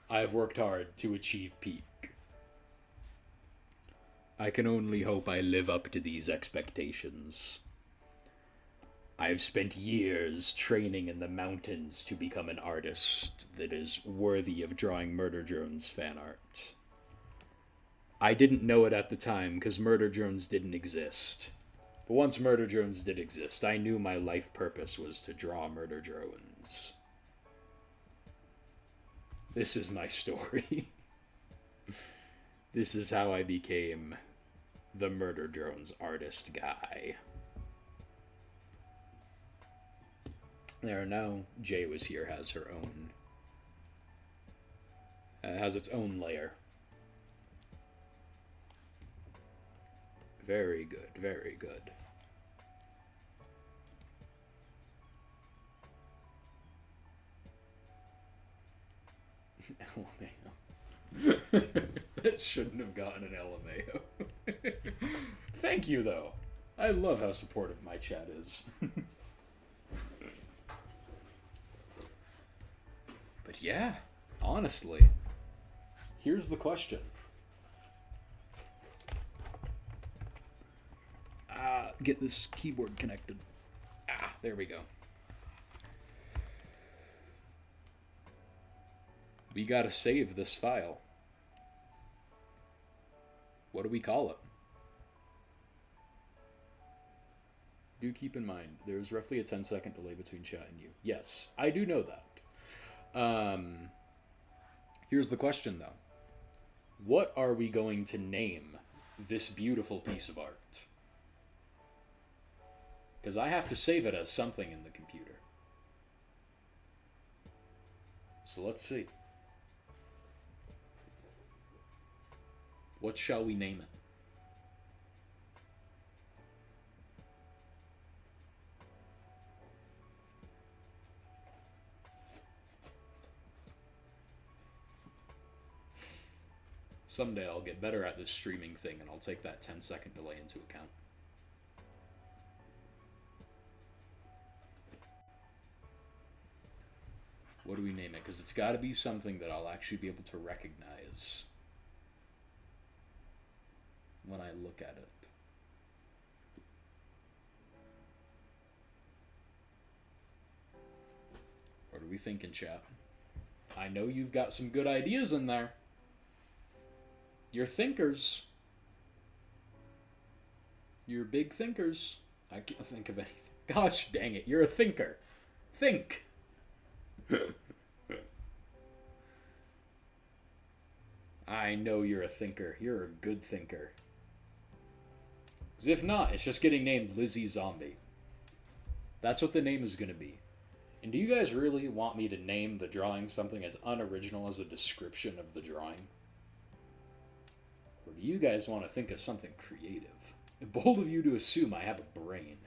I have worked hard to achieve peak. I can only hope I live up to these expectations. I have spent years training in the mountains to become an artist that is worthy of drawing Murder Drones fan art. I didn't know it at the time because Murder Drones didn't exist. But once Murder Drones did exist, I knew my life purpose was to draw Murder Drones. This is my story. This is how I became the Murder Drones artist guy. There, now Jay was here has her own... has its own layer. Very good, very good. LMAO. That shouldn't have gotten an LMAO. Thank you, though. I love how supportive my chat is. But yeah, honestly, here's the question. Get this keyboard connected. There we go. We gotta save this file. What do we call it? Do keep in mind, there's roughly a 10-second delay between chat and you. Yes, I do know that. Here's the question, though. What are we going to name this beautiful piece of art? Because I have to save it as something in the computer. So let's see. What shall we name it? Someday I'll get better at this streaming thing and I'll take that 10-second delay into account. What do we name it? Because it's got to be something that I'll actually be able to recognize when I look at it. What are we thinking, chat? I know you've got some good ideas in there. You're thinkers. You're big thinkers. I can't think of anything. Gosh dang it, you're a thinker. Think. I know you're a thinker. You're a good thinker. Because if not, it's just getting named Lizzie Zombie. That's what the name is going to be. And do you guys really want me to name the drawing something as unoriginal as a description of the drawing? Or do you guys want to think of something creative? Bold of you to assume I have a brain.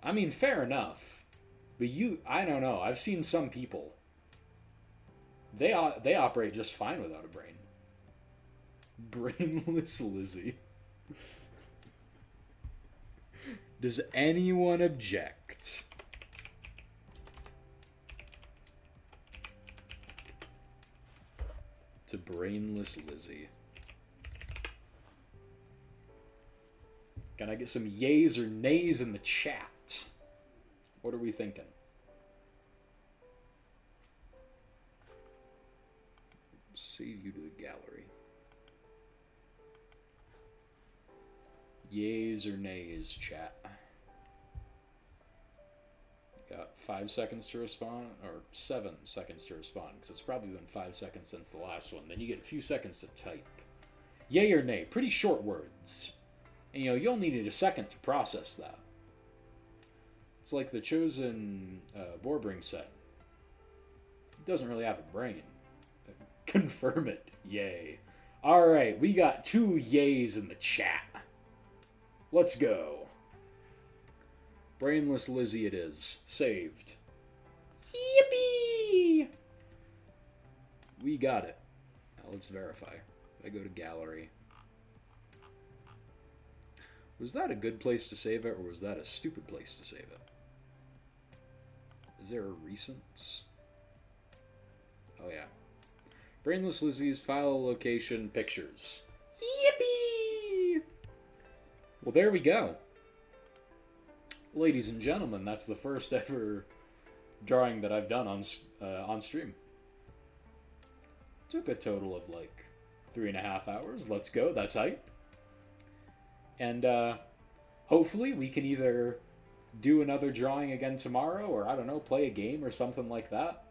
I mean, fair enough. But I don't know. I've seen some people. They operate just fine without a brain. Brainless Lizzie. Does anyone object? To Brainless Lizzie. Can I get some yays or nays in the chat? What are we thinking? Save you to the gallery. Yays or nays, chat? Got 5 seconds to respond, or 7 seconds to respond, because it's probably been 5 seconds since the last one. Then you get a few seconds to type. Yay or nay? Pretty short words. And you only need a second to process that. It's like the Chosen Borbring set. It doesn't really have a brain. Confirm it. Yay. Alright, we got 2 yays in the chat. Let's go. Brainless Lizzie it is. Saved. Yippee! We got it. Now let's verify. I go to gallery. Was that a good place to save it, or was that a stupid place to save it? Is there a recent? Oh, yeah. Brainless Lizzie's file location pictures. Yippee! Well, there we go. Ladies and gentlemen, that's the first ever drawing that I've done on stream. Took a total of like 3.5 hours. Let's go. That's hype. And hopefully we can either do another drawing again tomorrow, or I don't know, play a game or something like that.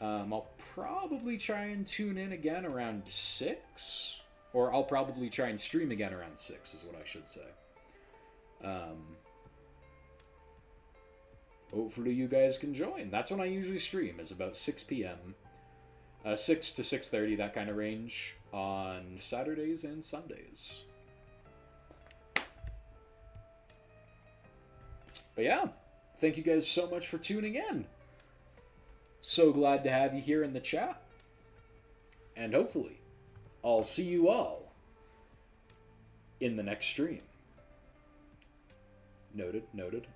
I'll probably try and tune in again around 6, or I'll probably try and stream again around 6 is what I should say. Hopefully you guys can join. That's when I usually stream, is about 6 p.m. 6 to 6:30, that kind of range, on Saturdays and Sundays. But yeah, thank you guys so much for tuning in. So glad to have you here in the chat. And hopefully, I'll see you all in the next stream. Noted, noted.